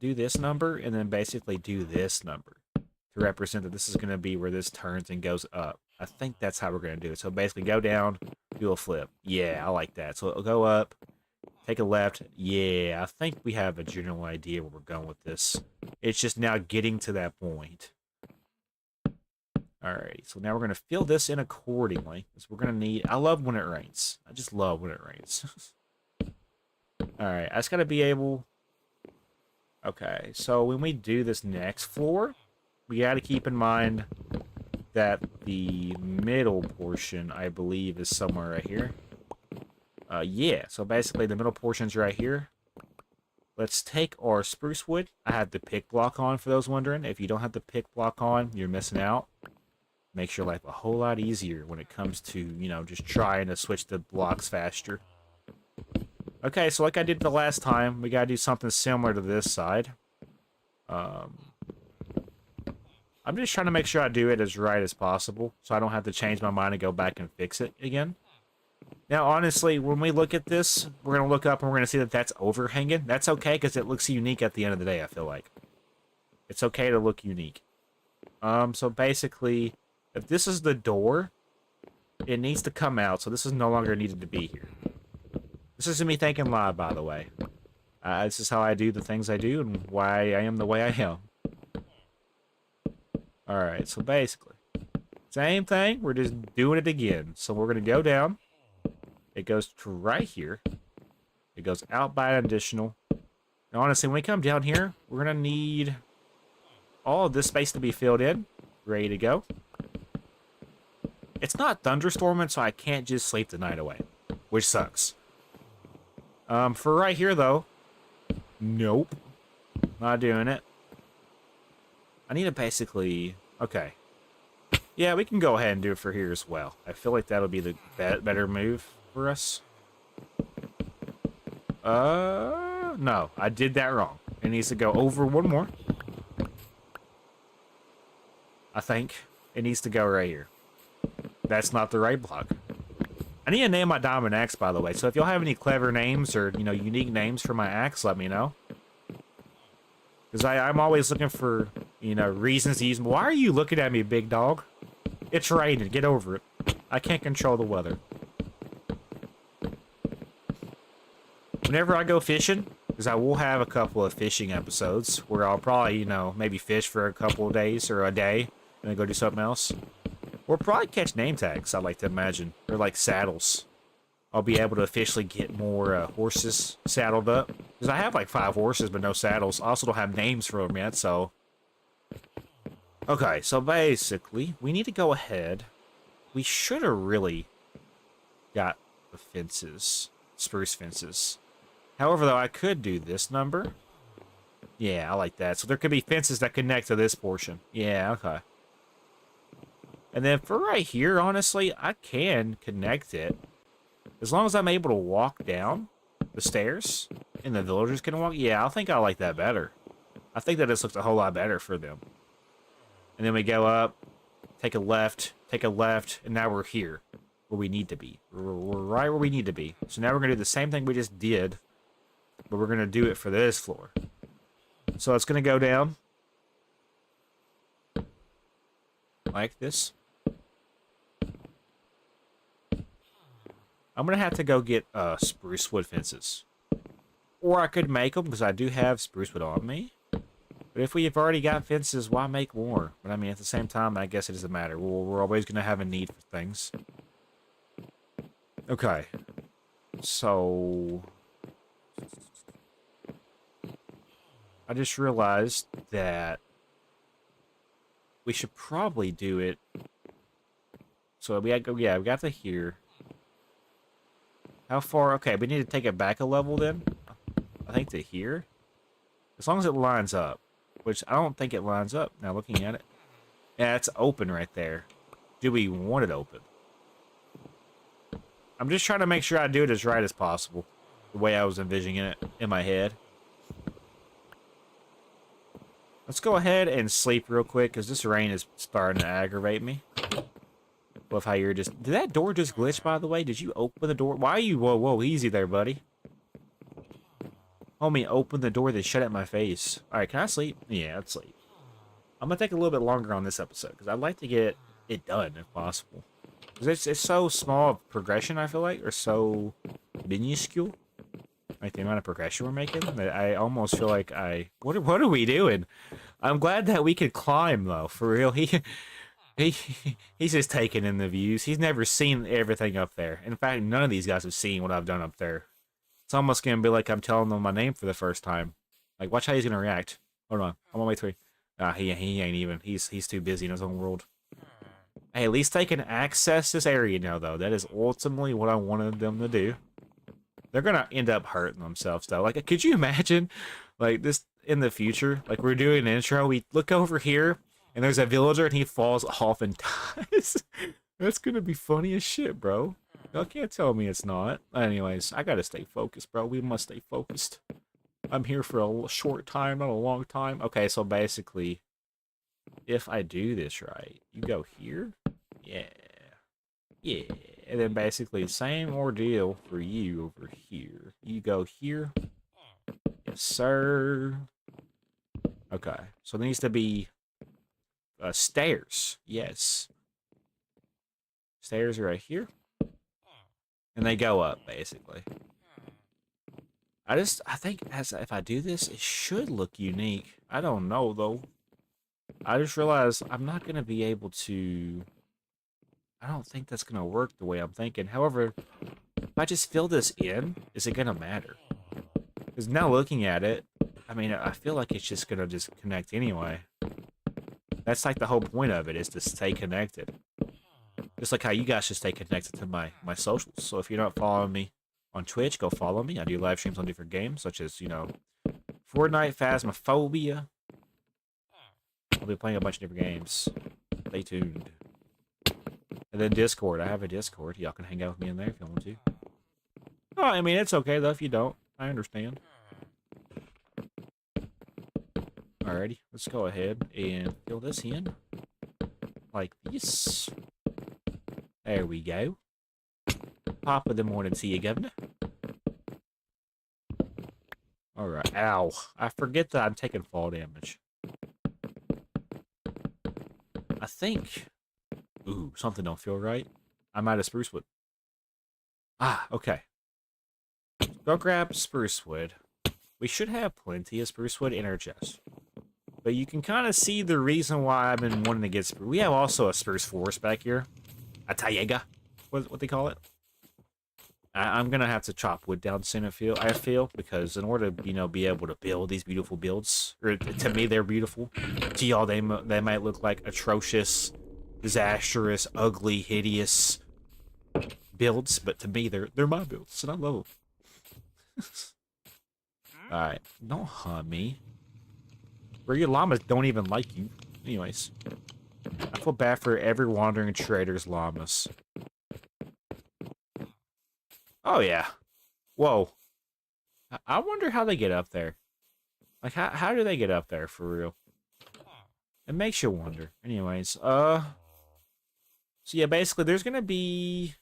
this number, and then basically do this number to represent that this is gonna be where this turns and goes up. I think that's how we're gonna do it. So basically go down, do a flip. Yeah, I like that. So it'll go up. Take a left. Yeah, I think we have a general idea where we're going with this. It's just now getting to that point. Alright, so now we're going to fill this in accordingly. Because we're going to need... I love when it rains. I just love when it rains. Alright, I just got to be able... Okay, so when we do this next floor, we got to keep in mind that the middle portion, I believe, is somewhere right here. Yeah, so basically the middle portion's right here. Let's take our spruce wood. I have the pick block on, for those wondering. If you don't have the pick block on, you're missing out. Makes your life a whole lot easier when it comes to, you know, just trying to switch the blocks faster. Okay, so like I did the last time, we gotta do something similar to this side. I'm just trying to make sure I do it as right as possible, so I don't have to change my mind and go back and fix it again. Now, honestly, when we look at this, we're going to look up and we're going to see that that's overhanging. That's okay, because it looks unique at the end of the day, I feel like. It's okay to look unique. So basically, if this is the door, it needs to come out, so this is no longer needed to be here. This isn't me thinking live, by the way. This is how I do the things I do and why I am the way I am. Alright, so basically, same thing, we're just doing it again. So we're going to go down. It goes to right here. It goes out by an additional. And honestly, when we come down here, we're going to need all of this space to be filled in. Ready to go. It's not thunderstorming, so I can't just sleep the night away. Which sucks. For right here, though, nope. Not doing it. I need to basically... Okay. Yeah, we can go ahead and do it for here as well. I feel like that'll be the better move for us. No. I did that wrong. It needs to go over one more. I think. It needs to go right here. That's not the right block. I need to name my diamond axe, by the way. So if y'all have any clever names or, you know, unique names for my axe, let me know. Because I'm always looking for, you know, reasons to use them. Why are you looking at me, big dog? It's raining. Get over it. I can't control the weather. Whenever I go fishing, because I will have a couple of fishing episodes where I'll probably, you know, maybe fish for a couple of days or a day and then go do something else. Or probably catch name tags, I like to imagine. Or like saddles. I'll be able to officially get more horses saddled up. Because I have like 5 horses but no saddles. I also don't have names for them yet, so... Okay, so basically, we need to go ahead. We should have really got the fences. Spruce fences. However, though, I could do this number. Yeah, I like that. So there could be fences that connect to this portion. Yeah, okay. And then for right here, honestly, I can connect it. As long as I'm able to walk down the stairs and the villagers can walk. Yeah, I think I like that better. I think that this looks a whole lot better for them. And then we go up, take a left, and now we're here where we need to be. We're right where we need to be. So now we're going to do the same thing we just did, but we're going to do it for this floor. So it's going to go down like this. I'm going to have to go get spruce wood fences. Or I could make them because I do have spruce wood on me. But if we've already got fences, why make more? But I mean, at the same time, I guess it doesn't matter. We're always going to have a need for things. Okay. So... I just realized that we should probably do it. So we got to here. How far? Okay, we need to take it back a level then. I think to here. As long as it lines up. Which I don't think it lines up now looking at it. Yeah, it's open right there. Do we want it open? I'm just trying to make sure I do it as right as possible. The way I was envisioning it in my head. Let's go ahead and sleep real quick, because this rain is starting to aggravate me. Love how you're just... Did that door just glitch, by the way? Did you open the door? Why are you... Whoa, easy there, buddy. Homie, open the door that shut at my face. Alright, can I sleep? Yeah, let's sleep. I'm going to take a little bit longer on this episode, because I'd like to get it done, if possible. Because it's so small of progression, I feel like, or so minuscule. Like the amount of progression we're making, that I almost feel like what are we doing? I'm glad that we could climb, though, for real. He's just taking in the views. He's never seen everything up there. In fact, none of these guys have seen what I've done up there. It's almost gonna be like I'm telling them my name for the first time. Like, watch how he's gonna react. Hold on, I'm on my way through. He ain't even. He's too busy in his own world. Hey, at least they can access this area now, though. That is ultimately what I wanted them to do. They're gonna end up hurting themselves, though. Like, could you imagine, like, this in the future? Like, we're doing an intro, we look over here, and there's a villager, and he falls off and dies. That's gonna be funny as shit, bro. Y'all can't tell me it's not. Anyways, I gotta stay focused, bro. We must stay focused. I'm here for a short time, not a long time. Okay, so basically, if I do this right, you go here. Yeah. Yeah. And then basically, same ordeal for you over here. You go here. Yes, sir. Okay. So there needs to be stairs. Yes. Stairs are right here. And they go up, basically. I think if I do this, it should look unique. I don't know, though. I just realized I'm not going to be able to... I don't think that's going to work the way I'm thinking. However, if I just fill this in, is it going to matter? Because now looking at it, I mean, I feel like it's just going to just connect anyway. That's like the whole point of it, is to stay connected. Just like how you guys should stay connected to my socials. So if you're not following me on Twitch. Go follow me. I do live streams on different games, such as, you know, Fortnite, Phasmophobia. I'll be playing a bunch of different games. Stay tuned. And then Discord. I have a Discord. Y'all can hang out with me in there if you want to. Oh, I mean, it's okay, though, if you don't. I understand. Alrighty, let's go ahead and fill this in. Like this. There we go. Top of the morning to you, Governor. Alright, ow. I forget that I'm taking fall damage. I think... Ooh, something don't feel right. I'm out of spruce wood. Ah, okay. Go grab spruce wood. We should have plenty of spruce wood in our chest. But you can kind of see the reason why I've been wanting to get spruce. We have also a spruce forest back here. A taiga. What they call it. I'm going to have to chop wood down soon, I feel. Because in order to, you know, be able to build these beautiful builds. Or to me, they're beautiful. To y'all, they might look like atrocious, disastrous, ugly, hideous builds. But to me, they're my builds. And I love them. Alright. Don't hunt me. Where your llamas don't even like you. Anyways. I feel bad for every wandering trader's llamas. Oh, yeah. Whoa. I wonder how they get up there. Like, how do they get up there, for real? It makes you wonder. Anyways, So, yeah, basically, there's gonna be...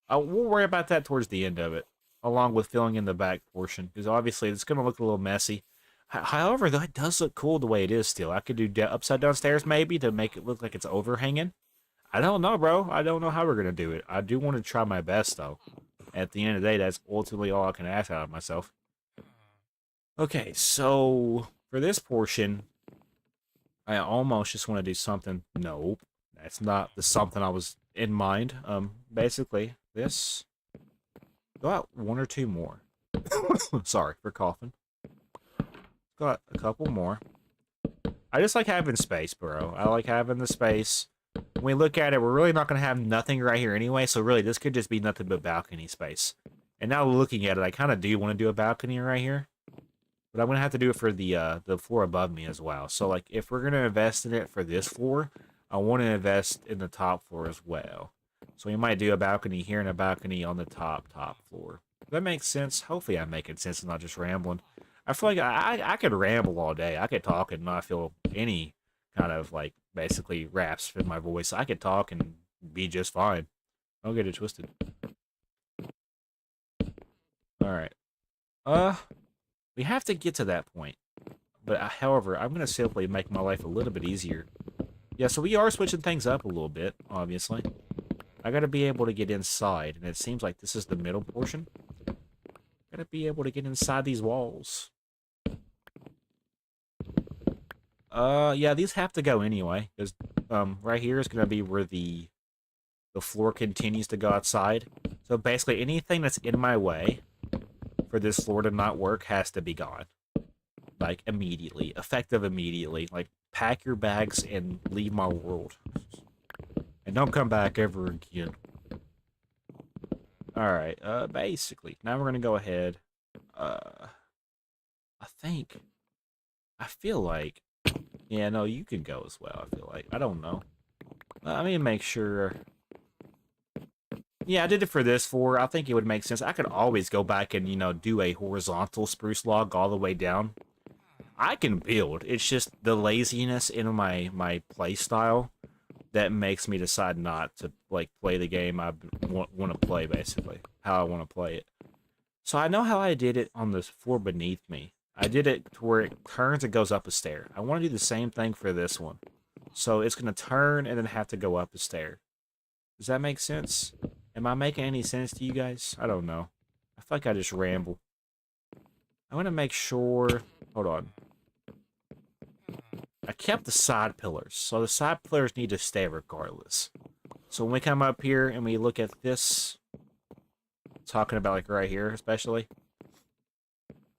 we'll worry about that towards the end of it. Along with filling in the back portion. Because, obviously, it's gonna look a little messy. However, though, it does look cool the way it is still. I could do upside down stairs, maybe, to make it look like it's overhanging. I don't know, bro. I don't know how we're going to do it. I do want to try my best, though. At the end of the day, that's ultimately all I can ask out of myself. Okay, so for this portion, I almost just want to do something. Nope, that's not the something I was in mind. Basically, this. Go out one or two more. Sorry for coughing. Got a couple more. I just like having space, bro. I like having the space. When we look at it, we're really not going to have nothing right here anyway, so really, this could just be nothing but balcony space. And now looking at it, I kind of do want to do a balcony right here. But I'm going to have to do it for the floor above me as well. So, like, if we're going to invest in it for this floor, I want to invest in the top floor as well. So we might do a balcony here and a balcony on the top floor. Does that make sense? Hopefully I'm making sense and not just rambling. I feel like I could ramble all day. I could talk and not feel any kind of, like, basically rasp in my voice. I could talk and be just fine. Don't get it twisted. Alright. We have to get to that point. But, however, I'm going to simply make my life a little bit easier. Yeah, so we are switching things up a little bit, obviously. I got to be able to get inside, and it seems like this is the middle portion. Got to be able to get inside these walls. Yeah, these have to go anyway, because, right here is going to be where the floor continues to go outside. So basically, anything that's in my way for this floor to not work has to be gone. Like, immediately. Effective immediately. Like, pack your bags and leave my world. And don't come back ever again. Alright, basically, now we're going to go ahead. I feel like... Yeah, no, you can go as well, I feel like. I don't know. Let me make sure... Yeah, I did it for this floor. I think it would make sense. I could always go back and, you know, do a horizontal spruce log all the way down. I can build. It's just the laziness in my play style that makes me decide not to, like, play the game I want to play, basically. How I want to play it. So I know how I did it on the floor beneath me. I did it to where it turns and goes up a stair. I want to do the same thing for this one. So it's going to turn and then have to go up a stair. Does that make sense? Am I making any sense to you guys? I don't know. I feel like I just ramble. I want to make sure... Hold on. I kept the side pillars. So the side pillars need to stay regardless. So when we come up here and we look at this... Talking about, like, right here, especially...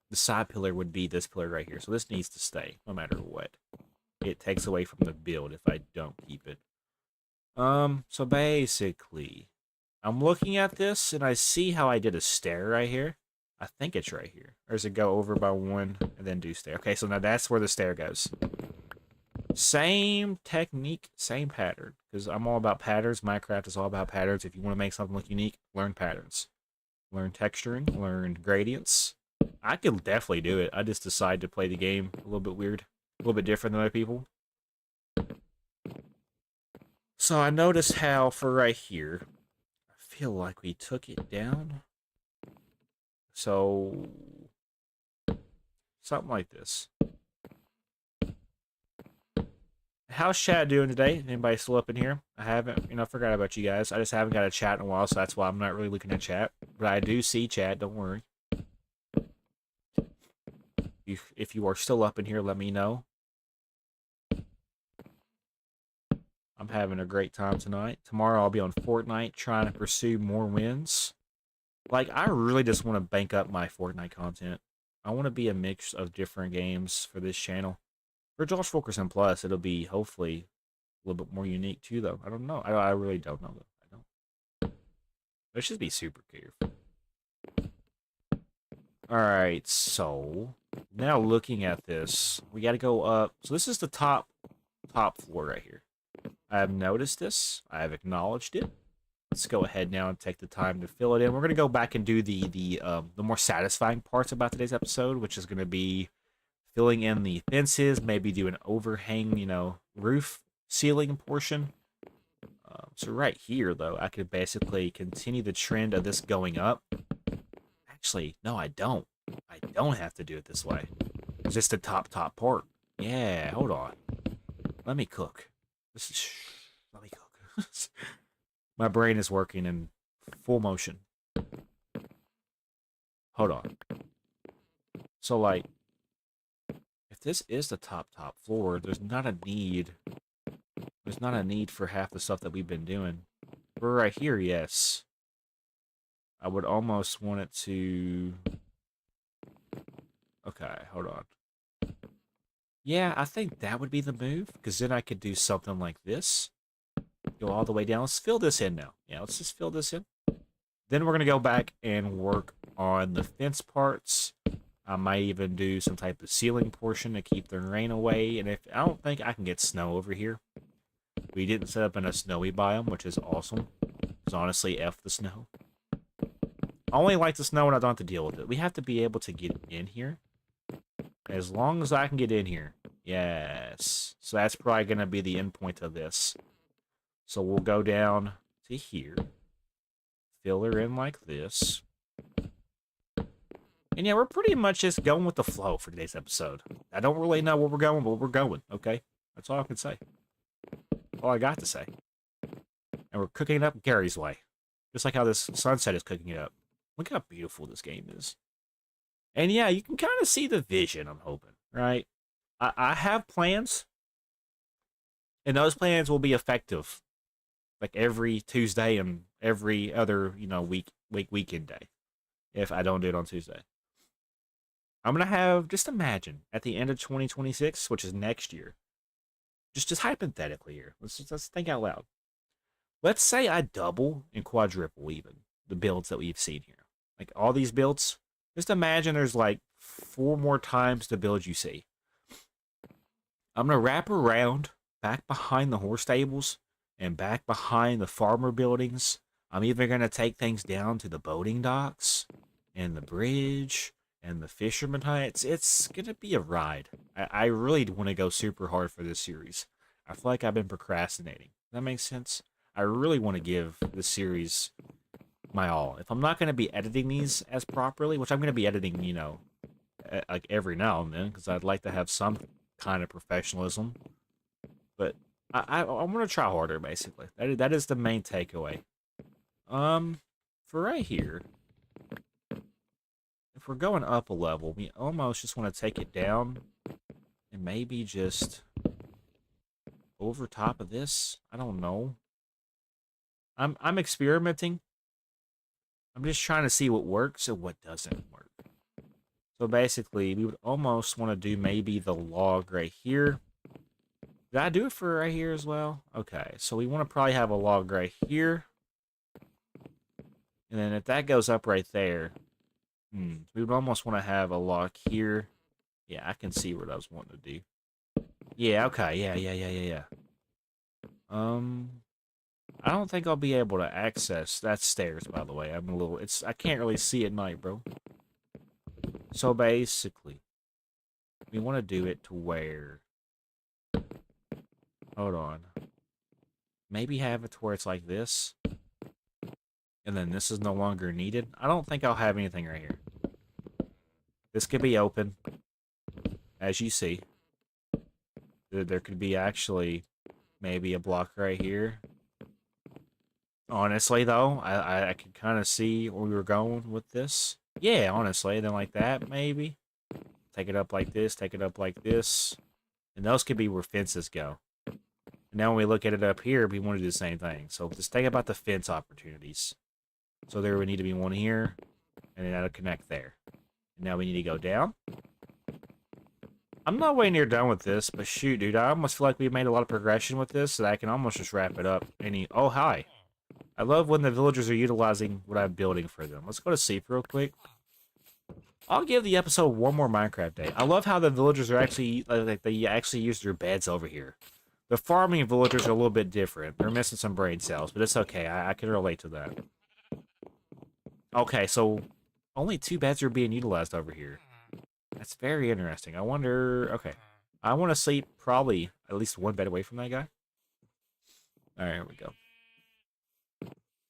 The side pillar would be this pillar right here. So this needs to stay, no matter what. It takes away from the build if I don't keep it. So basically, I'm looking at this, and I see how I did a stair right here. I think it's right here. Or does it go over by 1 and then do stair? Okay, so now that's where the stair goes. Same technique, same pattern. Because I'm all about patterns. Minecraft is all about patterns. If you want to make something look unique, learn patterns. Learn texturing, learn gradients. I could definitely do it. I just decided to play the game a little bit weird. A little bit different than other people. So I noticed how for right here, I feel like we took it down. So something like this. How's chat doing today? Anybody still up in here? I haven't, forgot about you guys. I just haven't got a chat in a while, so that's why I'm not really looking at chat. But I do see chat, don't worry. If you are still up in here, let me know. I'm having a great time tonight. Tomorrow I'll be on Fortnite trying to pursue more wins. Like, I really just want to bank up my Fortnite content. I want to be a mix of different games for this channel. For Josh Fulkerson Plus, it'll be hopefully a little bit more unique too, though. I don't know. I really don't know, though. I don't. Let's just be super careful. Alright, so now looking at this, we got to go up. So this is the top floor right here. I have noticed this. I have acknowledged it. Let's go ahead now and take the time to fill it in. We're going to go back and do the more satisfying parts about today's episode, which is going to be filling in the fences, maybe do an overhang, roof ceiling portion. So right here, though, I could basically continue the trend of this going up. Actually, no, I don't. I don't have to do it this way. It's just the top part. Yeah, hold on. Let me cook. Let me cook. My brain is working in full motion. Hold on. So, like, if this is the top floor, there's not a need for half the stuff that we've been doing. We're right here, yes. I would almost want it to... Okay, hold on. Yeah, I think that would be the move, because then I could do something like this. Go all the way down. Let's fill this in now. Yeah, let's just fill this in. Then we're going to go back and work on the fence parts. I might even do some type of ceiling portion to keep the rain away. And I don't think I can get snow over here. We didn't set up in a snowy biome, which is awesome. Because honestly, F the snow. I only like the snow when I don't have to deal with it. We have to be able to get in here. As long as I can get in here. Yes. So that's probably going to be the end point of this. So we'll go down to here. Fill her in like this. And yeah, we're pretty much just going with the flow for today's episode. I don't really know where we're going, but we're going, okay? That's all I can say. All I got to say. And we're cooking it up Gary's way. Just like how this sunset is cooking it up. Look how beautiful this game is. And yeah, you can kind of see the vision, I'm hoping, right? I have plans. And those plans will be effective. Like every Tuesday and every other, weekend day. If I don't do it on Tuesday. I'm going to have, just imagine, at the end of 2026, which is next year. Just hypothetically here. Let's think out loud. Let's say I double and quadruple even the builds that we've seen here. Like all these builds, just imagine there's like 4 more times the build you see. I'm going to wrap around back behind the horse stables and back behind the farmer buildings. I'm even going to take things down to the boating docks and the bridge and the fisherman huts. It's going to be a ride. I really want to go super hard for this series. I feel like I've been procrastinating. Does that make sense? I really want to give this series my all. If I'm not going to be editing these as properly, which I'm going to be editing, like every now and then, because I'd like to have some kind of professionalism. But I'm going to try harder, basically. That is the main takeaway. For right here, if we're going up a level, we almost just want to take it down and maybe just over top of this. I don't know. I'm experimenting. I'm just trying to see what works and what doesn't work. So basically, we would almost want to do maybe the log right here. Did I do it for right here as well? Okay, so we want to probably have a log right here. And then if that goes up right there, we would almost want to have a lock here. Yeah, I can see what I was wanting to do. Yeah, okay, yeah. I don't think I'll be able to access that stairs, by the way. I can't really see at night, bro. So basically, we want to do it to where, hold on. Maybe have it to where it's like this. And then this is no longer needed. I don't think I'll have anything right here. This could be open, as you see. There could be actually maybe a block right here. Honestly, though, I could kind of see where we were going with this. Yeah, honestly, then like that, maybe. Take it up like this, take it up like this. And those could be where fences go. And now when we look at it up here, we want to do the same thing. So just think about the fence opportunities. So there would need to be one here, and then that'll connect there. And now we need to go down. I'm not way near done with this, but shoot, dude, I almost feel like we made a lot of progression with this, so that I can almost just wrap it up. Oh, hi. I love when the villagers are utilizing what I'm building for them. Let's go to sleep real quick. I'll give the episode one more Minecraft day. I love how the villagers are actually, like, they actually use their beds over here. The farming villagers are a little bit different. They're missing some brain cells, but it's okay. I can relate to that. Okay, so only 2 beds are being utilized over here. That's very interesting. I wonder... Okay. I want to sleep probably at least 1 bed away from that guy. Alright, here we go.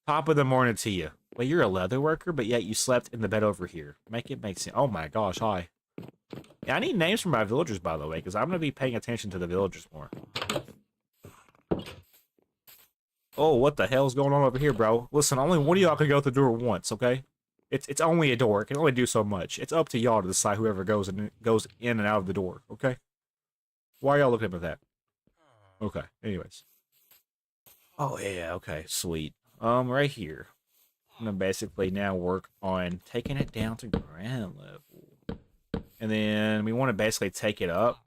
Top of the morning to you. Well, you're a leather worker, but yet you slept in the bed over here. Make it make sense. Oh my gosh, hi. Yeah, I need names for my villagers, by the way, because I'm going to be paying attention to the villagers more. Oh, what the hell's going on over here, bro? Listen, only one of y'all can go through the door once, okay? It's only a door. It can only do so much. It's up to y'all to decide whoever goes in and out of the door, okay? Why are y'all looking at that? Okay, anyways. Oh, yeah, okay, sweet. Right here. I'm gonna basically now work on taking it down to ground level. And then we want to basically take it up.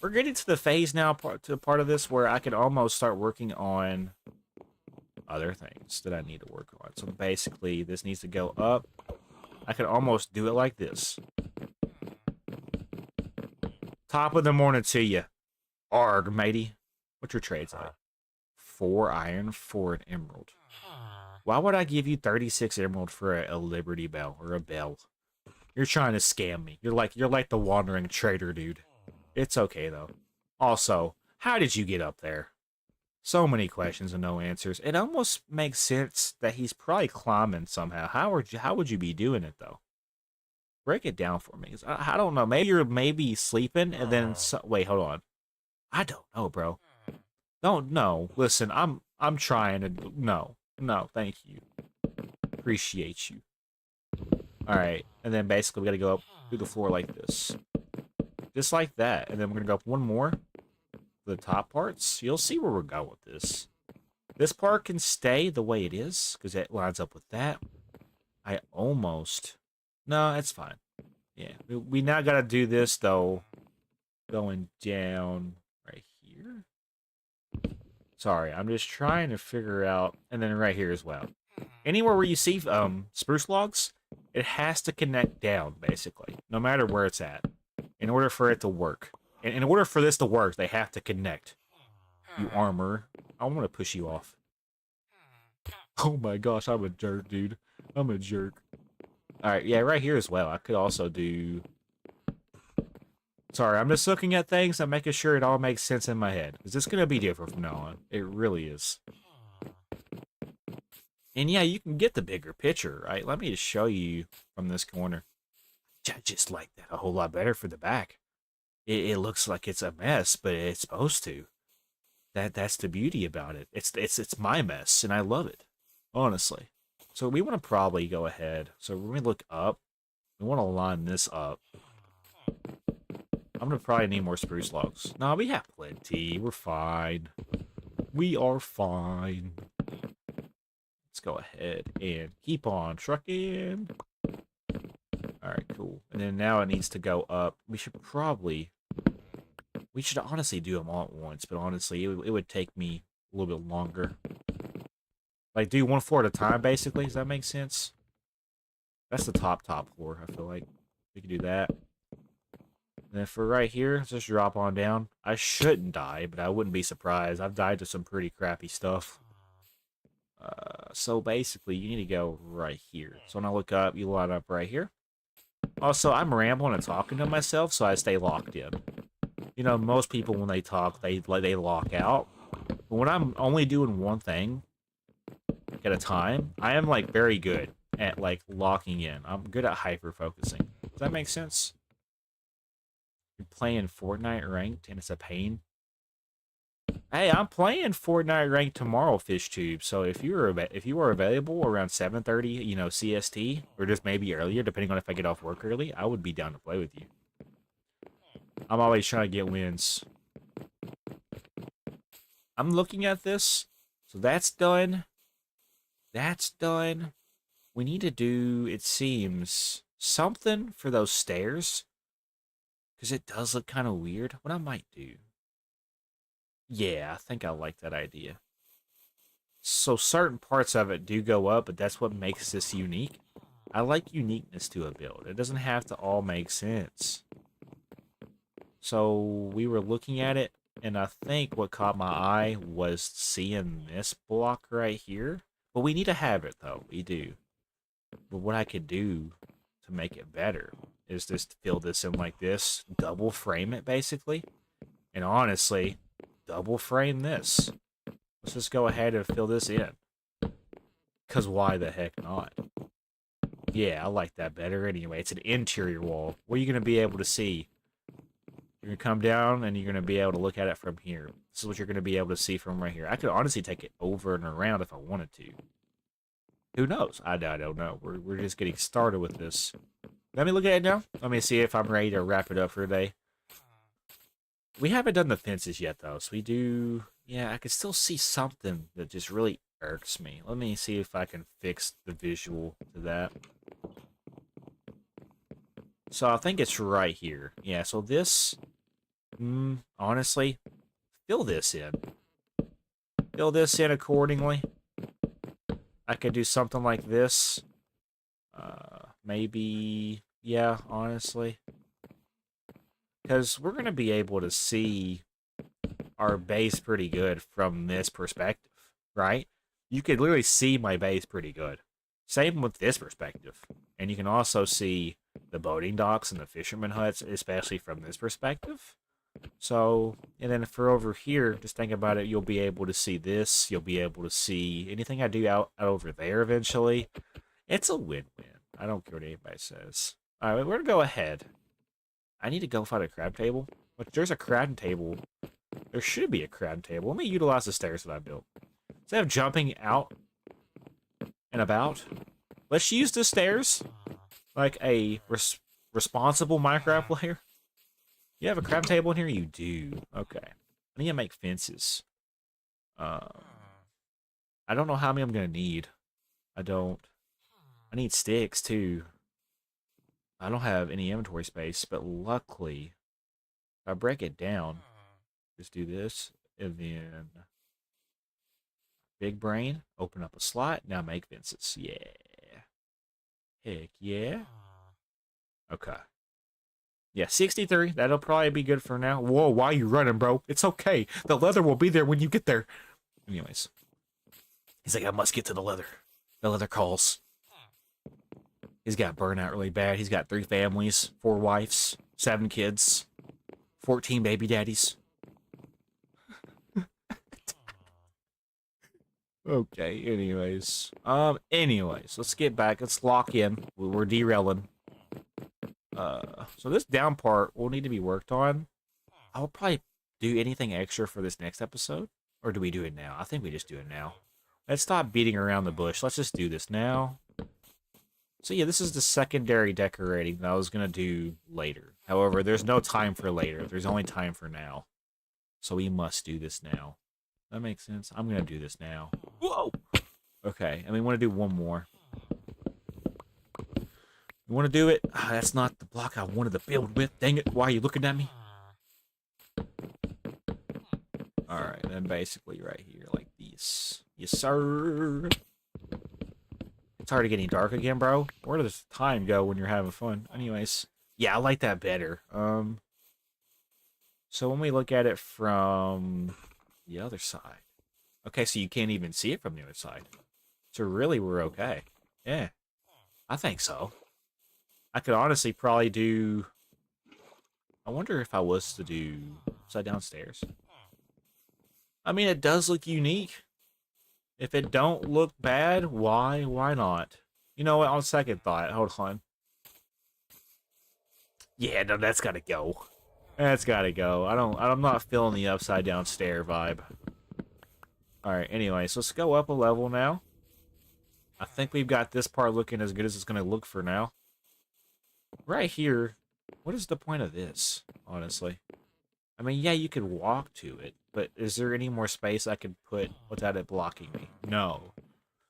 We're getting to the phase now, to the part of this where I can almost start working on other things that I need to work on. So basically, this needs to go up. I could almost do it like this. Top of the morning to you. Arg, matey. What's your trades like? 4 iron, 4 an emerald. Why would I give you 36 emerald for a Liberty Bell or a bell? You're trying to scam me. You're like the wandering trader, dude. It's okay though. Also, how did you get up there? So many questions and no answers. It almost makes sense that he's probably climbing somehow. How would you be doing it though? Break it down for me. I don't know. Maybe you're sleeping and then wait, hold on. I don't know, bro. Don't know. Listen, I'm trying to no, thank you. Appreciate you. All right, and then basically we gotta go up through the floor like this, just like that, and then we're gonna go up one more. The top parts, you'll see where we're going with this. This part can stay the way it is because it lines up with that. No, it's fine. Yeah, we now gotta do this though, going down right here. Sorry, I'm just trying to figure out, and then right here as well. Anywhere where you see spruce logs, it has to connect down, basically, no matter where it's at, in order for it to work. And in order for this to work, they have to connect. You armor. I want to push you off. Oh my gosh, I'm a jerk, dude. I'm a jerk. Alright, yeah, right here as well. I could also do... Sorry, I'm just looking at things and making sure it all makes sense in my head. Because it's going to be different from now on. It really is. And yeah, you can get the bigger picture, right? Let me just show you from this corner. Just like that, a whole lot better for the back. It looks like it's a mess, but it's supposed to. That's the beauty about it. It's my mess, and I love it, honestly. So we want to probably go ahead. So when we look up, we want to line this up. I'm gonna probably need more spruce logs. No, we have plenty. We're fine. We are fine. Let's go ahead and keep on trucking. Alright, cool. And then now it needs to go up. We should honestly do them all at once, but honestly, it would take me a little bit longer. Like, do one floor at a time, basically. Does that make sense? That's the top floor, I feel like. We can do that. And then for right here, just drop on down. I shouldn't die, but I wouldn't be surprised. I've died to some pretty crappy stuff. So basically, you need to go right here. So when I look up, you line up right here. Also, I'm rambling and talking to myself, so I stay locked in. You know, most people, when they talk, they lock out. But when I'm only doing one thing at a time, I am, like, very good at, like, locking in. I'm good at hyper-focusing. Does that make sense? You're playing Fortnite ranked, and it's a pain. Hey, I'm playing Fortnite ranked tomorrow, FishTube. So if you are available around 7:30, you know, CST, or just maybe earlier, depending on if I get off work early, I would be down to play with you. I'm always trying to get wins. I'm looking at this. So that's done. That's done. We need to do, it seems, something for those stairs. Because it does look kind of weird. What I might do. Yeah, I think I like that idea. So certain parts of it do go up, but that's what makes this unique. I like uniqueness to a build. It doesn't have to all make sense. So we were looking at it, and I think what caught my eye was seeing this block right here. But we need to have it, though. We do. But what I could do to make it better is just fill this in like this. Double frame it, basically. And honestly, double frame this. Let's just go ahead and fill this in. Because why the heck not? Yeah, I like that better anyway. It's an interior wall. What are you going to be able to see? You're going to come down and you're going to be able to look at it from here. This is what you're going to be able to see from right here. I could honestly take it over and around if I wanted to. Who knows? I don't know. We're just getting started with this. Let me look at it now. Let me see if I'm ready to wrap it up for today. We haven't done the fences yet, though, so we do... Yeah, I can still see something that just really irks me. Let me see if I can fix the visual to that. So I think it's right here. Yeah, so this... honestly, fill this in. Fill this in accordingly. I could do something like this. Maybe... Yeah, honestly. Because we're going to be able to see our base pretty good from this perspective, right? You could literally see my base pretty good. Same with this perspective. And you can also see the boating docks and the fisherman huts, especially from this perspective. So, and then for over here, just think about it, you'll be able to see this. You'll be able to see anything I do out over there eventually. It's a win-win. I don't care what anybody says. All right, we're going to go ahead. I need to go find a crab table. But there's a crab table. There should be a crab table. Let me utilize the stairs that I built. Instead of jumping out and about, let's use the stairs like a responsible Minecraft player. You have a crab table in here? You do. Okay. I need to make fences. I don't know how many I'm going to need. I need sticks, too. I don't have any inventory space, but luckily, if I break it down, just do this, and then big brain, open up a slot, now make fences. Yeah. Heck yeah. Okay. Yeah, 63. That'll probably be good for now. Whoa, why are you running, bro? It's okay. The leather will be there when you get there. Anyways. He's like, I must get to the leather. The leather calls. He's got burnout really bad. He's got 3 families, 4 wives, 7 kids, 14 baby daddies. Okay, anyways. Let's get back. Let's lock in. We're derailing. So this down part will need to be worked on. I'll probably do anything extra for this next episode. Or do we do it now? I think we just do it now. Let's stop beating around the bush. Let's just do this now. So yeah, this is the secondary decorating that I was going to do later. However, there's no time for later. There's only time for now. So we must do this now. That makes sense. I'm going to do this now. Whoa! Okay, and we want to do one more. You want to do it? Ah, that's not the block I wanted to build with. Dang it, why are you looking at me? Alright, then basically right here, like this. Yes, sir. It's already getting dark again, bro. Where does time go when you're having fun? Anyways, yeah, I like that better. So when we look at it from the other side, okay, so you can't even see it from the other side. So really, we're okay. Yeah, I think so. I could honestly probably do. I wonder if I was to do upside down stairs. I mean, it does look unique. If it don't look bad, why? Why not? You know what? On second thought, hold on. Yeah, no, that's gotta go. That's gotta go. I'm not feeling the upside down stair vibe. Alright, anyway, so let's go up a level now. I think we've got this part looking as good as it's gonna look for now. Right here, what is the point of this, honestly? I mean, yeah, you could walk to it, but is there any more space I could put without it blocking me? No.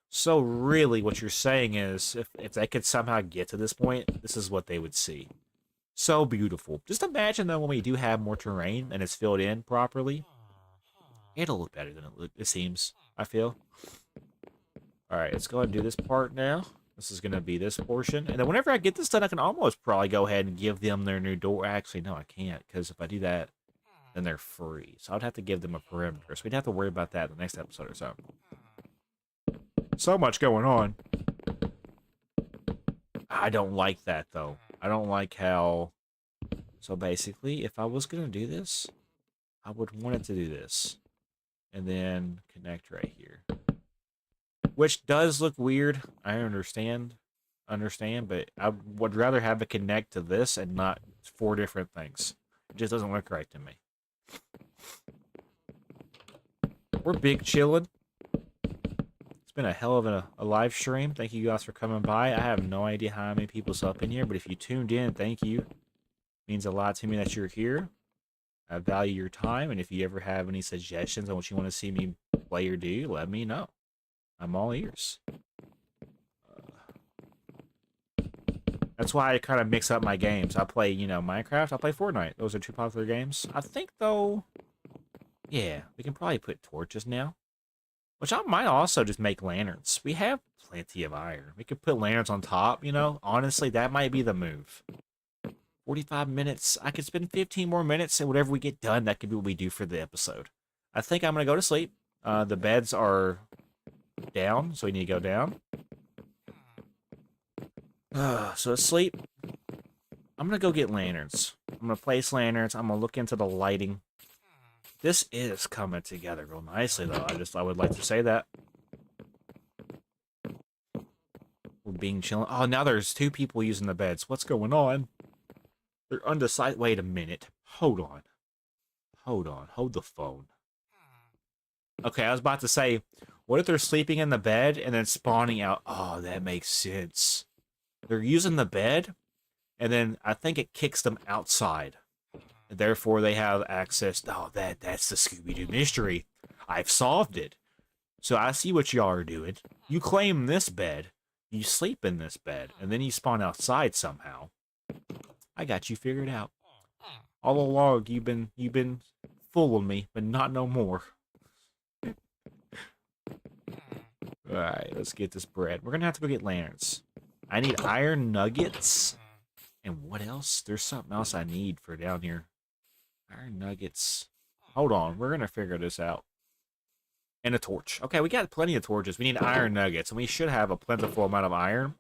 So really, what you're saying is, if they could somehow get to this point, this is what they would see. So beautiful. Just imagine, though, when we do have more terrain and it's filled in properly, it'll look better than it seems, I feel. Alright, let's go ahead and do this part now. This is going to be this portion. And then whenever I get this done, I can almost probably go ahead and give them their new door. Actually, no, I can't, because if I do that, then they're free. So I'd have to give them a perimeter. So we'd have to worry about that in the next episode or so. So much going on. I don't like that, though. I don't like how... So basically, if I was going to do this, I would want it to do this. And then connect right here. Which does look weird. I understand, but I would rather have it connect to this and not 4 different things. It just doesn't look right to me. We're big chilling. It's been a hell of a live stream. Thank you guys for coming by. I have no idea how many people's up in here, but if you tuned in, thank you. It means a lot to me that you're here. I value your time, and if you ever have any suggestions on what you want to see me play or do, let me know. I'm all ears. That's why I kind of mix up my games. I play, you know, Minecraft. I play Fortnite. Those are 2 popular games. I think, though, yeah, we can probably put torches now. Which I might also just make lanterns. We have plenty of iron. We could put lanterns on top, you know. Honestly, that might be the move. 45 minutes. I could spend 15 more minutes, and whatever we get done, that could be what we do for the episode. I think I'm going to go to sleep. The beds are down, so we need to go down. So to sleep. I'm going to go get lanterns. I'm going to place lanterns. I'm going to look into the lighting. This is coming together real nicely, though. I would like to say that. We're being chilling. Oh, now there's 2 people using the beds. What's going on? They're undecided. Wait a minute. Hold on. Hold on. Hold the phone. Okay, I was about to say, what if they're sleeping in the bed and then spawning out? Oh, that makes sense. They're using the bed, and then I think it kicks them outside. Therefore, they have access. Oh, that's the Scooby-Doo mystery. I've solved it. So I see what y'all are doing. You claim this bed, you sleep in this bed, and then you spawn outside somehow. I got you figured out. All along, you've been fooling me, but not no more. Alright, let's get this bread. We're gonna have to go get lanterns. I need iron nuggets. And what else? There's something else I need for down here. Iron nuggets. Hold on, we're gonna figure this out. And a torch. Okay, we got plenty of torches. We need iron nuggets, and we should have a plentiful amount of iron.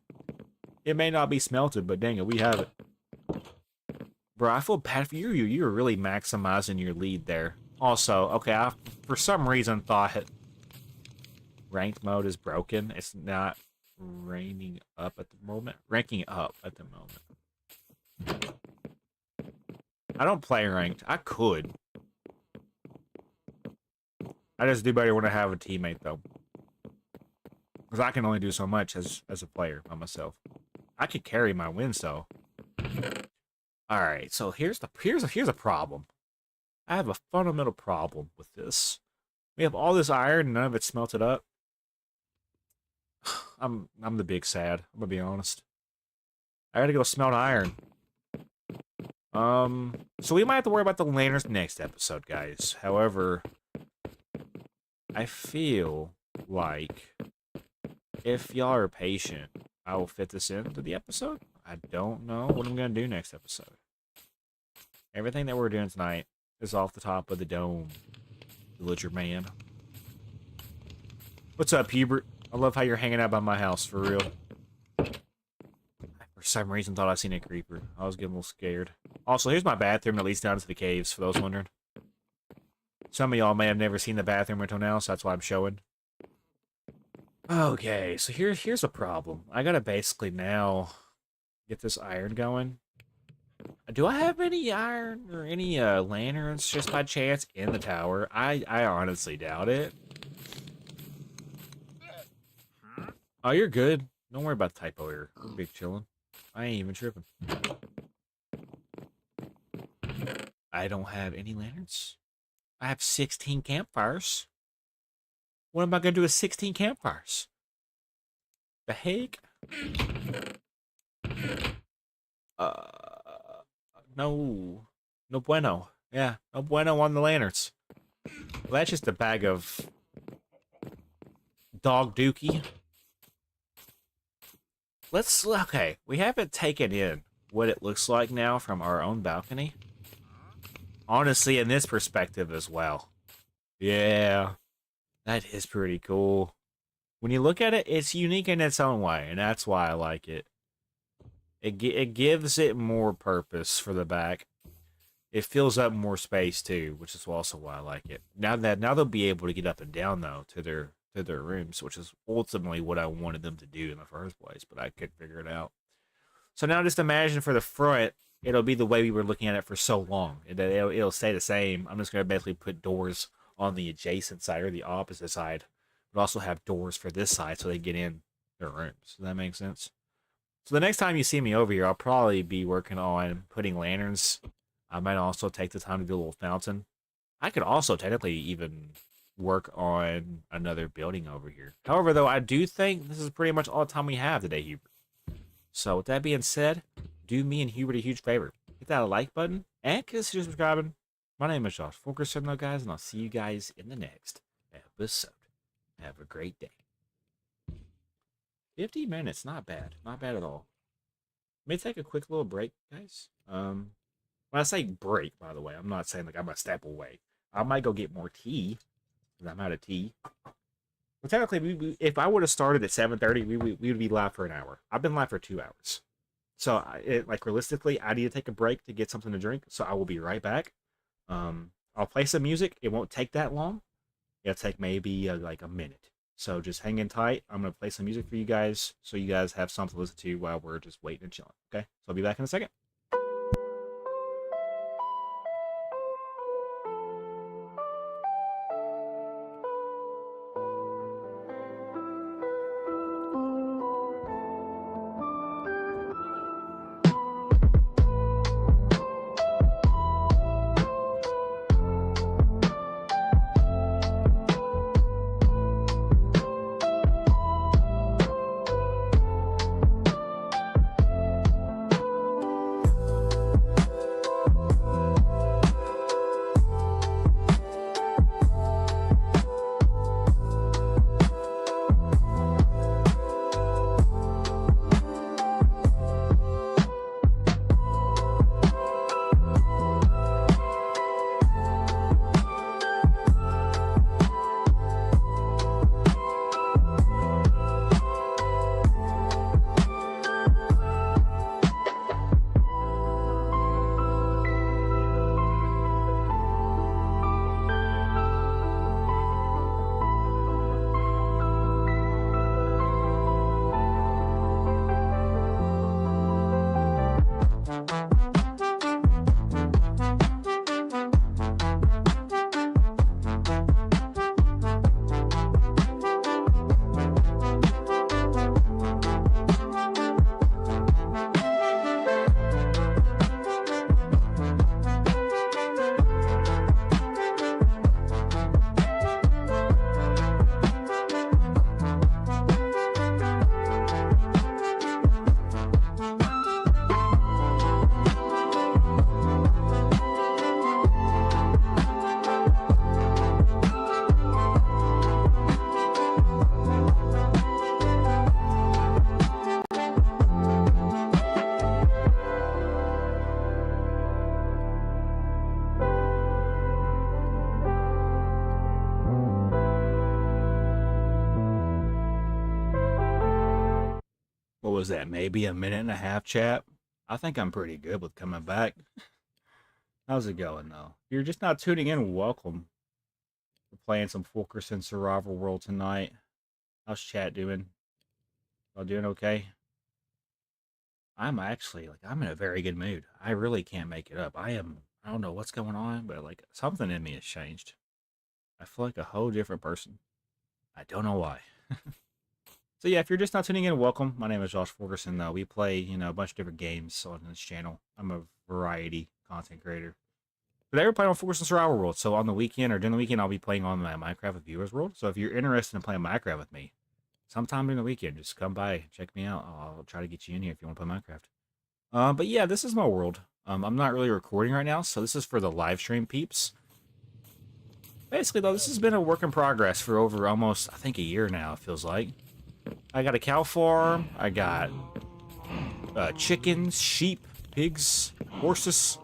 It may not be smelted, but dang it, we have it. Bro, I feel bad for you. You're really maximizing your lead there. Also, okay, I for some reason thought ranked mode is broken. It's not ranking up at the moment. Ranking up at the moment. I don't play ranked. I could. I just do better when I have a teammate, though. Because I can only do so much as a player by myself. I could carry my wins, though. Alright, so here's a problem. I have a fundamental problem with this. We have all this iron and none of it's smelted up. I'm the big sad. I'm gonna be honest. I gotta go smelt iron. So we might have to worry about the lanterns next episode, guys. However, I feel like if y'all are patient, I will fit this into the episode. I don't know what I'm going to do next episode. Everything that we're doing tonight is off the top of the dome. Villager man. What's up, Hubert? I love how you're hanging out by my house, for real. For some reason, thought I seen a creeper. I was getting a little scared. Also, here's my bathroom that leads down to the caves, for those wondering. Some of y'all may have never seen the bathroom until now, so that's why I'm showing. Okay, so here's a problem. I gotta basically now get this iron going. Do I have any iron or any lanterns just by chance in the tower? I honestly doubt it. Oh, you're good. Don't worry about the typo here. We're big chillin'. I ain't even tripping. I don't have any lanterns. I have 16 campfires. What am I gonna do with 16 campfires? The heck? No. No bueno. Yeah, no bueno on the lanterns. Well, that's just a bag of dog dookie. Okay, we haven't taken in what it looks like now from our own balcony. Honestly, in this perspective as well. Yeah, that is pretty cool. When you look at it, it's unique in its own way, and that's why I like it. It gives it more purpose for the back. It fills up more space too, which is also why I like it. Now they'll be able to get up and down though to their rooms, which is ultimately what I wanted them to do in the first place, but I couldn't figure it out. So now just imagine for the front, it'll be the way we were looking at it for so long. It'll stay the same. I'm just going to basically put doors on the adjacent side or the opposite side, but also have doors for this side so they get in their rooms. Does that make sense? So the next time you see me over here, I'll probably be working on putting lanterns. I might also take the time to do a little fountain. I could also technically even work on another building over here. However, though, I do think this is pretty much all the time we have today, Hubert. So with that being said, do me and Hubert a huge favor. Hit that like button and consider subscribing. My name is Josh FU7KERSON'S, guys, and I'll see you guys in the next episode. Have a great day. 50 minutes, not bad. Not bad at all. Let me take a quick little break, guys. When I say break, by the way, I'm not saying like I'm gonna step away. I might go get more tea, because I'm out of tea. But technically, if I would have started at 7:30, we would be live for an hour. I've been live for 2 hours. So, like, realistically, I need to take a break to get something to drink, so I will be right back. I'll play some music. It won't take that long. It'll take maybe, like, a minute. So just hang in tight. I'm going to play some music for you guys, so you guys have something to listen to while we're just waiting and chilling, okay? So I'll be back in a second. was that, maybe a minute and a half, chat? I think I'm pretty good with coming back. How's it going, though? If you're just not tuning in, welcome. We're playing some FU7KERSO'N's Survival World tonight. How's chat doing? Y'all doing okay? I'm actually, I'm in a very good mood. I really can't make it up. I don't know what's going on, but, something in me has changed. I feel like a whole different person. I don't know why. So yeah, if you're just not tuning in, welcome. My name is Josh FU7KERSON. We play, a bunch of different games on this channel. I'm a variety content creator. Today we're playing on FU7KERSO'N'S Survival World. So on the weekend or during the weekend, I'll be playing on my Minecraft with Viewers World. So if you're interested in playing Minecraft with me, sometime during the weekend, just come by, check me out. I'll try to get you in here if you want to play Minecraft. But yeah, this is my world. I'm not really recording right now, so this is for the live stream peeps. Basically, though, this has been a work in progress for over almost, I think, a year now, it feels like. I got a cow farm, I got chickens, sheep, pigs, horses.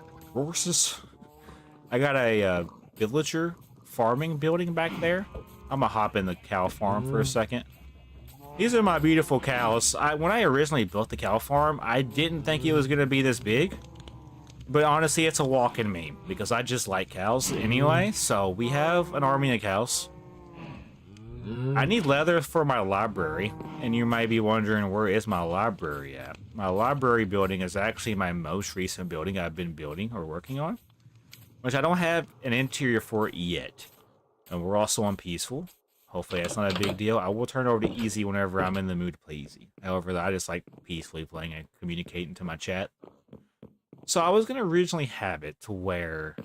I got a villager farming building back there. I'm gonna hop in the cow farm for a second. These are my beautiful cows. When I originally built the cow farm, I didn't think it was gonna be this big. But honestly, it's a walk-in meme, because I just like cows anyway. So we have an army of cows. I need leather for my library, and you might be wondering, where is my library at? My library building is actually my most recent building I've been building or working on, which I don't have an interior for it yet. And we're also on peaceful. Hopefully that's not a big deal. I will turn over to easy whenever I'm in the mood to play easy. However, I just like peacefully playing and communicating to my chat. So I was going to originally have it to where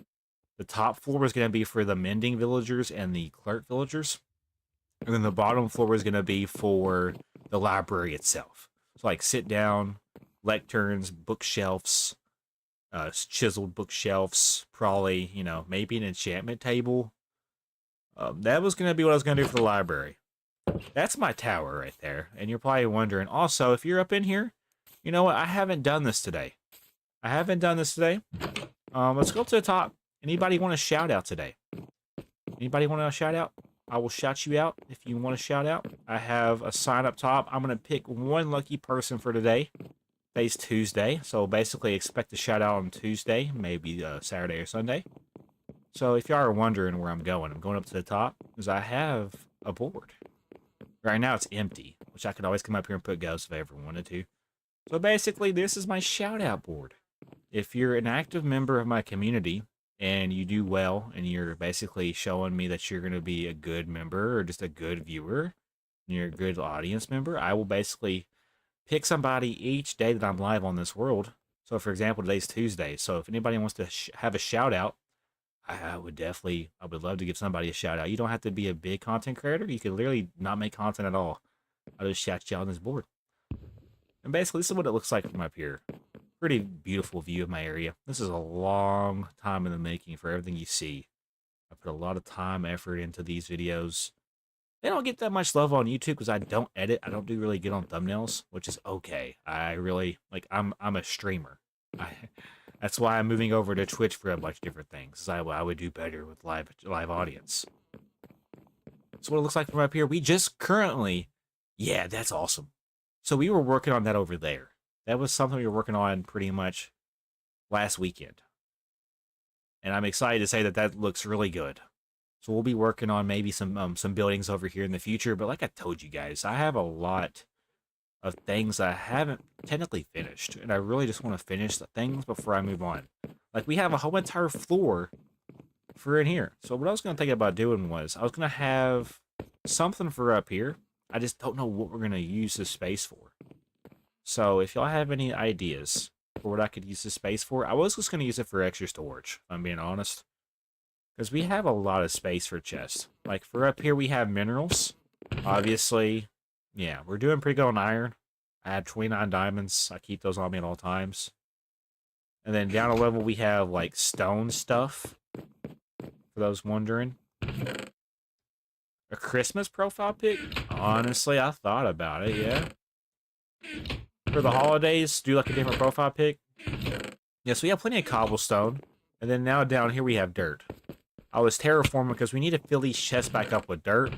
the top floor was going to be for the mending villagers and the clerk villagers. And then the bottom floor is going to be for the library itself. So sit down, lecterns, bookshelves, chiseled bookshelves, probably, maybe an enchantment table. That was going to be what I was going to do for the library. That's my tower right there. And you're probably wondering, also, if you're up in here, you know what? I haven't done this today. Let's go up to the top. Anybody want a shout out today? Anybody want a shout out? I will shout you out if you want to shout out. I have a sign up top. I'm going to pick one lucky person for today. Today's Tuesday, so basically expect a shout out on Tuesday, maybe Saturday or Sunday. So if y'all are wondering where I'm going up to the top because I have a board. Right now it's empty, which I could always come up here and put ghosts if I ever wanted to. So basically this is my shout out board. If you're an active member of my community, and you do well, and you're basically showing me that you're going to be a good member or just a good viewer, and you're a good audience member, I will basically pick somebody each day that I'm live on this world. So, for example, today's Tuesday. So, if anybody wants to have a shout out, I would love to give somebody a shout out. You don't have to be a big content creator. You can literally not make content at all. I'll just shout you out on this board. And basically, this is what it looks like from up here. Pretty beautiful view of my area. This is a long time in the making for everything you see. I put a lot of time, effort into these videos. They don't get that much love on YouTube because I don't edit. I don't do really good on thumbnails, which is okay. I really, I'm a streamer. That's why I'm moving over to Twitch for a bunch of different things. I would do better with live audience. That's what it looks like from up here. We just currently, yeah, that's awesome. So we were working on that over there. That was something we were working on pretty much last weekend. And I'm excited to say that that looks really good. So we'll be working on maybe some buildings over here in the future. But like I told you guys, I have a lot of things I haven't technically finished. And I really just want to finish the things before I move on. We have a whole entire floor for in here. So what I was going to think about doing was I was going to have something for up here. I just don't know what we're going to use this space for. So if y'all have any ideas for what I could use this space for, I was just going to use it for extra storage, if I'm being honest. Because we have a lot of space for chests. For up here, we have minerals. Obviously, yeah, we're doing pretty good on iron. I have 29 diamonds. I keep those on me at all times. And then down a level, we have, stone stuff. For those wondering. A Christmas profile pic? Honestly, I thought about it, yeah. For the holidays, do a different profile pic. Yeah, so we have plenty of cobblestone. And then now down here we have dirt. I was terraforming because we need to fill these chests back up with dirt.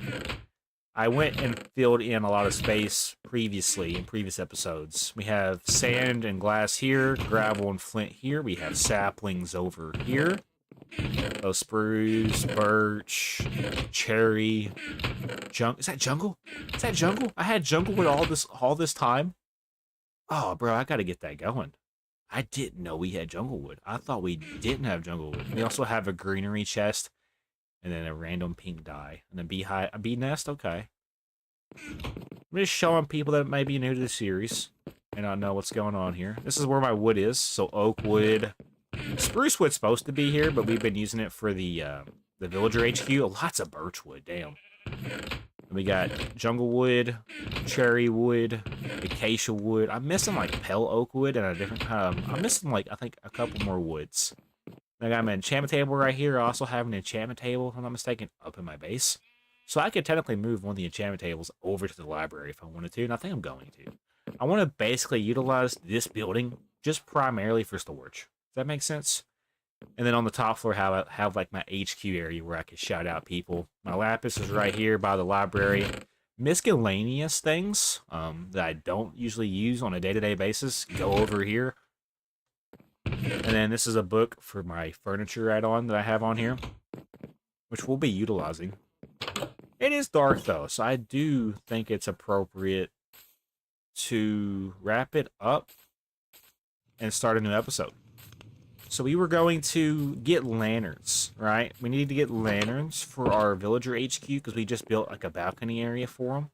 I went and filled in a lot of space previously in previous episodes. We have sand and glass here, gravel and flint here. We have saplings over here. So spruce, birch, cherry, is that jungle? Is that jungle? I had jungle with all this time. Oh, bro, I gotta get that going. I didn't know we had jungle wood. I thought we didn't have jungle wood. We also have a greenery chest, and then a random pink dye, and a bee nest. Okay. I'm just showing people that may be new to the series and not know what's going on here. This is where my wood is. So oak wood, spruce wood's supposed to be here, but we've been using it for the villager HQ. Lots of birch wood. Damn. We got jungle wood, cherry wood, acacia wood. I'm missing like pale oak wood and a different kind of. I'm missing like I think a couple more woods. I got an enchantment table right here. I also have an enchantment table, if I'm not mistaken, up in my base. So I could technically move one of the enchantment tables over to the library if I wanted to, and I think I'm going to. I want to basically utilize this building just primarily for storage. Does that make sense? And then on the top floor, have like my HQ area where I can shout out people. My lapis is right here by the library. Miscellaneous things that I don't usually use on a day-to-day basis go over here. And then this is a book for my furniture add-on that I have on here, which we'll be utilizing. It is dark though, so I do think it's appropriate to wrap it up and start a new episode. So we were going to get lanterns, right? We needed to get lanterns for our villager HQ because we just built like a balcony area for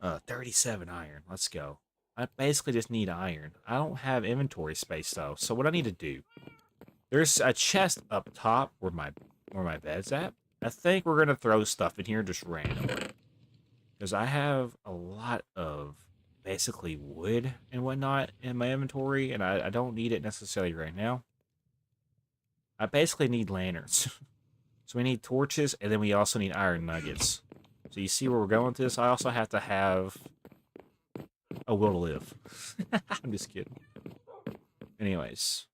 them. 37 iron. Let's go. I basically just need iron. I don't have inventory space though. So what I need to do, there's a chest up top where my bed's at. I think we're gonna throw stuff in here just randomly because I have a lot of basically wood and whatnot in my inventory, and I don't need it necessarily right now. I basically need lanterns. So we need torches, and then we also need iron nuggets. So you see where we're going with this? I also have to have a will to live. I'm just kidding. Anyways.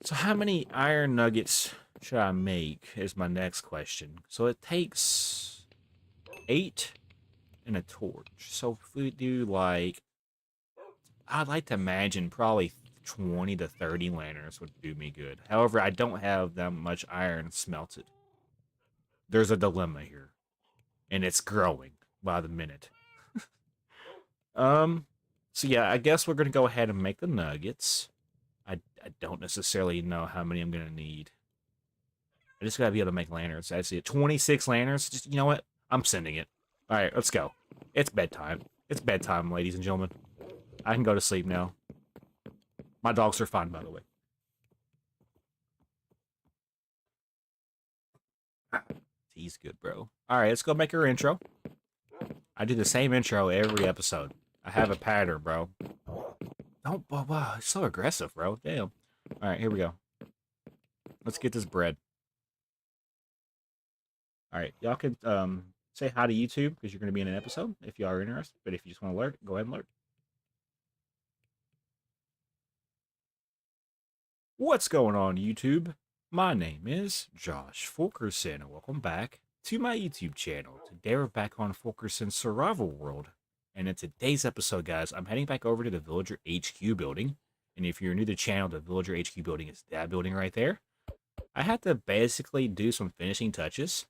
So how many iron nuggets should I make is my next question. So it takes 8 and a torch. So if we do like, I'd like to imagine probably 20 to 30 lanterns would do me good. However, I don't have that much iron smelted. There's a dilemma here. And it's growing by the minute. So yeah, I guess we're going to go ahead and make the nuggets. I don't necessarily know how many I'm going to need. I just got to be able to make lanterns. That's it. 26 lanterns. Just, you know what? I'm sending it. All right, let's go. It's bedtime. It's bedtime, ladies and gentlemen. I can go to sleep now. My dogs are fine, by the way. He's good, bro. All right, let's go make our intro. I do the same intro every episode. I have a pattern, bro. Don't, wow, it's so aggressive, bro. Damn. All right, here we go. Let's get this bread. All right, y'all can say hi to YouTube because you're going to be in an episode if you are interested. But if you just want to alert, go ahead and alert. What's going on, YouTube? My name is Josh Fulkerson, and welcome back to my YouTube channel. Today we're back on Fulkerson's Survival World. And in today's episode, guys, I'm heading back over to the Villager HQ building. And if you're new to the channel, the Villager HQ building is that building right there. I had to basically do some finishing touches.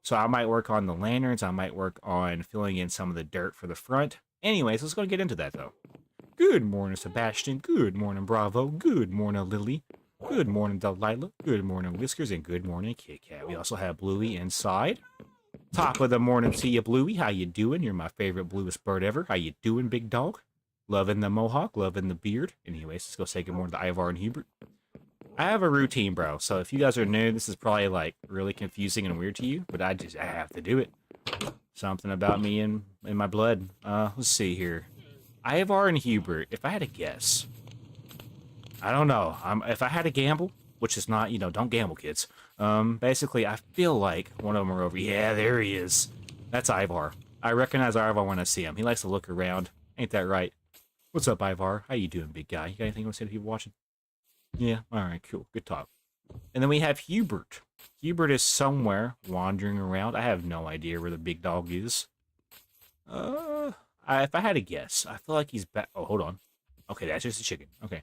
So I might work on the lanterns. I might work on filling in some of the dirt for the front. Anyways, let's go get into that, though. Good morning, Sebastian. Good morning, Bravo. Good morning, Lily. Good morning, Delilah. Good morning, Whiskers. And good morning, Kit Kat. We also have Bluey inside. Top of the morning to you, Bluey. How you doing? You're my favorite bluest bird ever. How you doing, big dog? Loving the mohawk, loving the beard. Anyways, let's go say good morning to Ivar and Hubert. I have a routine, bro. So if you guys are new, this is probably like really confusing and weird to you, but I have to do it. Something about me in my blood. Let's see here. Ivar and Hubert. If I had to guess, I don't know. If I had to gamble, which is not, don't gamble, kids. Basically, I feel like one of them are over. Yeah, there he is. That's Ivar. I recognize Ivar when I see him. He likes to look around. Ain't that right? What's up, Ivar? How you doing, big guy? You got anything you want to say to people watching? Yeah, all right, cool. Good talk. And then we have Hubert. Hubert is somewhere wandering around. I have no idea where the big dog is. If I had to guess, I feel like he's back. Oh, hold on. Okay, that's just a chicken. Okay.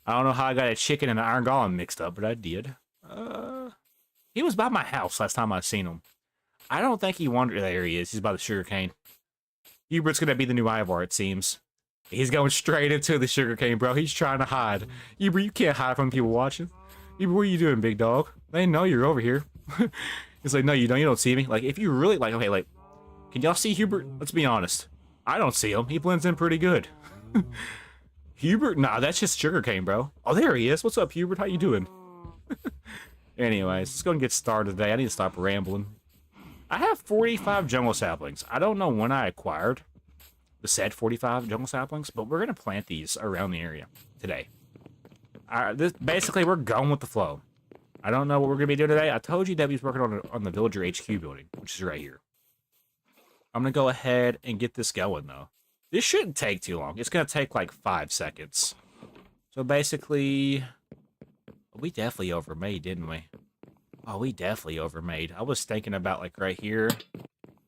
I don't know how I got a chicken and an iron golem mixed up, but I did. He was by my house last time I seen him. I don't think he wandered. There he is. He's by the sugarcane. Hubert's gonna be the new Ivar, it seems. He's going straight into the sugarcane, bro. He's trying to hide. Hubert, you can't hide from people watching. Hubert, what are you doing, big dog? They know you're over here. He's like, no, you don't. You don't see me. Like, if you really like, okay, like, can y'all see Hubert? Let's be honest. I don't see him. He blends in pretty good. Hubert? Nah, that's just sugarcane, bro. Oh, there he is. What's up, Hubert? How you doing? Anyways, let's go and get started today. I need to stop rambling. I have 45 jungle saplings. I don't know when I acquired the said 45 jungle saplings, but we're going to plant these around the area today. Basically, we're going with the flow. I don't know what we're going to be doing today. I told you Debbie's working on the villager HQ building, which is right here. I'm going to go ahead and get this going, though. This shouldn't take too long. It's going to take like 5 seconds. So basically, we definitely overmade, didn't we? Oh, we definitely overmade. I was thinking about like right here,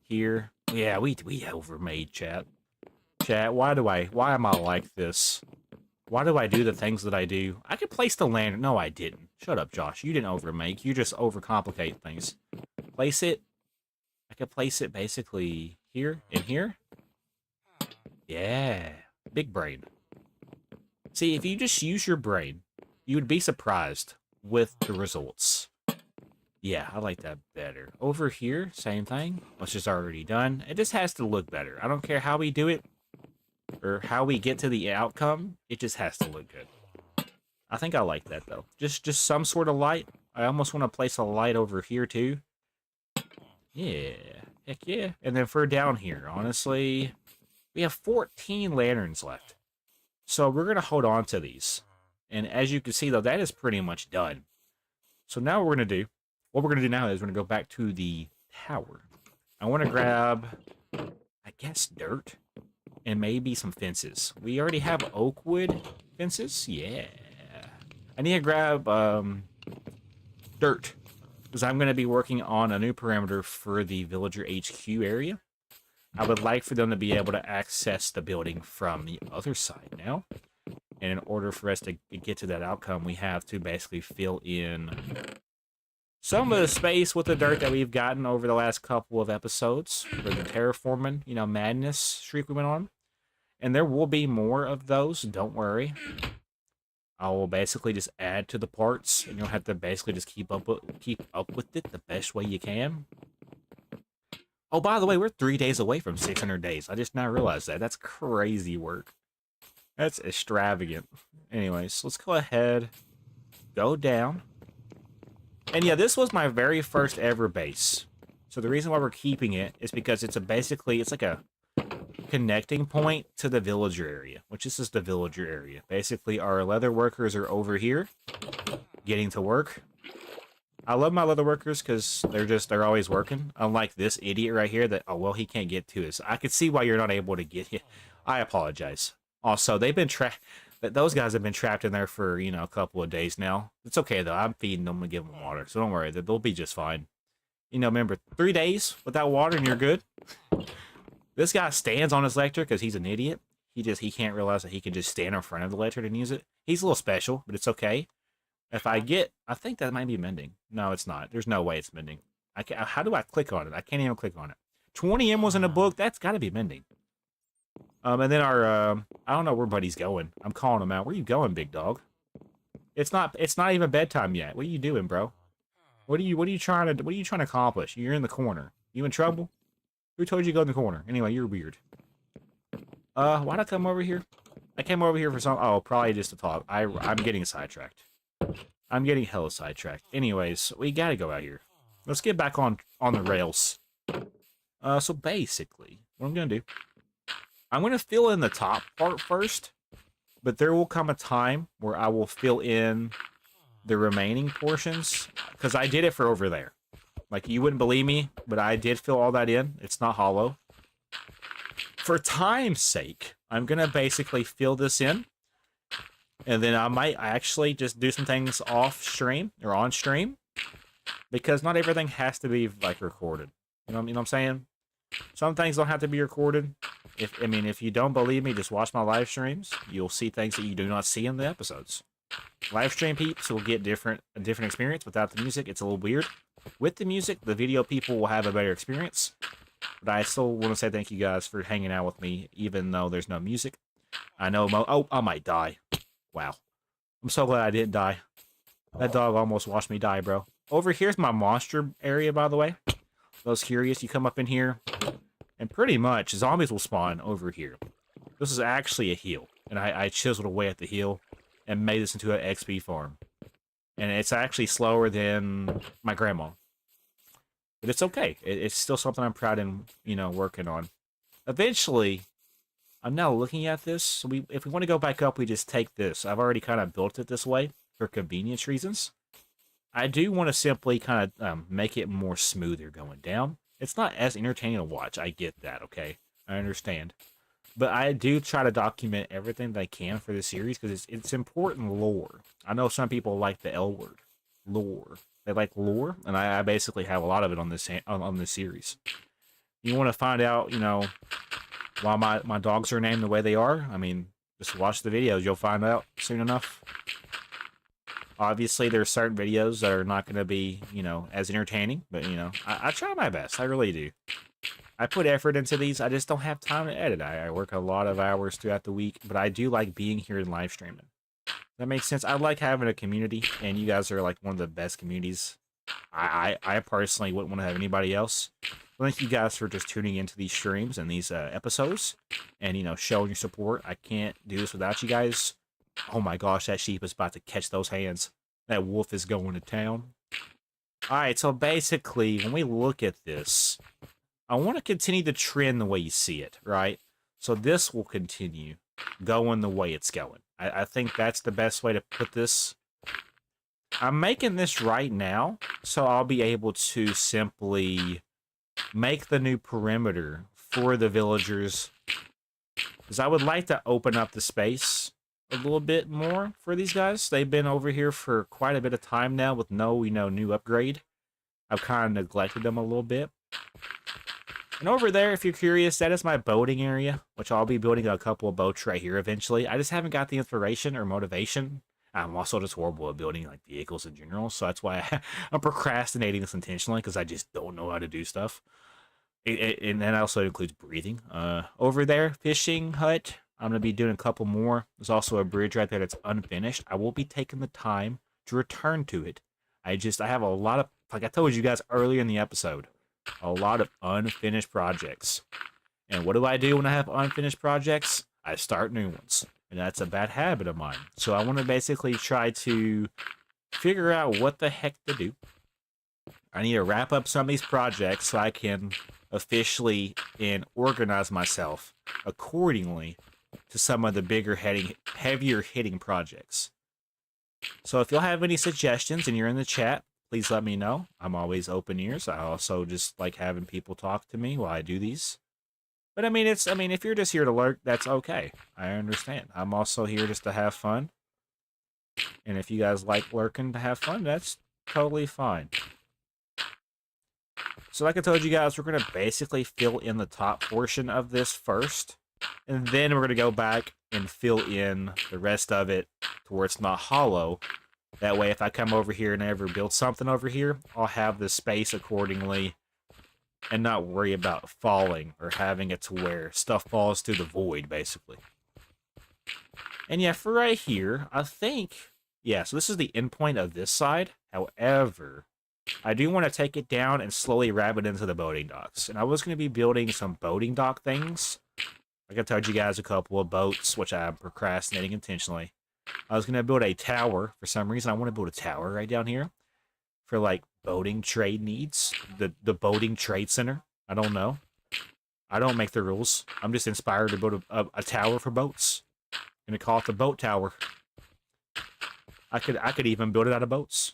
here. Yeah, we overmade, chat. Chat, why am I like this? Why do I do the things that I do? I could place the lantern. No, I didn't. Shut up, Josh. You didn't overmake. You just overcomplicate things. Place it. I could place it basically here and here. Yeah. Big brain. See, if you just use your brain, you would be surprised with the results. Yeah, I like that better. Over here, same thing. Which is already done. It just has to look better. I don't care how we do it or how we get to the outcome. It just has to look good. I think I like that, though. Just some sort of light. I almost want to place a light over here, too. Yeah. Heck yeah. And then for down here, honestly, we have 14 lanterns left. So we're going to hold on to these. And as you can see, though, that is pretty much done. So now what we're going to do, now is we're going to go back to the tower. I want to grab, I guess, dirt and maybe some fences. We already have oak wood fences. Yeah. I need to grab dirt because I'm going to be working on a new perimeter for the villager HQ area. I would like for them to be able to access the building from the other side now. And in order for us to get to that outcome, we have to basically fill in some of the space with the dirt that we've gotten over the last couple of episodes for the terraforming, madness streak we went on. And there will be more of those, don't worry. I will basically just add to the parts, and you'll have to basically just keep up with it the best way you can. Oh, by the way, we're 3 days away from 600 days. I just now realized that. That's crazy work. That's extravagant. Anyways, let's go ahead, go down. And yeah, this was my very first ever base. So the reason why we're keeping it is because it's like a connecting point to the villager area, which is just the villager area. Basically, our leather workers are over here getting to work. I love my leather workers because they're always working. Unlike this idiot right here that, oh, well, he can't get to us. I could see why you're not able to get here. I apologize. Also, they've been those guys have been trapped in there for, a couple of days now. It's okay, though. I'm feeding them and giving them water, so don't worry. They'll be just fine. Remember, 3 days without water and you're good. This guy stands on his lectern because he's an idiot. He can't realize that he can just stand in front of the lectern and use it. He's a little special, but it's okay. I think that might be mending. No, it's not. There's no way it's mending. How do I click on it? I can't even click on it. 20M was in a book. That's got to be mending. And then I don't know where Buddy's going. I'm calling him out. Where you going, big dog? It's not even bedtime yet. What are you doing, bro? What are you trying to accomplish? You're in the corner. You in trouble? Who told you to go in the corner? Anyway, you're weird. Why'd I come over here? I came over here for probably just to talk. I'm getting sidetracked. I'm getting hella sidetracked. Anyways, we gotta go out here. Let's get back on the rails. So basically, what I'm gonna do, I'm gonna fill in the top part first, but there will come a time where I will fill in the remaining portions, because I did it for over there. Like, you wouldn't believe me, but I did fill all that in. It's not hollow. For time's sake, I'm gonna basically fill this in, And then I might actually just do some things off stream or on stream, because not everything has to be like recorded. You know what I'm saying? Some things don't have to be recorded. If you don't believe me, just watch my live streams. You'll see things that you do not see in the episodes. Live stream peeps will get a different experience without the music. It's a little weird. With the music, the video people will have a better experience. But I still want to say thank you guys for hanging out with me, even though there's no music. I know oh, I might die. Wow. I'm so glad I didn't die. That dog almost watched me die, bro. Over here's my monster area, by the way. Those curious, you come up in here, and pretty much zombies will spawn over here. This is actually a hill, and I chiseled away at the hill and made this into an XP farm. And it's actually slower than my grandma. But it's okay. It's still something I'm proud in, working on. Eventually, I'm now looking at this. So if we want to go back up, we just take this. I've already kind of built it this way for convenience reasons. I do want to simply kind of make it more smoother going down. It's not as entertaining to watch. I get that, okay? I understand. But I do try to document everything that I can for this series because it's important lore. I know some people like the L word, lore. They like lore, and I basically have a lot of it on this series. You want to find out, why my dogs are named the way they are? I mean, just watch the videos. You'll find out soon enough. Obviously, there are certain videos that are not going to be, as entertaining. But, I try my best. I really do. I put effort into these. I just don't have time to edit. I work a lot of hours throughout the week. But I do like being here and live streaming. That makes sense. I like having a community. And you guys are, like, one of the best communities. I personally wouldn't want to have anybody else. Thank you guys for just tuning into these streams and these episodes. And, showing your support. I can't do this without you guys. Oh my gosh, that sheep is about to catch those hands. That wolf is going to town. Alright, so basically, when we look at this, I want to continue the trend the way you see it, right? So this will continue going the way it's going. I think that's the best way to put this. I'm making this right now, so I'll be able to simply make the new perimeter for the villagers. Because I would like to open up the space a little bit more for these guys. They've been over here for quite a bit of time now with no, new upgrade. I've kind of neglected them a little bit. And over there, if you're curious, that is my boating area, which I'll be building a couple of boats right here eventually. I just haven't got the inspiration or motivation. I'm also just horrible at building like vehicles in general, so that's why I'm procrastinating this intentionally, because I just don't know how to do stuff. And that also includes breathing. Over there, fishing hut. I'm going to be doing a couple more. There's also a bridge right there that's unfinished. I will be taking the time to return to it. I have a lot of, like I told you guys earlier in the episode, a lot of unfinished projects. And what do I do when I have unfinished projects? I start new ones. And that's a bad habit of mine. So I want to basically try to figure out what the heck to do. I need to wrap up some of these projects so I can officially and organize myself accordingly to some of the bigger heavier hitting projects. So if you'll have any suggestions and you're in the chat, please let me know. I'm always open ears. I also just like having people talk to me while I do these. But if you're just here to lurk, that's okay. I understand. I'm also here just to have fun. And if you guys like lurking to have fun, that's totally fine. So like I told you guys, we're going to basically fill in the top portion of this first. And then we're going to go back and fill in the rest of it to where it's not hollow. That way, if I come over here and I ever build something over here, I'll have the space accordingly and not worry about falling or having it to where stuff falls to the void, basically. And yeah, for right here, I think, yeah, so this is the endpoint of this side. However, I do want to take it down and slowly wrap it into the boating docks. And I was going to be building some boating dock things. Like I told you guys, a couple of boats, which I'm procrastinating intentionally. I was going to build a tower. For some reason, I want to build a tower right down here for, like, boating trade needs. The boating trade center. I don't know. I don't make the rules. I'm just inspired to build a tower for boats. I'm going to call it the boat tower. I could even build it out of boats.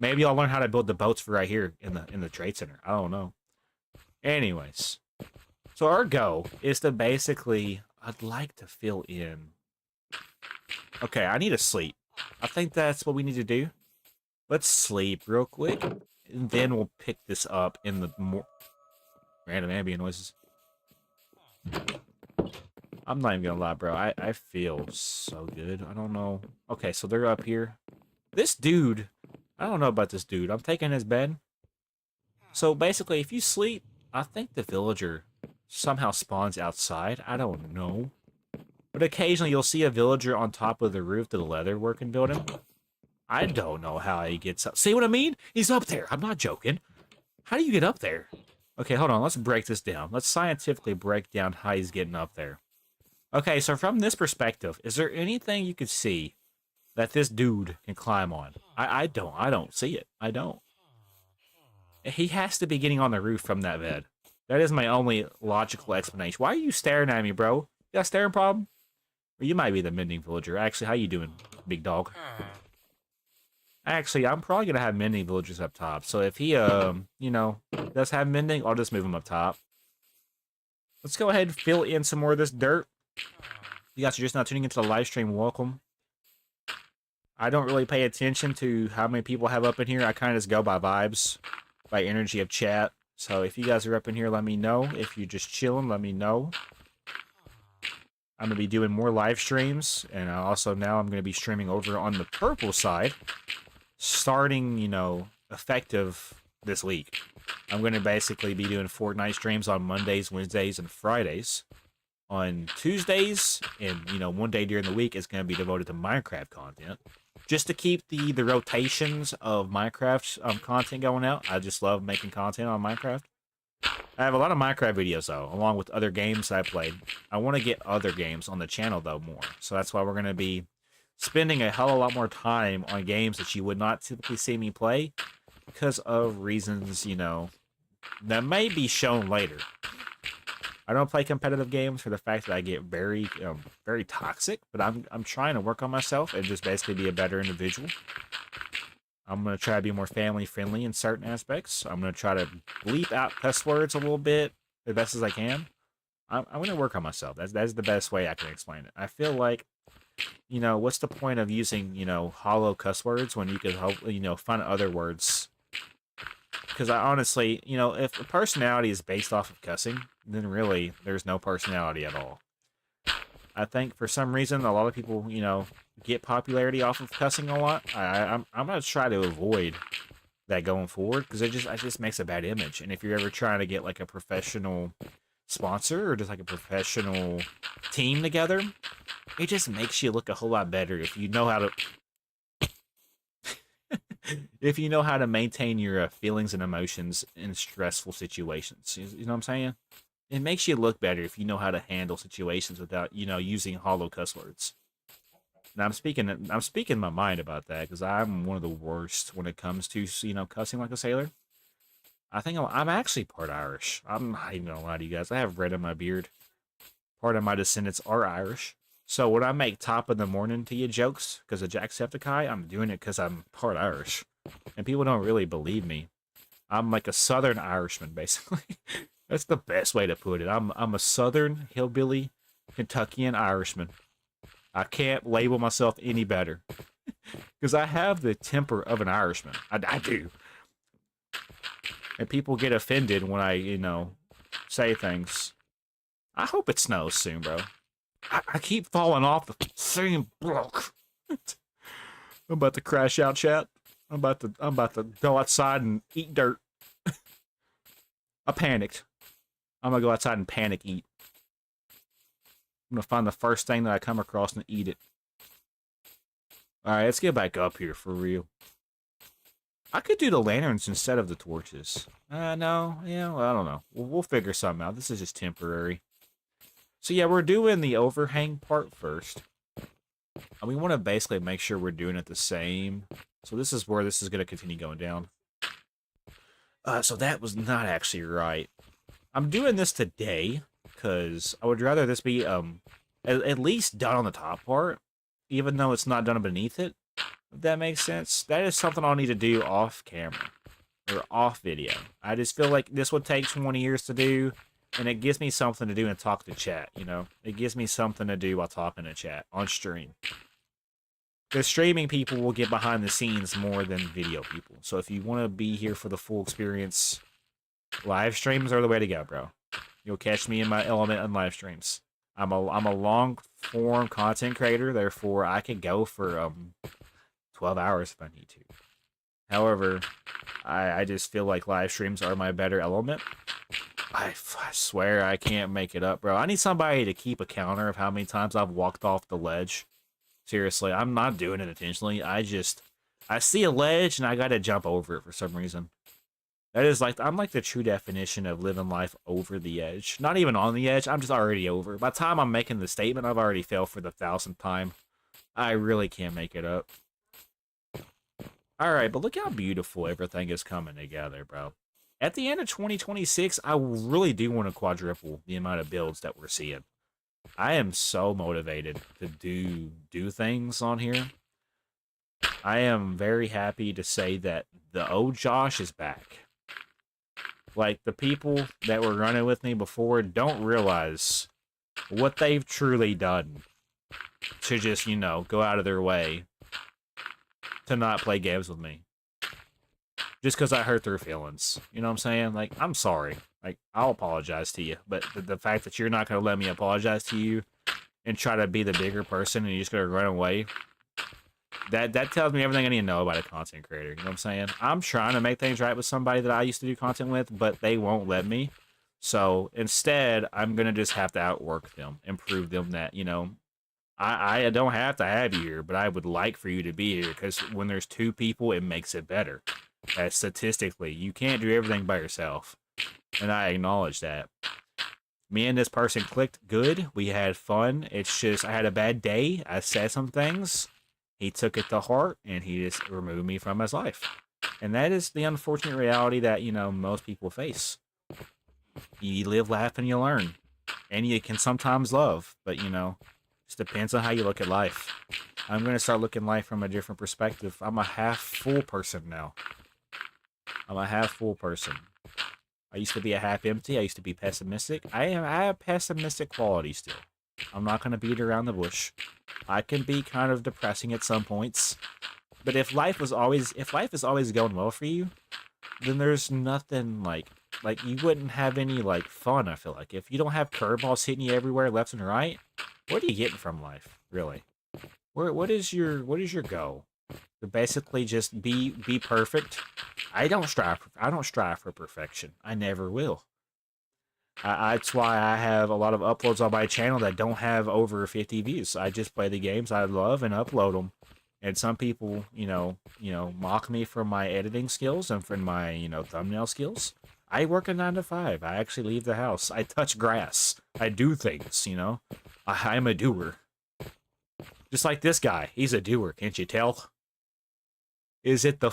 Maybe I'll learn how to build the boats for right here in the trade center. I don't know. Anyways. So our goal is to basically, I'd like to fill in Okay, I need to sleep. I think that's what we need to do. Let's sleep real quick, and then we'll pick this up in the more random ambient noises. I'm not even gonna lie, bro. I feel so good. I don't know. Okay, so they're up here. This dude, I don't know about this dude. I'm taking his bed. So basically, if you sleep, I think the villager somehow spawns outside. I don't know. But occasionally you'll see a villager on top of the roof of the leatherworking building. I don't know how he gets up. See what I mean? He's up there. I'm not joking. How do you get up there? Okay, hold on. Let's break this down. Let's scientifically break down how he's getting up there. Okay, so from this perspective, is there anything you could see that this dude can climb on? I don't see it. I don't. He has to be getting on the roof from that bed. That is my only logical explanation. Why are you staring at me, bro? You got a staring problem? Or you might be the mending villager. Actually, how you doing, big dog? Actually, I'm probably gonna have mending villagers up top. So if he, you know, does have mending, I'll just move him up top. Let's go ahead and fill in some more of this dirt. You guys are just now tuning into the live stream. Welcome. I don't really pay attention to how many people have up in here. I kind of just go by vibes, by energy of chat. So if you guys are up in here, let me know. If you're just chilling, let me know. I'm going to be doing more live streams. And also now I'm going to be streaming over on the purple side. Starting, you know, effective this week. I'm going to basically be doing Fortnite streams on Mondays, Wednesdays, and Fridays. On Tuesdays, and, you know, one day during the week is going to be devoted to Minecraft content. Just to keep the rotations of Minecraft content going out. I just love making content on Minecraft. I have a lot of Minecraft videos, though, along with other games I played. I want to get other games on the channel, though, more. So that's why we're going to be spending a hell of a lot more time on games that you would not typically see me play because of reasons, you know, that may be shown later. I don't play competitive games for the fact that I get very toxic, but I'm trying to work on myself and just basically be a better individual. I'm going to try to be more family friendly in certain aspects. I'm going to try to bleep out cuss words a little bit the best as I can. I'm going to work on myself. That's the best way I can explain it. I feel like, you know, what's the point of using, you know, hollow cuss words when you could, you know, find other words? Because I honestly, you know, if a personality is based off of cussing, then really there's no personality at all. I think for some reason a lot of people, you know, get popularity off of cussing a lot. I'm gonna try to avoid that going forward because it just makes a bad image. And if you're ever trying to get like a professional sponsor or just like a professional team together, it just makes you look a whole lot better if you know how to if you know how to maintain your feelings and emotions in stressful situations. You know what I'm saying? It makes you look better if you know how to handle situations without, you know, using hollow cuss words. Now I'm speaking my mind about that because I'm one of the worst when it comes to, you know, cussing like a sailor. I think I'm actually part Irish. I'm not even gonna lie to you guys. I have red in my beard. Part of my descendants are Irish. So when I make top of the morning to you jokes because of Jacksepticeye, I'm doing it because I'm part Irish. And people don't really believe me. I'm like a Southern Irishman, basically. That's the best way to put it. I'm a Southern hillbilly Kentuckian Irishman. I can't label myself any better. Because I have the temper of an Irishman. I do. And people get offended when I, you know, say things. I hope it snows soon, bro. I keep falling off the same block. I'm about to crash out, chat. I'm about to go outside and eat dirt. I panicked. I'm gonna go outside and panic eat. I'm gonna find the first thing that I come across and eat it. Alright, let's get back up here for real. I could do the lanterns instead of the torches. No. Yeah, well, I don't know. We'll figure something out. This is just temporary. So yeah, we're doing the overhang part first. And we want to basically make sure we're doing it the same. So this is where this is going to continue going down. So that was not actually right. I'm doing this today because I would rather this be at least done on the top part, even though it's not done beneath it. If that makes sense. That is something I'll need to do off camera or off video. I just feel like this would take 20 years to do. And it gives me something to do and talk to chat, you know? It gives me something to do while talking to chat on stream. the streaming people will get behind the scenes more than video people. So if you want to be here for the full experience, live streams are the way to go, bro. You'll catch me in my element on live streams. I'm a long form content creator, therefore I can go for 12 hours if I need to. However, I just feel like live streams are my better element. I swear I can't make it up, bro. I need somebody to keep a counter of how many times I've walked off the ledge. Seriously, I'm not doing it intentionally. I see a ledge and I gotta jump over it for some reason. That is like, I'm like the true definition of living life over the edge. Not even on the edge, I'm just already over. By the time I'm making the statement, I've already failed for the 1,000th time. I really can't make it up. Alright, but look how beautiful everything is coming together, bro. At the end of 2026, I really do want to quadruple the amount of builds that we're seeing. I am so motivated to do things on here. I am very happy to say that the old Josh is back. Like, the people that were running with me before don't realize what they've truly done to just, you know, go out of their way to not play games with me. Just because I hurt their feelings. You know what I'm saying? Like, I'm sorry. Like, I'll apologize to you. But the fact that you're not going to let me apologize to you and try to be the bigger person and you're just going to run away, that tells me everything I need to know about a content creator. You know what I'm saying? I'm trying to make things right with somebody that I used to do content with, but they won't let me. So instead, I'm going to just have to outwork them and prove them that, you know, I don't have to have you here, but I would like for you to be here because when there's two people, it makes it better. Statistically, you can't do everything by yourself. And I acknowledge that. Me and this person clicked good. We had fun. It's just, I had a bad day. I said some things. He took it to heart, and he just removed me from his life. And that is the unfortunate reality that, you know, most people face. You live, laugh, and you learn. And you can sometimes love, but, you know, just depends on how you look at life. I'm going to start looking at life from a different perspective. I'm a half-full person now. I'm a half-full person. I used to be a half-empty. I used to be pessimistic. I have pessimistic qualities still. I'm not going to beat around the bush. I can be kind of depressing at some points. But if life is always going well for you, then there's nothing like you wouldn't have any like fun, I feel like. If you don't have curveballs hitting you everywhere left and right, what are you getting from life, really? What is your goal? To basically just be perfect. I don't strive for perfection. I never will. That's why I have a lot of uploads on my channel that don't have over 50 views. I just play the games I love and upload them. And some people, you know, mock me for my editing skills and for my, you know, thumbnail skills. I work a 9 to 5. I actually leave the house. I touch grass. I do things, you know. I'm a doer. Just like this guy. He's a doer, can't you tell? Is it the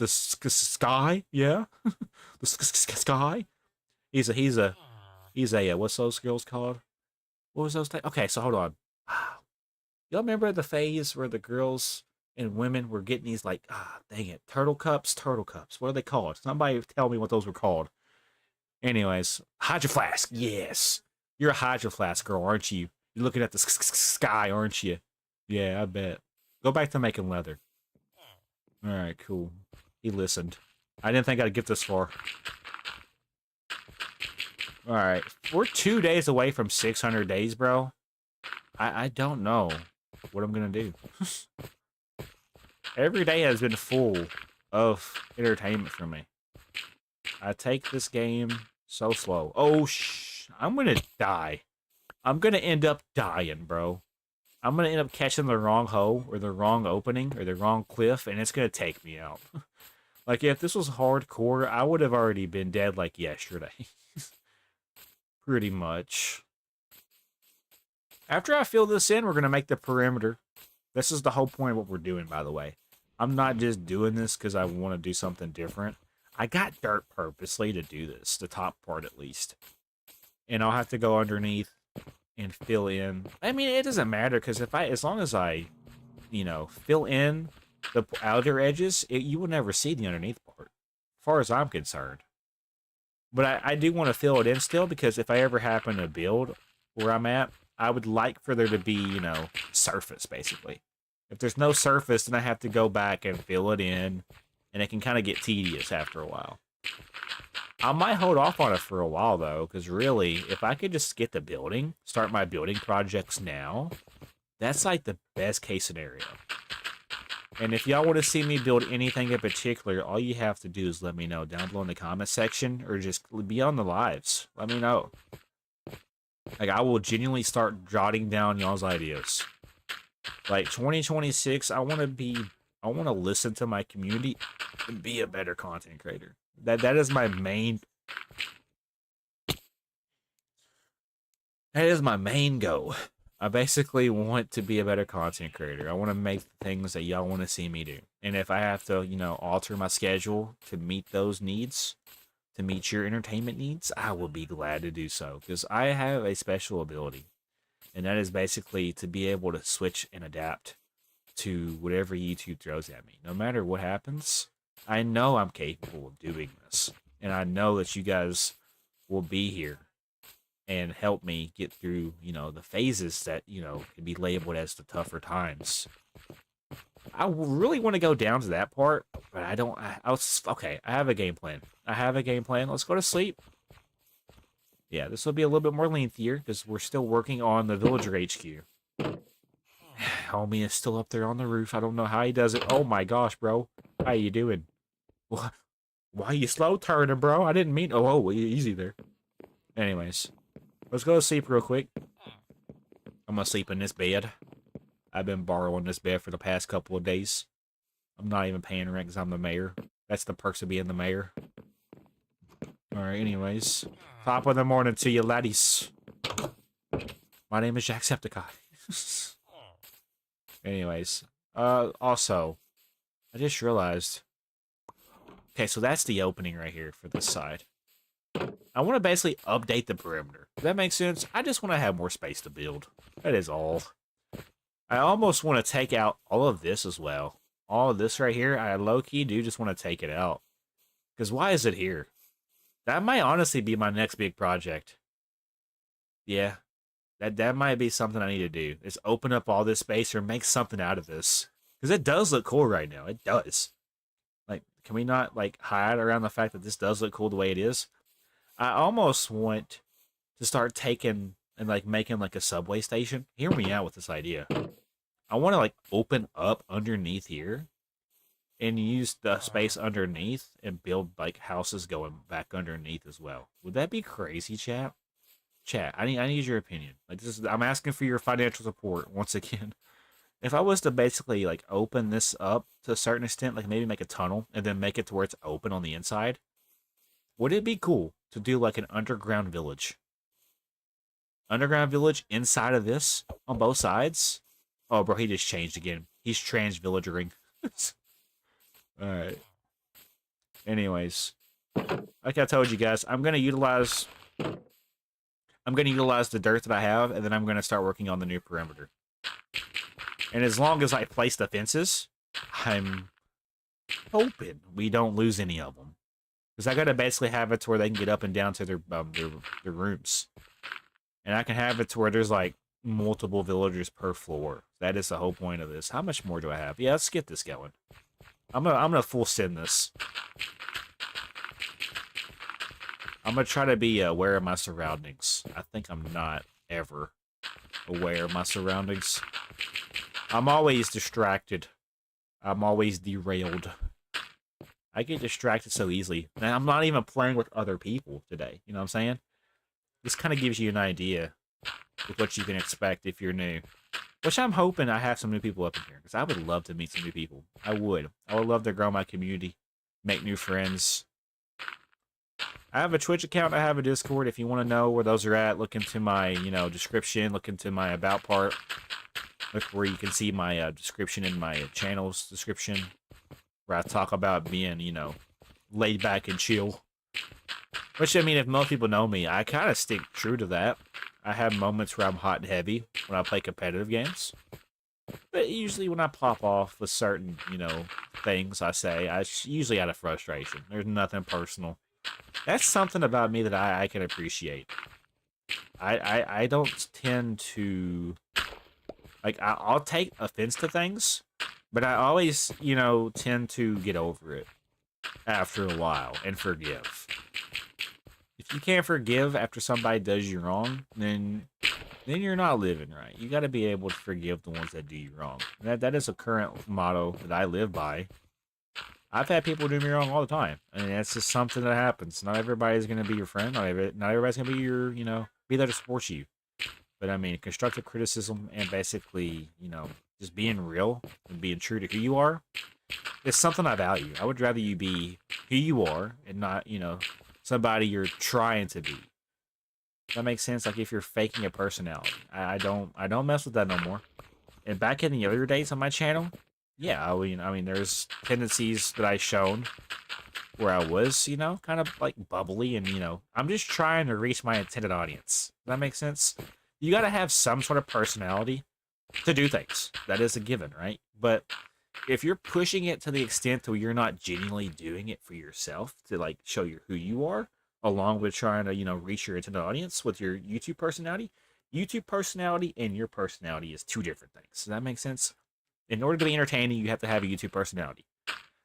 sky? Yeah? The sky? He's a what's those girls called? What was those things? Okay, so hold on. Y'all remember the phase where the girls and women were getting these like, dang it, turtle cups? What are they called? Somebody tell me what those were called. Anyways, Hydro Flask. Yes. You're a Hydro Flask girl, aren't you? You're looking at the sky, aren't you? Yeah, I bet. Go back to making leather. Alright, cool. He listened. I didn't think I'd get this far. Alright, we're 2 days away from 600 days, bro. I don't know what I'm gonna do. Every day has been full of entertainment for me. I take this game so slow. Oh, I'm gonna die. I'm gonna end up dying, bro. I'm gonna end up catching the wrong hole, or the wrong opening, or the wrong cliff, and it's gonna take me out. Like, if this was hardcore, I would have already been dead, like, yesterday. Pretty much. After I fill this in, we're gonna make the perimeter. This is the whole point of what we're doing, by the way. I'm not just doing this because I want to do something different. I got dirt purposely to do this, the top part at least. And I'll have to go underneath and fill in. I mean, it doesn't matter because as long as I, you know, fill in the outer edges, you will never see the underneath part, as far as I'm concerned. But I do want to fill it in still because if I ever happen to build where I'm at, I would like for there to be, you know, surface basically. If there's no surface, then I have to go back and fill it in, and it can kind of get tedious after a while. I might hold off on it for a while, though, because really, if I could just get the building, start my building projects now, that's like the best case scenario. And if y'all want to see me build anything in particular, all you have to do is let me know down below in the comment section, or just be on the lives. Let me know. Like, I will genuinely start jotting down y'all's ideas. Like, 2026, I want to listen to my community and be a better content creator. That is my main goal. I basically want to be a better content creator. I want to make the things that y'all want to see me do. And if I have to, alter my schedule to meet those needs, to meet your entertainment needs, I will be glad to do so. Because I have a special ability. And that is basically to be able to switch and adapt to whatever YouTube throws at me. No matter what happens, I know I'm capable of doing this. And I know that you guys will be here and help me get through, the phases that, can be labeled as the tougher times. I really want to go down to that part, but I don't. Okay, I have a game plan. Let's go to sleep. Yeah, this will be a little bit more lengthier because we're still working on the villager HQ. Homie is still up there on the roof. I don't know how he does it. Oh my gosh, bro. How you doing? Why are you slow turning, bro? I didn't mean... Oh, easy there. Anyways, let's go to sleep real quick. I'm gonna sleep in this bed. I've been borrowing this bed for the past couple of days. I'm not even paying rent because I'm the mayor. That's the perks of being the mayor. Alright, anyways. Top of the morning to you, laddies. My name is Jacksepticeye. Anyways. Also, I just realized... Okay, so that's the opening right here for this side. I want to basically update the perimeter. Does that make sense? I just want to have more space to build. That is all. I almost want to take out all of this as well. All of this right here, I low-key do just want to take it out. Because why is it here? That might honestly be my next big project. Yeah. That might be something I need to do. Is open up all this space or make something out of this. Because it does look cool right now. It does. Like, can we not, hide around the fact that this does look cool the way it is? I almost want to start taking and, making, a subway station. Hear me out with this idea. I want to, open up underneath here and use the space underneath and build, houses going back underneath as well. Would that be crazy, chat? Chat, I need your opinion. I'm asking for your financial support once again. If I was to basically, open this up to a certain extent, maybe make a tunnel and then make it to where it's open on the inside, would it be cool to do, an underground village? Underground village inside of this on both sides? Oh, bro, he just changed again. He's trans-villagering. Alright. Anyways. Like I told you guys, I'm going to utilize the dirt that I have, and then I'm going to start working on the new perimeter. And as long as I place the fences, I'm hoping we don't lose any of them. Because I got to basically have it to where they can get up and down to their rooms. And I can have it to where there's, multiple villagers per floor. That is the whole point of this. How much more do I have? Yeah, let's get this going. I'm gonna full send this. I'm gonna try to be aware of my surroundings. I think I'm not ever aware of my surroundings. I'm always distracted. I'm always derailed. I get distracted so easily. And I'm not even playing with other people today. You know what I'm saying? This kind of gives you an idea with what you can expect if you're new. Which I'm hoping I have some new people up in here. Because I would love to meet some new people. I would love to grow my community. Make new friends. I have a Twitch account. I have a Discord. If you want to know where those are at, look into my, description. Look into my about part. Look where you can see my description in my channel's description. Where I talk about being, laid back and chill. Which, I mean, if most people know me, I kind of stick true to that. I have moments where I'm hot and heavy when I play competitive games. But usually when I pop off with certain, things I say, usually out of frustration. There's nothing personal. That's something about me that I can appreciate. I don't tend to Like, I'll take offense to things, but I always, tend to get over it after a while and forgive. If you can't forgive after somebody does you wrong, then you're not living right. You got to be able to forgive the ones that do you wrong. And that is a current motto that I live by. I've had people do me wrong all the time, and that's just something that happens. Not everybody's gonna be your friend. Not everybody's gonna be your, be there to support you. But I mean, constructive criticism and basically, just being real and being true to who you are is something I value. I would rather you be who you are and not, somebody you're trying to be. That makes sense. Like if you're faking a personality, I don't mess with that no more. And back in the earlier days on my channel, yeah, I mean, there's tendencies that I shown where I was, kind of like bubbly and, I'm just trying to reach my intended audience. Does that make sense? You got to have some sort of personality to do things. That is a given, right? But if you're pushing it to the extent where you're not genuinely doing it for yourself to like show you who you are, along with trying to, reach your intended audience with your YouTube personality and your personality is two different things. Does that make sense? In order to be entertaining, you have to have a YouTube personality.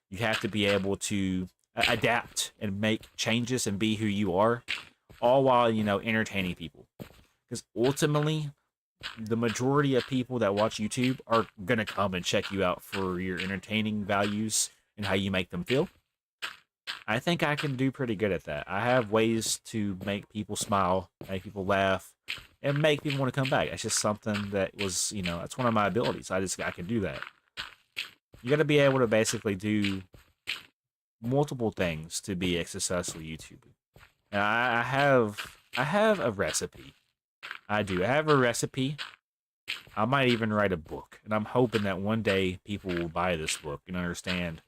You have to be able to adapt and make changes and be who you are, all while, entertaining people. Because ultimately, the majority of people that watch YouTube are going to come and check you out for your entertaining values and how you make them feel. I think I can do pretty good at that. I have ways to make people smile, make people laugh, and make people want to come back. It's just something that was, that's one of my abilities. I can do that. You got to be able to basically do multiple things to be a successful YouTuber. And I have a recipe. I do. I have a recipe. I might even write a book, and I'm hoping that one day people will buy this book and understand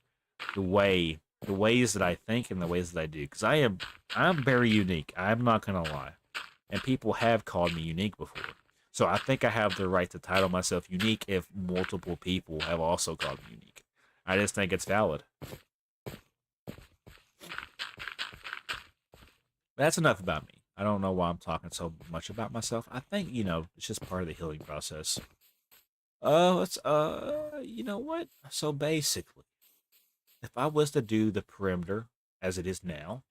the ways that I think and the ways that I do. Because I'm very unique. I'm not gonna lie, and people have called me unique before. So I think I have the right to title myself unique if multiple people have also called me unique. I just think it's valid. That's enough about me. I don't know why I'm talking so much about myself. I think, it's just part of the healing process. You know what? So basically, if I was to do the perimeter as it is now,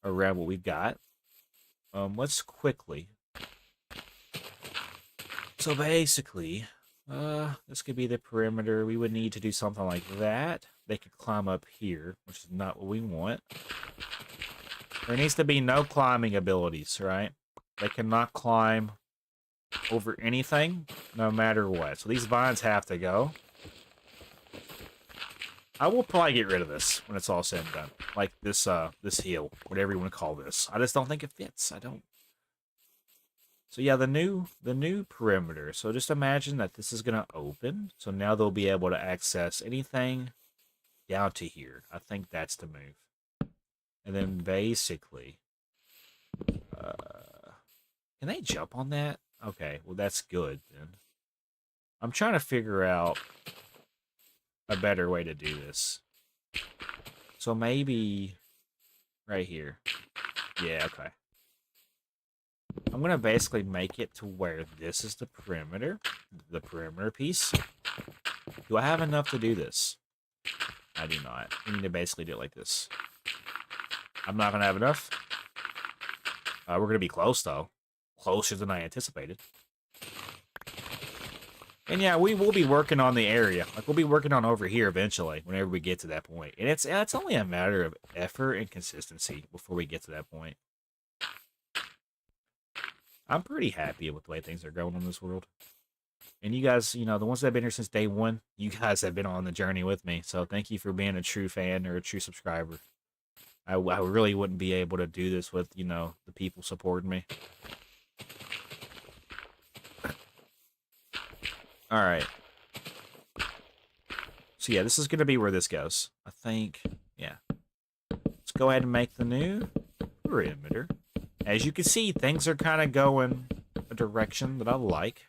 around what we've got, let's quickly. So basically, this could be the perimeter. We would need to do something like that. They could climb up here, which is not what we want. There needs to be no climbing abilities, right? They cannot climb over anything, no matter what. So these vines have to go. I will probably get rid of this when it's all said and done. Like this this hill, whatever you want to call this. I just don't think it fits. I don't. So yeah, the new perimeter. So just imagine that this is gonna open. So now they'll be able to access anything down to here. I think that's the move. And then basically, can they jump on that? Okay, well that's good then. I'm trying to figure out a better way to do this. So maybe right here. Yeah, okay. I'm going to basically make it to where this is the perimeter piece. Do I have enough to do this? I do not. We need to basically do it like this. I'm not going to have enough. We're going to be close, though. Closer than I anticipated. And yeah, we will be working on the area. Like, we'll be working on over here eventually, whenever we get to that point. And it's only a matter of effort and consistency before we get to that point. I'm pretty happy with the way things are going in this world. And you guys, the ones that have been here since day one, you guys have been on the journey with me. So thank you for being a true fan or a true subscriber. I really wouldn't be able to do this with, the people supporting me. All right. So yeah, this is going to be where this goes. I think, yeah. Let's go ahead and make the new perimeter. As you can see, things are kind of going a direction that I like.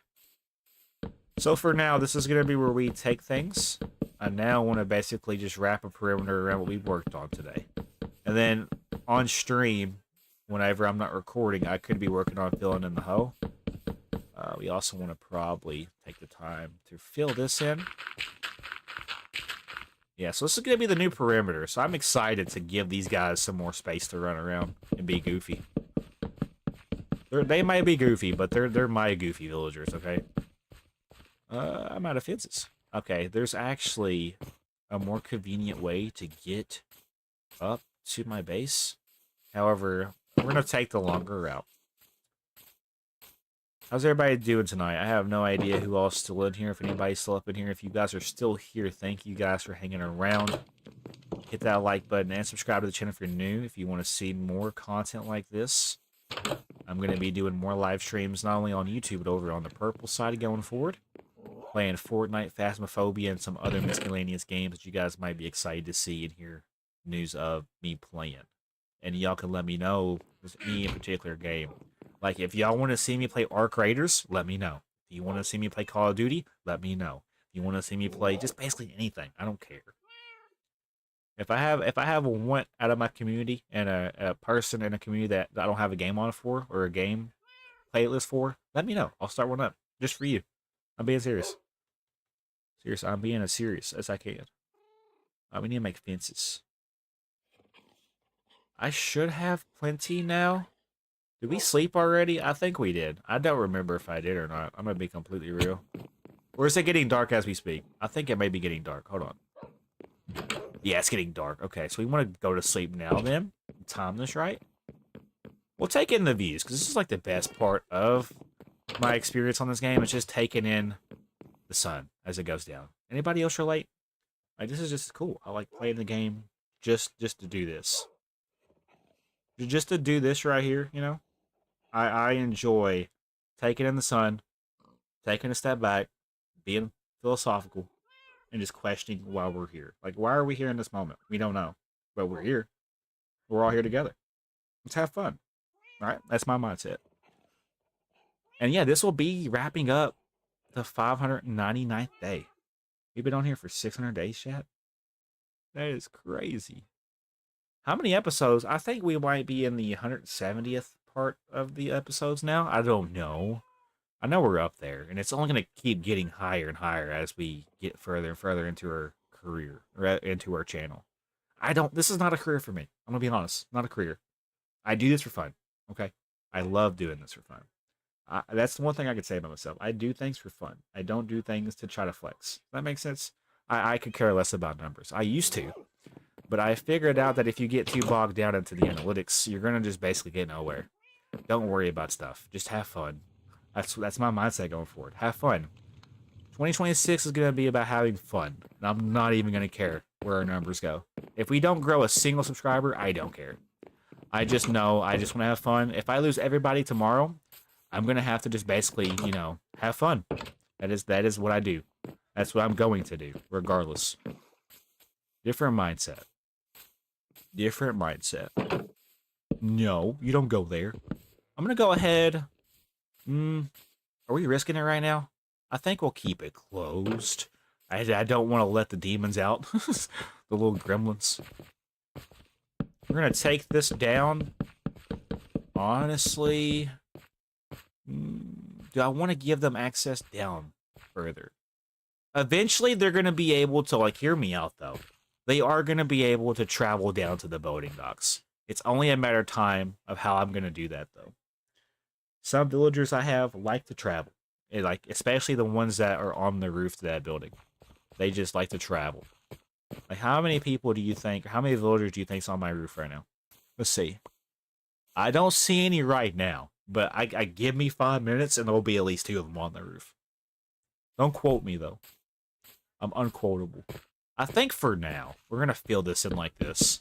So for now, this is going to be where we take things. I now want to basically just wrap a perimeter around what we've worked on today. And then on stream, whenever I'm not recording, I could be working on filling in the hole. We also want to probably take the time to fill this in. Yeah, so this is going to be the new perimeter. So I'm excited to give these guys some more space to run around and be goofy. They might be goofy, but they're my goofy villagers, okay? I'm out of fences. Okay, there's actually a more convenient way to get up to my base. However, we're going to take the longer route. How's everybody doing tonight? I have no idea who all's still in here. If anybody's still up in here. If you guys are still here, thank you guys for hanging around. Hit that like button and subscribe to the channel if you're new. If you want to see more content like this, I'm going to be doing more live streams, not only on YouTube, but over on the purple side going forward. Playing Fortnite, Phasmophobia, and some other miscellaneous games that you guys might be excited to see and hear news of me playing. And y'all can let me know, me in particular game. Like, if y'all want to see me play Ark Raiders, let me know. If you want to see me play Call of Duty, let me know. If you want to see me play just basically anything, I don't care. If I have one out of my community and a person in a community that I don't have a game on for or a game playlist for, let me know. I'll start one up just for you. I'm being serious. Serious, I'm being as serious as I can. We need to make fences. I should have plenty now. Did we sleep already? I think we did. I don't remember if I did or not. I'm going to be completely real. Or is it getting dark as we speak? I think it may be getting dark. Hold on. Yeah, it's getting dark. Okay, so we want to go to sleep now then. Time this right. We'll take in the views, because this is like the best part of my experience on this game. It's just taking in the sun as it goes down. Anybody else relate? Like, this is just cool. I like playing the game just to do this. Just to do this right here, you know? I enjoy taking in the sun, taking a step back, being philosophical, and just questioning why we're here. Like, why are we here in this moment? We don't know, but we're here. We're all here together. Let's have fun. All right? That's my mindset. And yeah, this will be wrapping up the 599th day. We've been on here for 600 days, chat. That is crazy. How many episodes? I think we might be in the 170th part of the episodes now. I don't know. I know we're up there, and it's only going to keep getting higher and higher as we get further and further into our career, or into our channel. This is not a career for me. I'm going to be honest. Not a career. I do this for fun, okay? I love doing this for fun. That's the one thing I could say about myself. I do things for fun. I don't do things to try to flex. Does that make sense? I could care less about numbers. I used to. But I figured out that if you get too bogged down into the analytics, you're going to just basically get nowhere. Don't worry about stuff. Just have fun. That's my mindset going forward. Have fun. 2026 is going to be about having fun. And I'm not even going to care where our numbers go. If we don't grow a single subscriber, I don't care. I just know I just want to have fun. If I lose everybody tomorrow, I'm going to have to just basically, you know, have fun. That is what I do. That's what I'm going to do, regardless. Different mindset. Different mindset. No, you don't go there. I'm going to go ahead. Are we risking it right now? I think we'll keep it closed. I don't want to let the demons out. The little gremlins. We're going to take this down. Honestly, do I want to give them access down further? Eventually, they're going to be able to, like, hear me out, though. They are going to be able to travel down to the boating docks. It's only a matter of time of how I'm going to do that, though. Some villagers I have like to travel. Like, especially the ones that are on the roof to that building. They just like to travel. Like, how many people do you think, how many villagers do you think is on my roof right now? Let's see. I don't see any right now, but I give me 5 minutes and there'll be at least 2 of them on the roof. Don't quote me, though. I'm unquotable. I think for now, we're going to fill this in like this.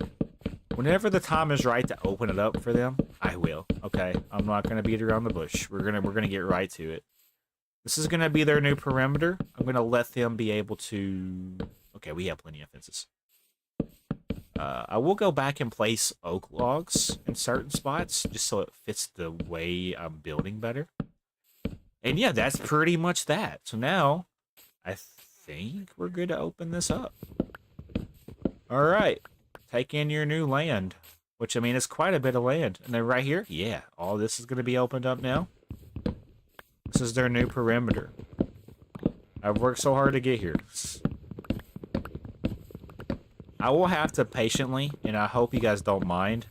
Whenever the time is right to open it up for them, I will. Okay? I'm not going to beat around the bush. We're gonna get right to it. This is going to be their new perimeter. I'm going to let them be able to... Okay, we have plenty of fences. I will go back and place oak logs in certain spots, just so it fits the way I'm building better. And yeah, that's pretty much that. So now, I think we're good to open this up. Alright, take in your new land. Which, I mean, is quite a bit of land. And then right here, yeah, all this is going to be opened up now. This is their new perimeter. I've worked so hard to get here. I will have to patiently, and I hope you guys don't mind.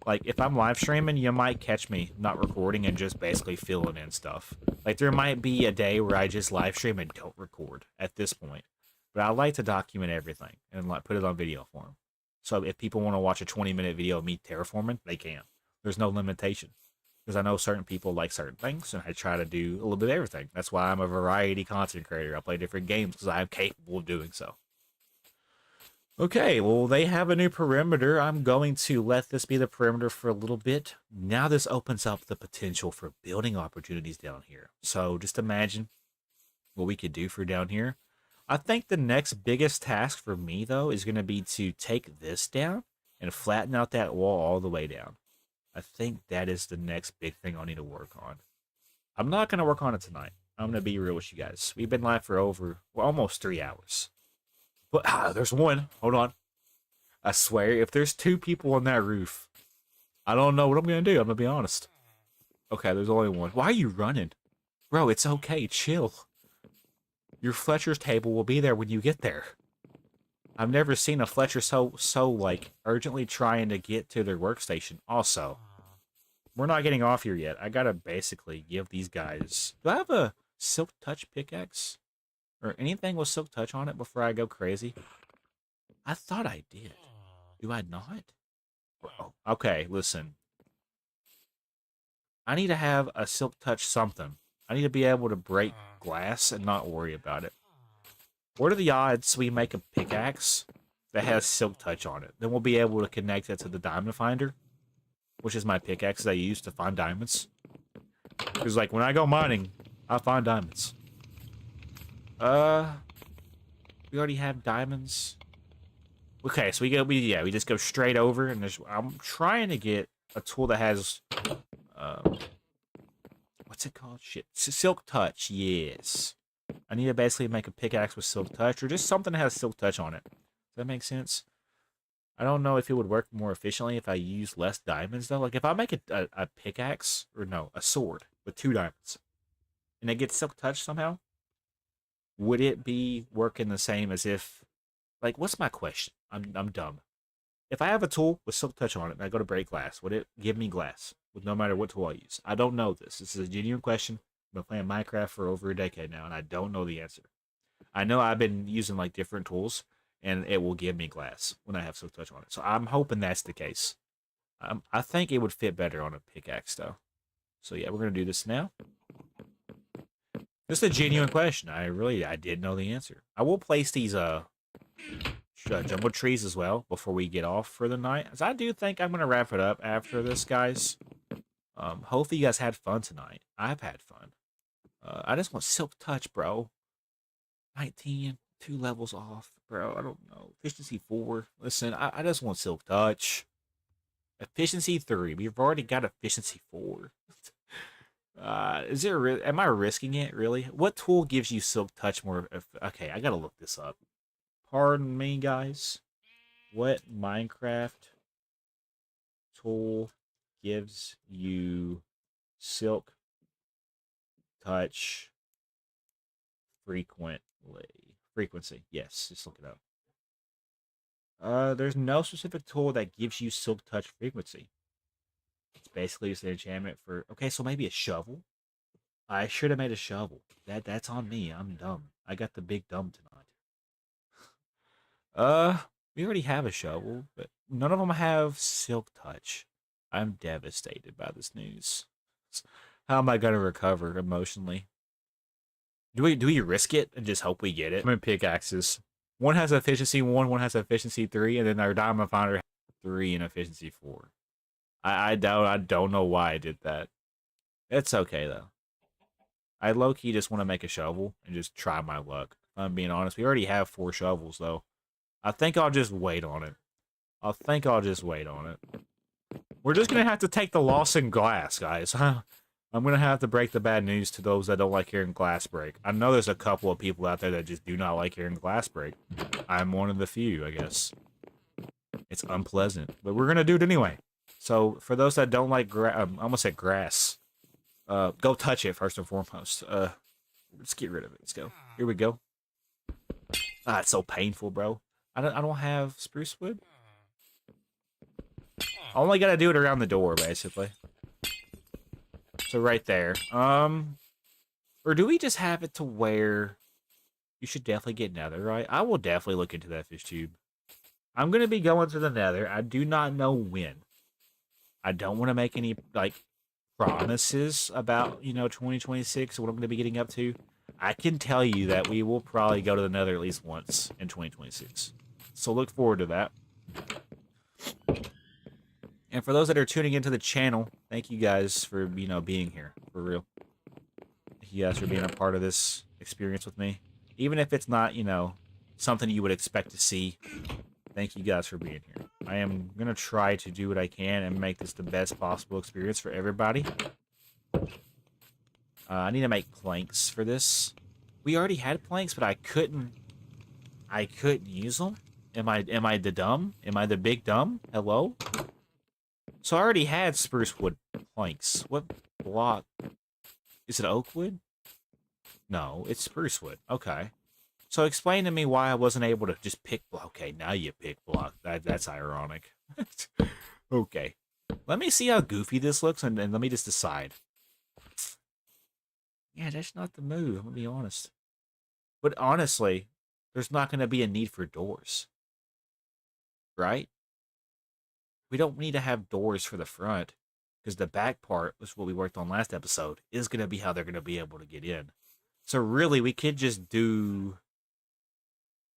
Like, if I'm live streaming, you might catch me not recording and just basically filling in stuff. Like, there might be a day where I just live stream and don't record at this point. But I like to document everything and like put it on video form. So if people want to watch a 20-minute video of me terraforming, they can. There's no limitation. Because I know certain people like certain things, and I try to do a little bit of everything. That's why I'm a variety content creator. I play different games because I'm capable of doing so. Okay, well, they have a new perimeter. I'm going to let this be the perimeter for a little bit. Now this opens up the potential for building opportunities down here. So just imagine what we could do for down here. I think the next biggest task for me, though, is going to be to take this down and flatten out that wall all the way down. I think that is the next big thing I'll need to work on. I'm not going to work on it tonight. I'm going to be real with you guys. We've been live for almost 3 hours. But there's one. Hold on. I swear, if there's 2 people on that roof, I don't know what I'm going to do. I'm going to be honest. Okay, there's only one. Why are you running? Bro, it's okay. Chill. Your Fletcher's table will be there when you get there. I've never seen a Fletcher so like urgently trying to get to their workstation. Also, we're not getting off here yet. I gotta basically give these guys. Do I have a Silk Touch pickaxe or anything with Silk Touch on it before I go crazy? I thought I did. Do I not? Bro. Okay, listen. I need to have a Silk Touch something. I need to be able to break glass and not worry about it. What are the odds we make a pickaxe that has Silk Touch on it? Then we'll be able to connect it to the diamond finder, which is my pickaxe that I use to find diamonds. Because, like, when I go mining, I find diamonds. We already have diamonds. Okay, so we just go straight over, and I'm trying to get a tool that has, what's it called? Shit, Silk Touch. Yes. I need to basically make a pickaxe with Silk Touch, or just something that has Silk Touch on it. Does that make sense? I don't know if it would work more efficiently if I use less diamonds, though. Like, if I make a pickaxe, or no, a sword with 2 diamonds, and it gets Silk Touch somehow, would it be working the same as if... Like, what's my question? I'm dumb. If I have a tool with Silk Touch on it, and I go to break glass, would it give me glass? With no matter what tool I use? I don't know this. This is a genuine question. I've been playing Minecraft for over a decade now, and I don't know the answer. I know I've been using, like, different tools, and it will give me glass when I have Silk Touch on it. So I'm hoping that's the case. I think it would fit better on a pickaxe, though. So yeah, we're going to do this now. Just a genuine question. I did know the answer. I will place these jumbo trees as well before we get off for the night. As I do think I'm going to wrap it up after this, guys. Hopefully you guys had fun tonight. I've had fun. I just want Silk Touch, bro. 19, 2 levels off, bro. I don't know. Efficiency 4. Listen, I just want Silk Touch. Efficiency 3. We've already got efficiency 4. Am I risking it, really? What tool gives you Silk Touch more? Okay, I gotta look this up. Pardon me, guys. What Minecraft tool gives you Silk Touch frequency? Yes, just look it up. There's no specific tool that gives you Silk Touch frequency. It's basically just an enchantment for... Okay, so maybe a shovel? I should have made a shovel. That's on me. I'm dumb. I got the big dumb tonight. We already have a shovel, but none of them have Silk Touch. I'm devastated by this news. How am I gonna recover emotionally? Do we risk it and just hope we get it? I'm in pickaxes. One has efficiency 1, one has efficiency 3, and then our diamond finder has 3 and efficiency 4. I don't know why I did that. It's okay though. I low-key just want to make a shovel and just try my luck. If I'm being honest. We already have 4 shovels though. I think I'll just wait on it. We're just gonna have to take the loss in glass, guys. I'm gonna have to break the bad news to those that don't like hearing glass break. I know there's a couple of people out there that just do not like hearing glass break. I'm one of the few, I guess. It's unpleasant, but we're gonna do it anyway. So for those that don't like I almost said grass. Go touch it first and foremost. Let's get rid of it. Let's go. Here we go. Ah, it's so painful, bro. I don't have spruce wood. I only gotta do it around the door, basically. So right there. Or do we just have it to where you should definitely get nether, right? I will definitely look into that fish tube. I'm gonna be going to the nether. I do not know when. I don't want to make any like promises about 2026 what I'm gonna be getting up to. I can tell you that we will probably go to the nether at least once in 2026. So look forward to that. And for those that are tuning into the channel, thank you guys for, being here. For real. Thank you guys for being a part of this experience with me. Even if it's not, something you would expect to see. Thank you guys for being here. I am going to try to do what I can and make this the best possible experience for everybody. I need to make planks for this. We already had planks, but I couldn't use them. Am I the dumb? Am I the big dumb? Hello? So I already had spruce wood planks. What block? Is it oak wood? No, it's spruce wood. Okay. So explain to me why I wasn't able to just pick block. Okay, now you pick block. That's ironic. Okay. Let me see how goofy this looks, and let me just decide. Yeah, that's not the move, I'm going to be honest. But honestly, there's not going to be a need for doors. Right? We don't need to have doors for the front, because the back part, which is what we worked on last episode, is going to be how they're going to be able to get in. So really, we could just do...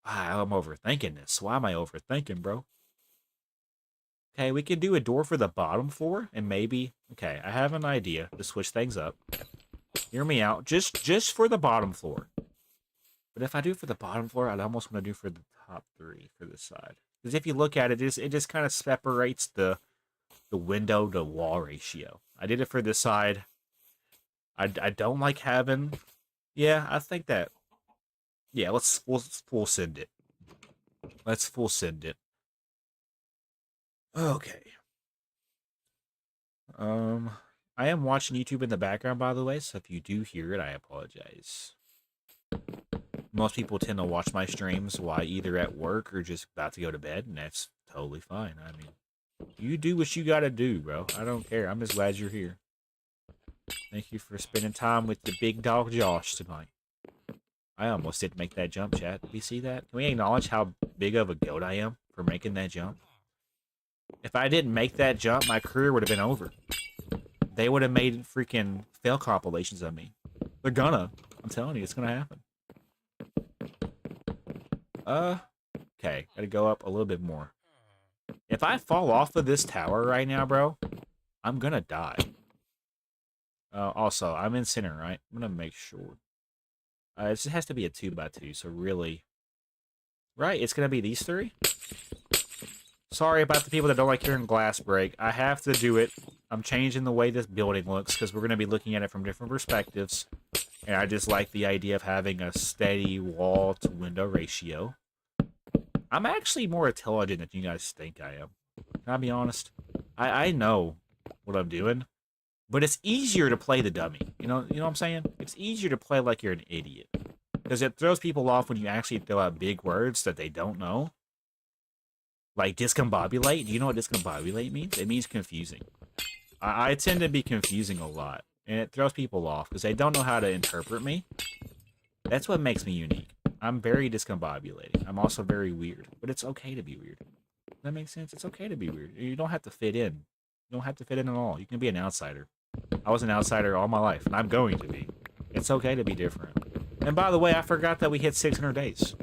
I'm overthinking this. Why am I overthinking, bro? Okay, we could do a door for the bottom floor, and maybe... Okay, I have an idea to switch things up. Hear me out. Just for the bottom floor. But if I do for the bottom floor, I'd almost want to do for the top three for this side. Because if you look at it, it just kind of separates the window to wall ratio. I did it for this side. I don't like having... Yeah, I think that... Yeah, we'll full send it. Let's full send it. Okay. I am watching YouTube in the background, by the way, so if you do hear it, I apologize. Most people tend to watch my streams while either at work or just about to go to bed, and that's totally fine. I mean, you do what you gotta do, bro. I don't care. I'm just glad you're here. Thank you for spending time with the big dog Josh tonight. I almost didn't make that jump, chat. Did we see that? Can we acknowledge how big of a goat I am for making that jump? If I didn't make that jump, my career would have been over. They would have made freaking fail compilations of me. They're gonna. I'm telling you, it's gonna happen. Okay. Gotta go up a little bit more. If I fall off of this tower right now, bro, I'm gonna die. Also, I'm in center, right? I'm gonna make sure. It has to be a 2x2, so really... Right, it's gonna be these three? Sorry about the people that don't like hearing glass break. I have to do it. I'm changing the way this building looks, because we're gonna be looking at it from different perspectives. And I just like the idea of having a steady wall-to-window ratio. I'm actually more intelligent than you guys think I am. Can I be honest? I know what I'm doing. But it's easier to play the dummy. You know what I'm saying? It's easier to play like you're an idiot. Because it throws people off when you actually throw out big words that they don't know. Like discombobulate. Do you know what discombobulate means? It means confusing. I tend to be confusing a lot. And it throws people off because they don't know how to interpret me. That's what makes me unique. I'm very discombobulating. I'm also very weird. But it's okay to be weird. Does that make sense? It's okay to be weird. You don't have to fit in. You don't have to fit in at all. You can be an outsider. I was an outsider all my life, and I'm going to be. It's okay to be different. And by the way, I forgot that we hit 600 days.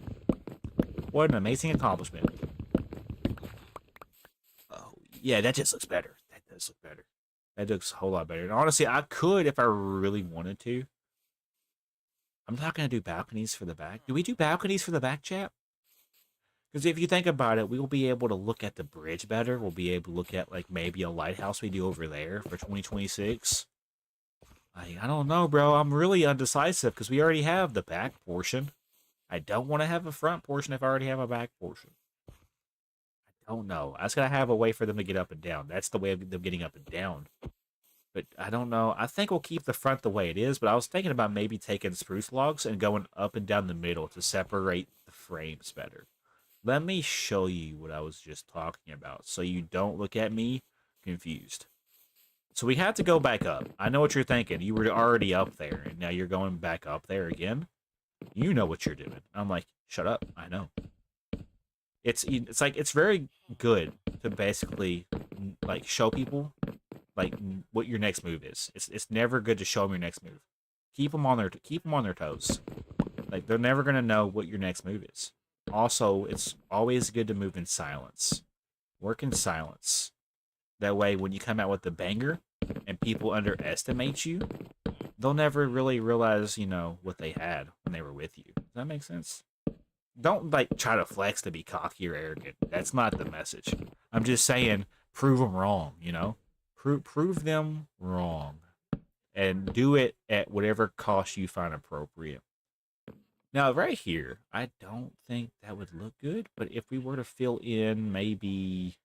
What an amazing accomplishment. Oh, yeah, that just looks better. That does look better. That looks a whole lot better. And honestly, I could if I really wanted to. I'm not going to do balconies for the back. Do we do balconies for the back, chat? Because if you think about it, we will be able to look at the bridge better. We'll be able to look at, like, maybe a lighthouse we do over there for 2026. I don't know, bro. I'm really undecisive because we already have the back portion. I don't want to have a front portion if I already have a back portion. I don't know. I just got to have a way for them to get up and down. That's the way of them getting up and down. But I don't know. I think we'll keep the front the way it is, but I was thinking about maybe taking spruce logs and going up and down the middle to separate the frames better. Let me show you what I was just talking about so you don't look at me confused. So we had to go back up. I know what you're thinking. You were already up there, and now you're going back up there again. You know what you're doing. I'm like, shut up. I know. It's like it's very good to basically like show people like what your next move is. It's never good to show them your next move. Keep them on their toes. Like they're never gonna know what your next move is. Also, it's always good to move in silence. Work in silence. That way, when you come out with the banger and people underestimate you, they'll never really realize, you know, what they had when they were with you. Does that make sense? Don't like try to flex to be cocky or arrogant. That's not the message. I'm just saying, prove them wrong. You know, prove them wrong, and do it at whatever cost you find appropriate. Now, right here, I don't think that would look good. But if we were to fill in, maybe,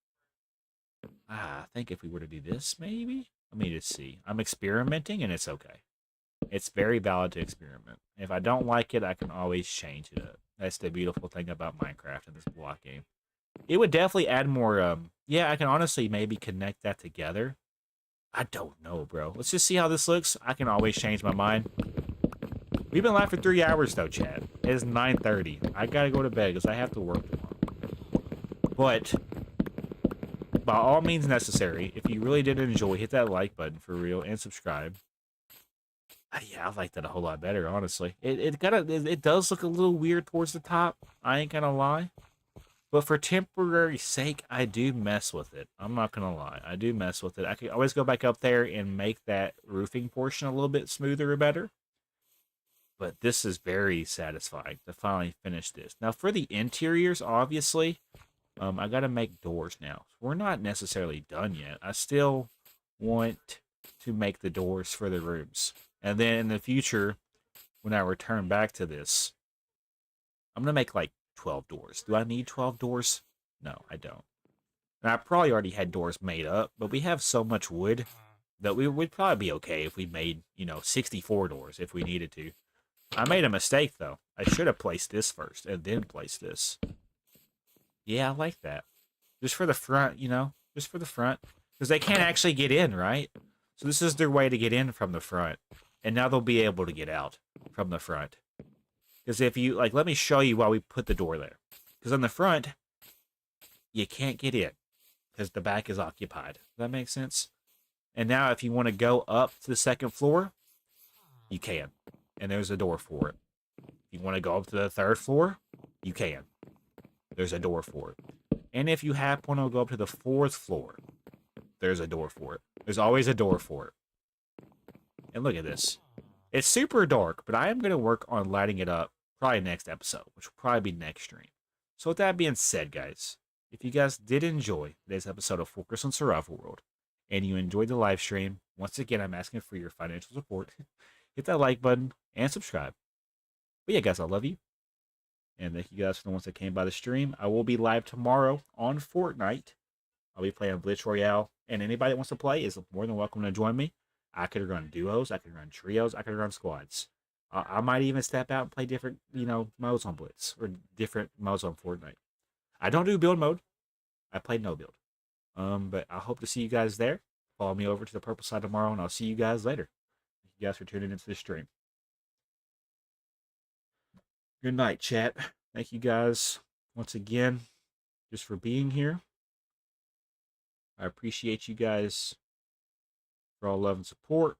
I think if we were to do this, maybe. Let me just see. I'm experimenting, and it's okay. It's very valid to experiment. If I don't like it, I can always change it up. That's the beautiful thing about Minecraft and this block game. It would definitely add more, yeah, I can honestly maybe connect that together. I don't know, bro. Let's just see how this looks. I can always change my mind. We've been live for 3 hours, though, chat. It is 9:30. I gotta go to bed because I have to work tomorrow. But, by all means necessary, if you really did enjoy, hit that like button for real and subscribe. Yeah, I like that a whole lot better, honestly. It does look a little weird towards the top. I ain't gonna lie. But for temporary sake, I do mess with it. I'm not gonna lie. I do mess with it. I can always go back up there and make that roofing portion a little bit smoother or better. But this is very satisfying to finally finish this. Now for the interiors, obviously, I gotta make doors now. We're not necessarily done yet. I still want to make the doors for the rooms. And then in the future, when I return back to this, I'm going to make like 12 doors. Do I need 12 doors? No, I don't. And I probably already had doors made up, but we have so much wood that we would probably be okay if we made, 64 doors if we needed to. I made a mistake, though. I should have placed this first and then placed this. Yeah, I like that. Just for the front, just for the front. Because they can't actually get in, right? So this is their way to get in from the front. And now they'll be able to get out from the front. Because if you, let me show you why we put the door there. Because on the front, you can't get in. Because the back is occupied. Does that make sense? And now if you want to go up to the second floor, you can. And there's a door for it. If you want to go up to the third floor, you can. There's a door for it. And if you want to go up to the fourth floor, there's a door for it. There's always a door for it. And look at this. It's super dark, but I am going to work on lighting it up probably next episode, which will probably be next stream. So with that being said, guys, if you guys did enjoy today's episode of FU7KERSO'N'S Survival World, and you enjoyed the live stream, once again, I'm asking for your financial support. Hit that like button and subscribe. But yeah, guys, I love you. And thank you guys for the ones that came by the stream. I will be live tomorrow on Fortnite. I'll be playing Blitz Royale. And anybody that wants to play is more than welcome to join me. I could run duos, I could run trios, I could run squads. I might even step out and play different, modes on Blitz or different modes on Fortnite. I don't do build mode. I play no build. But I hope to see you guys there. Follow me over to the purple side tomorrow, and I'll see you guys later. Thank you guys for tuning into the stream. Good night, chat. Thank you guys once again just for being here. I appreciate you guys for all love and support.